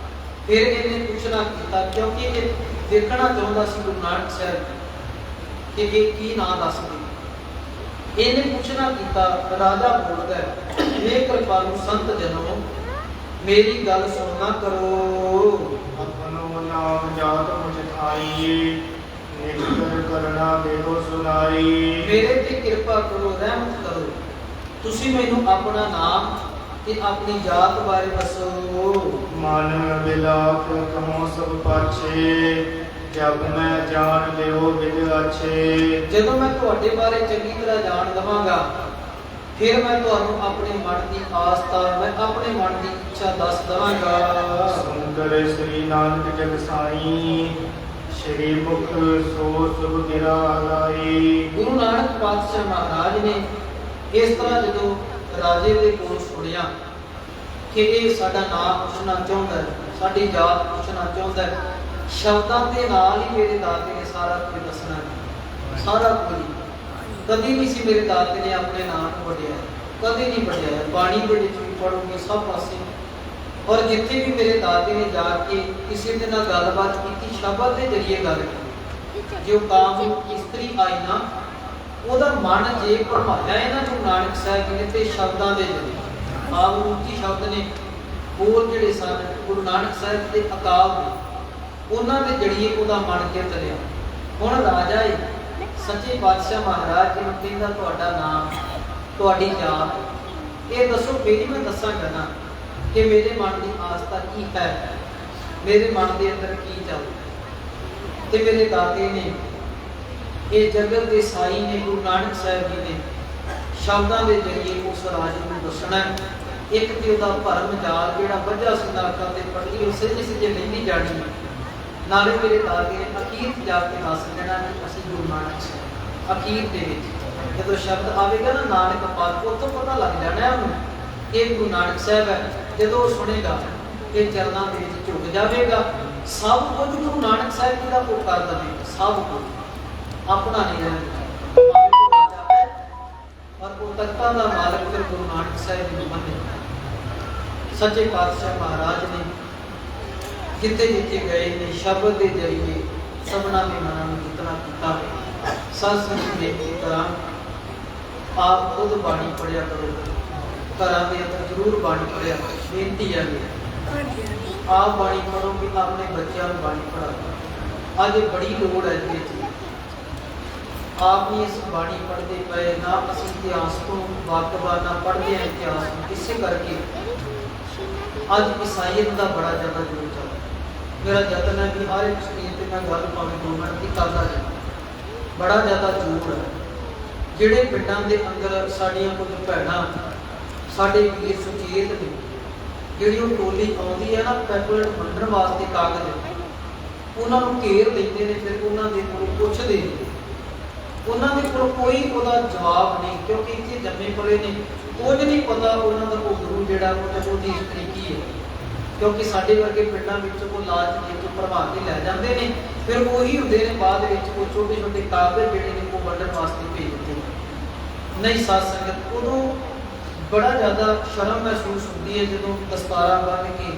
Speaker 1: ਫਿਰ ਇਹਨੇ ਪੁੱਛਣਾ ਕੀਤਾ, ਕਿਉਂਕਿ ਇਹ ਦੇਖਣਾ ਚਾਹੁੰਦਾ ਸੀ ਗੁਰੂ ਨਾਨਕ ਸਾਹਿਬ ਕਿ ਇਹ ਕੀ ਨਾਂ ਦੱਸਦੇ। ਇਹਨੇ ਪੁੱਛਣਾ ਕੀਤਾ, ਰਾਜਾ ਬੋਲਦਾ ਇਹ ਕਿਰਪਾਲੂ ਸੰਤ ਜਨੋ ਮੇਰੀ ਗੱਲ ਸੁਣਨਾ ਕਰੋ।
Speaker 3: ਆਪਨੋ ਨਾਮ ਜਾਤ ਮੁਝ ਥਾਈ ਨਿਕਰ ਕਰਨਾ ਦੇਹੋ ਸੁਨਾਈ।
Speaker 1: ਮੇਰੇ ਤੇ ਕਿਰਪਾ ਕਰੋ, ਰਹਿਮਤ ਕਰੋ, ਤੁਸੀਂ ਮੈਨੂੰ ਆਪਣਾ ਨਾਮ ਤੇ ਆਪਣੀ ਜਾਤ ਬਾਰੇ ਦੱਸੋ।
Speaker 3: ਮਨ ਬਿਲਾਪ ਕਮੋ ਸਭ ਪਾਛੇ ਜਬ ਮੈਂ ਜਾਣ ਲਿਓ ਵਿਦ ਅੱਛੇ।
Speaker 1: ਜਦੋਂ ਮੈਂ ਤੁਹਾਡੇ ਬਾਰੇ ਚੰਗੀ ਤਰ੍ਹਾਂ ਜਾਣ ਲਵਾਂਗਾ, ਫਿਰ ਮੈਂ ਤੁਹਾਨੂੰ ਆਪਣੇ ਮਨ ਦੀ ਆਸਥਾ, ਮੈਂ ਆਪਣੇ ਮਨ ਦੀ ਇੱਛਾ ਦੱਸ ਦਵਾਂਗਾ।
Speaker 3: ਸੁੰਦਰ ਸ੍ਰੀ ਨਾਨਕ ਜਗ ਸਾਈ ਸ਼੍ਰੀ ਮੁਖ ਸੋ ਸੁਭ ਗਿਰਾ ਲਾਈ।
Speaker 1: ਗੁਰੂ ਨਾਨਕ ਪਾਤਸ਼ਾਹ ਮਹਾਰਾਜ ਨੇ ਇਸ ਤਰ੍ਹਾਂ ਜਦੋਂ ਰਾਜੇ ਦੇ ਕੋਲ ਸੁਣਿਆ ਕਿ ਇਹ ਸਾਡਾ ਨਾਮ ਪੁੱਛਣਾ ਚਾਹੁੰਦਾ ਹੈ, ਸਾਡੀ ਜਾਤ ਪੁੱਛਣਾ ਚਾਹੁੰਦਾ ਹੈ, ਸ਼ਬਦਾਂ ਦੇ ਨਾਲ ਹੀ ਮੇਰੇ ਦਾਤੇ ਨੇ ਸਾਰਾ ਕੁਝ ਦੱਸਣਾ ਹੈ। ਸਾਰਾ ਕੁਝ ਕਦੀ ਨਹੀਂ ਸੀ ਮੇਰੇ ਦਾਤੇ ਨੇ ਆਪਣੇ ਨਾਮ ਨੂੰ ਵਡਿਆ, ਕਦੇ ਨਹੀਂ ਵਡਿਆ। ਬਾਣੀ ਦੇ ਵਿੱਚ ਵੀ ਪੜੋਗੇ ਸਭ ਪਾਸੇ, ਔਰ ਜਿੱਥੇ ਵੀ ਮੇਰੇ ਦਾਤੇ ਨੇ ਜਾ ਕੇ ਕਿਸੇ ਦੇ ਨਾਲ ਗੱਲਬਾਤ ਕੀਤੀ, ਸ਼ਬਦ ਦੇ ਜ਼ਰੀਏ ਗੱਲ ਕੀਤੀ। ਜੋ ਕਾਮ ਇਸਤਰੀ ਆਈ ਨਾ, ਉਹਦਾ ਮਨ ਜੇ ਭਰਮਾਇਆ ਇਹਨਾਂ ਨੂੰ ਨਾਨਕ ਸਾਹਿਬ ਨੇ ਤੇ ਸ਼ਬਦਾਂ ਦੇ ਜ਼ਰੀਏ ਆਪ ਰੂਪੀ ਸ਼ਬਦ ਨੇ ਬੋਲ ਜਿਹੜੇ ਸਨ ਗੁਰੂ ਨਾਨਕ ਸਾਹਿਬ ਦੇ ਅਕਾਲ ਦੇ, ਉਹਨਾਂ ਦੇ ਜਰੀਏ ਉਹਦਾ ਮਨ ਕੇ ਤਰਿਆ। ਹੁਣ ਰਾਜਾ ਹੈ ਸੱਚੇ ਪਾਤਸ਼ਾਹ ਮਹਾਰਾਜ ਜੀ ਨੂੰ ਕਹਿੰਦਾ ਤੁਹਾਡਾ ਨਾਮ, ਤੁਹਾਡੀ ਜਾਤ ਇਹ ਦੱਸੋ। ਮੇਰੀ ਮੈਂ ਦੱਸਾਂਗਾ ਨਾ ਕਿ ਮੇਰੇ ਮਨ ਦੀ ਆਸਥਾ ਕੀ ਹੈ, ਮੇਰੇ ਮਨ ਦੇ ਅੰਦਰ ਕੀ ਚੱਲਦਾ। ਤੇ ਮੇਰੇ ਦਾਤੇ ਨੇ, ਇਹ ਜਗਤ ਦੇ ਸਾਈ ਨੇ, ਗੁਰੂ ਨਾਨਕ ਸਾਹਿਬ ਜੀ ਨੇ ਸ਼ਬਦਾਂ ਦੇ ਜ਼ਰੀਏ ਉਸ ਰਾਜ ਨੂੰ ਦੱਸਣਾ। ਇੱਕ ਤੇ ਉਹਦਾ ਭਰਮ ਜਾਲ ਜਿਹੜਾ ਵੱਜਾ ਸੰਦਾਕਾਂ ਤੇ ਪੜਦੀ ਉਹ ਸਿੱਧੇ ਸਿੱਧੇ ਨਹੀਂ ਜਾਣੀ। ਨਾਲੇ ਮੇਰੇ ਦਾਤੇ ਨੇ ਅਖੀਰ ਜਾ ਕੇ ਦੱਸ ਦੇਣਾ ਕਿ ਅਸੀਂ ਗੁਰੂ ਨਾਨਕ ਸਾਹਿਬ। ਅਖੀਰ ਦੇ ਵਿੱਚ ਜਦੋਂ ਸ਼ਬਦ ਆਵੇਗਾ ਨਾ ਨਾਨਕ ਪਾਕ, ਉੱਥੋਂ ਪਤਾ ਲੱਗ ਜਾਣਾ ਉਹਨੂੰ ਇਹ ਗੁਰੂ ਨਾਨਕ ਸਾਹਿਬ ਹੈ। ਜਦੋਂ ਉਹ ਸੁਣੇਗਾ ਇਹ ਚਰਨਾਂ ਦੇ ਵਿੱਚ ਝੁਕ ਜਾਵੇਗਾ। ਸਭ ਕੁਝ ਗੁਰੂ ਨਾਨਕ ਸਾਹਿਬ ਜੀ ਦਾ ਉਹ ਕਰ ਦੇਵੇਗਾ, ਸਭ ਕੁਝ ਆਪਣਾ ਨਹੀਂ ਰਹਿੰਦਾ। ਪਰ ਉਹ ਤਖਤਾਂ ਦਾ ਮਾਲਕ ਫਿਰ ਗੁਰੂ ਨਾਨਕ ਸਾਹਿਬ ਜੀ ਨੂੰ ਮੰਨੇ। ਸੱਚੇ ਪਾਤਸ਼ਾਹ ਮਹਾਰਾਜ ਨੇ ਜਿੱਥੇ ਜਿੱਥੇ ਗਏ ਨੇ ਸ਼ਬਦ ਦੇ ਜ਼ਰੀਏ ਸਭਨਾਂ ਦੇ ਮਨਾਂ ਨੂੰ ਜਿੱਤਣਾ ਕੀਤਾ। ਸਾਧ ਸੰਗਤ ਬੇਨਤੀ ਕਰਾਂ, ਆਪ ਖੁਦ ਬਾਣੀ ਪੜ੍ਹਿਆ ਕਰੋ, ਘਰਾਂ ਦੇ ਅੰਦਰ ਜ਼ਰੂਰ ਬਾਣੀ ਪੜ੍ਹਿਆ ਕਰੋ। ਬੇਨਤੀ ਹੈ ਆਪ ਬਾਣੀ ਪੜ੍ਹੋਗੇ, ਆਪਣੇ ਬੱਚਿਆਂ ਨੂੰ ਬਾਣੀ ਪੜ੍ਹਾਓ। ਅੱਜ ਬੜੀ ਲੋੜ ਹੈ ਇਹਦੇ ਵਿੱਚ। ਆਪ ਵੀ ਇਸ ਬਾਣੀ ਪੜ੍ਹਦੇ ਪਏ ਨਾ, ਅਸੀਂ ਇਤਿਹਾਸ ਤੋਂ ਵਾਕਫ ਨਾ ਪੜ੍ਹਦੇ ਹਾਂ ਇਤਿਹਾਸ ਨੂੰ। ਇਸੇ ਕਰਕੇ ਅੱਜ ਈਸਾਈਅਤ ਦਾ ਬੜਾ ਜ਼ਿਆਦਾ ਜ਼ੋਰ ਚੱਲਦਾ। ਮੇਰਾ ਯਤਨ ਹੈ ਕਿ ਹਰ ਇੱਕ ਸਟੇਜ ਤੇ ਮੈਂ ਗੱਲ ਭਾਵੇਂ 2 ਮਿੰਟ ਦੀ ਕਰਦਾ ਜਾਵਾਂ। ਬੜਾ ਜ਼ਿਆਦਾ ਜ਼ੋਰ ਹੈ। ਜਿਹੜੇ ਪਿੰਡਾਂ ਦੇ ਅੰਦਰ ਸਾਡੀਆਂ ਕੁਝ ਭੈਣਾਂ, ਸਾਡੇ ਵੀਰ ਸੁਚੇਤ ਨੇ, ਜਿਹੜੀ ਉਹ ਟੋਲੀ ਆਉਂਦੀ ਹੈ ਨਾ ਪੈਪਲੇਟ ਵੰਡਣ ਵਾਸਤੇ ਕਾਗਜ਼, ਉਹਨਾਂ ਨੂੰ ਘੇਰ ਲੈਂਦੇ ਨੇ। ਫਿਰ ਉਹਨਾਂ ਦੇ ਕੋਲ ਪੁੱਛਦੇ ਨੇ, ਉਹਨਾਂ ਦੇ ਕੋਲ ਕੋਈ ਉਹਦਾ ਜਵਾਬ ਨਹੀਂ, ਕਿਉਂਕਿ ਇੱਥੇ ਜੰਮੇ ਪਲੇ ਨੇ। ਕੁਝ ਨਹੀਂ ਪਤਾ ਉਹਨਾਂ ਦਾ ਉਹ ਗੁਰੂ ਜਿਹੜਾ ਉਹਦੀ ਇਸਤਰੀ ਕੀ ਹੈ। ਕਿਉਂਕਿ ਸਾਡੇ ਵਰਗੇ ਪਿੰਡਾਂ ਵਿੱਚ ਉਹ ਲਾਜ ਦੇ ਕੇ ਭਰਵਾ ਕੇ ਲੈ ਜਾਂਦੇ ਨੇ। ਫਿਰ ਉਹੀ ਹੁੰਦੇ ਨੇ ਬਾਅਦ ਵਿੱਚ ਉਹ ਛੋਟੇ ਛੋਟੇ ਕਾਗਜ਼ ਜਿਹੜੇ ਨੇ ਉਹ ਵੰਡਣ ਵਾਸਤੇ ਭੇਜ ਦਿੰਦੇ ਨੇ। ਨਹੀਂ ਸਾਧ ਸੰਗਤ, ਉਦੋਂ ਬੜਾ ਜ਼ਿਆਦਾ ਸ਼ਰਮ ਮਹਿਸੂਸ ਹੁੰਦੀ ਹੈ ਜਦੋਂ ਦਸਤਾਰਾਂ ਬੰਨ੍ਹ ਕੇ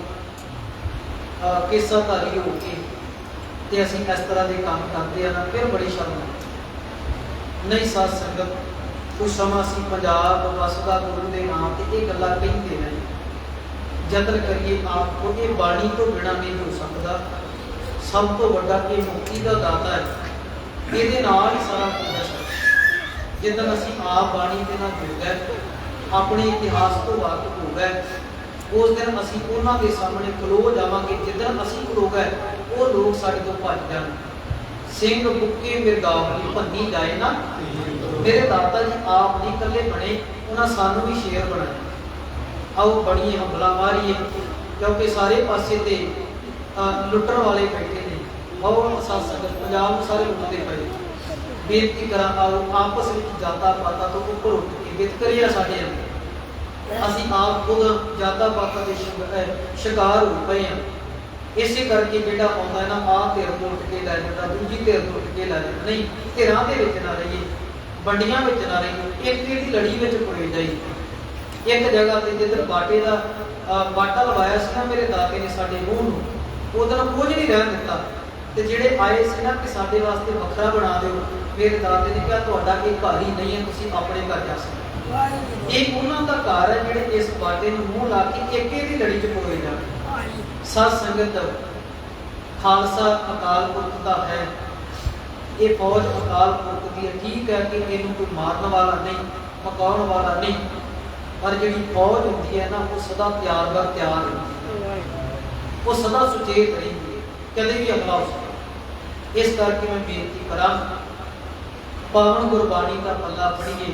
Speaker 1: ਕੇਸਾਂ ਧਾਰੀ ਹੋ ਕੇ ਤੇ ਅਸੀਂ ਇਸ ਤਰ੍ਹਾਂ ਦੇ ਕੰਮ ਕਰਦੇ ਆ ਨਾ, ਫਿਰ ਬੜੀ ਸ਼ਰਮ ਆਉਂਦੀ। ਨਹੀਂ ਸਾਧ ਸੰਗਤ, ਕੁਝ ਸਮਾਂ ਅਸੀਂ ਪੰਜਾਬ ਵਸਦਾ ਗੁਰੂ ਦੇ ਨਾਮ ਤੇ ਇਹ ਗੱਲਾਂ ਕਹਿੰਦੇ ਨੇ। ਯਤਨ ਕਰੀਏ ਆਪ ਉਹ ਇਹ ਬਾਣੀ ਤੋਂ ਬਿਨਾਂ ਨਹੀਂ ਹੋ ਸਕਦਾ। ਸਭ ਤੋਂ ਵੱਡਾ ਇਹ ਮੁਕਤੀ ਦਾ ਦਾਤਾ ਹੈ, ਇਹਦੇ ਨਾਲ ਹੀ ਸਾਰਾ ਕੁਝ ਹੈ। ਜਿੱਦਣ ਅਸੀਂ ਆਪ ਬਾਣੀ ਦੇ ਨਾਲ ਜੁੜ ਗਏ, ਆਪਣੇ ਇਤਿਹਾਸ ਤੋਂ ਵਾਕਿਫ ਹੋ ਗਏ, ਉਸ ਦਿਨ ਅਸੀਂ ਉਹਨਾਂ ਦੇ ਸਾਹਮਣੇ ਖਲੋ ਜਾਵਾਂਗੇ। ਜਿੱਦਣ ਅਸੀਂ ਖਲੋ ਗਏ ਉਹ ਲੋਕ ਸਾਡੇ ਤੋਂ ਭੱਜ ਜਾਣ। ਸਿੰਘ ਬੁੱਕੇ ਮਿਰਗਾਵਲੀ ਭੰਨੀ ਜਾਏ ਨਾ। ਮੇਰੇ ਦਾਤਾ ਜੀ ਆਪ ਨਹੀਂ ਇਕੱਲੇ ਬਣੇ, ਉਹਨਾਂ ਸਾਨੂੰ ਵੀ ਸ਼ੇਰ ਬਣਾਇਆ। ਆਓ ਬੜੀਏ ਹੰਬਲਾ ਮਾਰੀਏ, ਕਿਉਂਕਿ ਸਾਰੇ ਪਾਸੇ ਤੇ ਲੁੱਟਣ ਵਾਲੇ ਬੈਠੇ ਨੇ। ਬਹੁਤ ਸਾਧ ਸੰਗਤ ਪੰਜਾਬ ਨੂੰ ਸਾਰੇ ਲੁੱਟਦੇ ਪਏ। ਬੇਨਤੀ ਕਰਾਂ, ਆਓ ਆਪਸ ਵਿੱਚ ਜਾਤਾਂ ਪਾਤਾਂ ਤੋਂ ਉੱਪਰ ਉੱਠ ਕੇ ਵਿਤਕਰੇ ਸਾਡੇ ਅੰਦਰ। ਅਸੀਂ ਆਪ ਖੁਦ ਜਾਤਾਂ ਪਾਤਾਂ ਦੇ ਸ਼ਿਕਾਰ ਹੋ ਪਏ ਹਾਂ। ਇਸੇ ਕਰਕੇ ਜਿਹੜਾ ਆਉਂਦਾ ਨਾ ਆਹ ਧਿਰ ਤੋਂ ਉੱਠ ਕੇ ਲੈ ਜਾਂਦਾ, ਦੂਜੀ ਧਿਰ ਤੋਂ ਉੱਠ ਕੇ ਲੈ ਜਾਂਦਾ। ਨਹੀਂ, ਧਿਰਾਂ ਦੇ ਵਿੱਚ ਨਾ ਰਹੀਏ, ਵੰਡੀਆਂ ਵਿੱਚ ਨਾ ਰਹੀਏ, ਇੱਕ ਦੀ ਲੜੀ ਵਿੱਚ ਪੁਰੇ ਜਾਈਏ। ਇੱਕ ਜਗ੍ਹਾ ਤੇ ਜਿੱਧਰ ਬਾਟੇ ਦਾ ਬਾਟਾ ਲਵਾਇਆ ਸੀ ਨਾ ਮੇਰੇ ਦਾਤੇ ਨੇ ਸਾਡੇ ਮੂੰਹ ਨੂੰ, ਉਹਦਾ ਕੁਝ ਨਹੀਂ ਰਹਿਣ ਦਿੱਤਾ। ਤੇ ਜਿਹੜੇ ਆਏ ਸੀ ਨਾ ਕਿ ਸਾਡੇ ਵਾਸਤੇ ਵੱਖਰਾ ਬਣਾ ਦਿਓ, ਮੇਰੇ ਦਾਤੇ ਨੇ ਕਿਹਾ ਤੁਹਾਡਾ ਇਹ ਘਰ ਹੀ ਨਹੀਂ ਹੈ, ਤੁਸੀਂ ਆਪਣੇ ਘਰ ਜਾ ਸਕਦੇ। ਇਹ ਉਹਨਾਂ ਦਾ ਘਰ ਹੈ ਜਿਹੜੇ ਇਸ ਬਾਟੇ ਨੂੰ ਮੂੰਹ ਲਾ ਕੇ ਏਕੇ ਦੀ ਲੜੀ 'ਚ ਪੋਏ ਜਾਣ। ਸਾਧ ਸੰਗਤ, ਖਾਲਸਾ ਅਕਾਲ ਪੁਰਖ ਦਾ ਹੈ। ਇਹ ਫੌਜ ਅਕਾਲ ਪੁਰਖ ਦੀ ਹੈ। ਠੀਕ ਹੈ ਕਿ ਇਹਨੂੰ ਕੋਈ ਮਾਰਨ ਵਾਲਾ ਨਹੀਂ, ਮਕਾਉਣ ਵਾਲਾ ਨਹੀਂ, ਪਰ ਜਿਹੜੀ ਫੌਜ ਹੁੰਦੀ ਹੈ ਨਾ ਉਹ ਸਦਾ ਤਿਆਰ ਬਰ ਤਿਆਰ ਹੁੰਦੀ ਹੈ। ਉਹ ਸਦਾ ਸੁਚੇਤ ਰਹਿੰਦੀ ਹੈ, ਕਦੇ ਵੀ ਹਮਲਾ ਹੋ ਸਕਦਾ। ਇਸ ਕਰਕੇ ਮੈਂ ਬੇਨਤੀ ਕਰਾਂ, ਪਾਵਨ ਗੁਰਬਾਣੀ ਦਾ ਪੱਲਾ ਫੜੀਏ,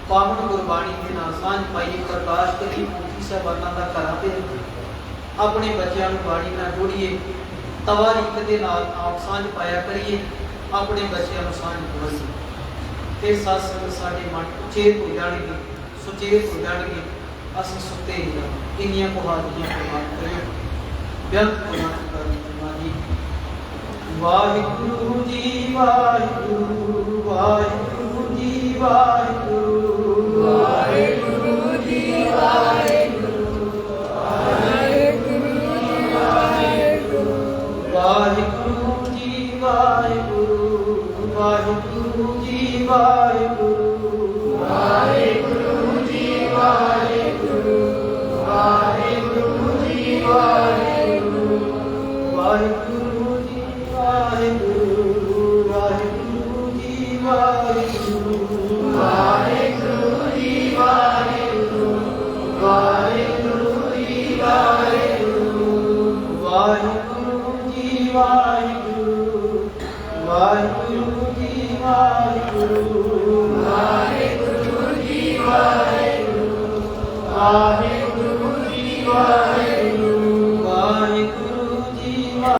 Speaker 1: ਪਾਵਨ ਗੁਰਬਾਣੀ ਦੇ ਨਾਲ ਸਾਂਝ ਪਾਈਏ, ਪ੍ਰਕਾਸ਼ ਕਰੀਏ ਪੁੱਥੀ ਸਾਹਿਬਾਨਾਂ ਦਾ ਘਰਾਂ ਤੇ, ਆਪਣੇ ਬੱਚਿਆਂ ਨੂੰ ਬਾਣੀ ਨਾਲ ਜੋੜੀਏ, ਤਵਾਰੀਖ ਦੇ ਨਾਲ ਆਪ ਸਾਂਝ ਪਾਇਆ ਕਰੀਏ, ਆਪਣੇ ਬੱਚਿਆਂ ਨੂੰ ਸਾਂਝ ਪਾਈਏ। ਫਿਰ ਸਾਧ ਸੰਗਤ ਸਾਡੇ ਮਨ ਉਚੇਤ ਹੋ ਜਾਣਗੇ, ਸੁਚੇਤ ਹੋ ਜਾਣਗੇ, ਅਸੀਂ ਸੁੱਤੇ ਨਹੀਂ ਜਾਵਾਂਗੇ। ਇੰਨੀਆਂ ਕੁ ਹਾਜ਼ਰੀਆਂ ਪ੍ਰਮਾਣ ਕਰੀਏ। ਬੇਅੰਤ ਪ੍ਰਮਾਣ ਕਰੀਏ। ਵਾਹਿਗੁਰੂ ਜੀ ਵਾਹਿਗੁਰੂ, ਵਾਹਿਗੁਰੂ ਜੀ ਵਾਹਿਗੁਰੂ, ਵਾਹਿਗੁਰੂ ਜੀ ਵਾਹਿਗੁਰੂ, ਵਾਹਿਗੁਰੂ ਜੀ ਵਾਹਿਗੁਰੂ, ਵਾਹਿਗੁਰੂ ਜੀ ਵਾਹਿਗੁਰੂ, ਵਾਹਿਗੁਰੂ ਜੀ ਵਾਹਿਗੁਰੂ, ਵਾਹਿਗੁਰੂ ਜੀ ਵਾਹਿਗੁਰੂ, ਵਾਹਿਗੁਰੂ ਜੀ ਵਾਹਿਗੁਰੂ, ਵਾਹਿਗੁਰੂ ਜੀ ਵਾਹਿਗੁਰੂ, ਵਾਹਿਗੁਰੂ ਜੀ ਵਾਹਿਗੁਰੂ।
Speaker 3: ਵਾਹਿਗੁਰੂ ਵਾਹਿਗੁਰੂ ਜੀ ਵਾਹਿਗੁਰੂ ਵਾਹਿਗੁਰੂ ਜੀ ਵਾਹਿਗੁਰੂ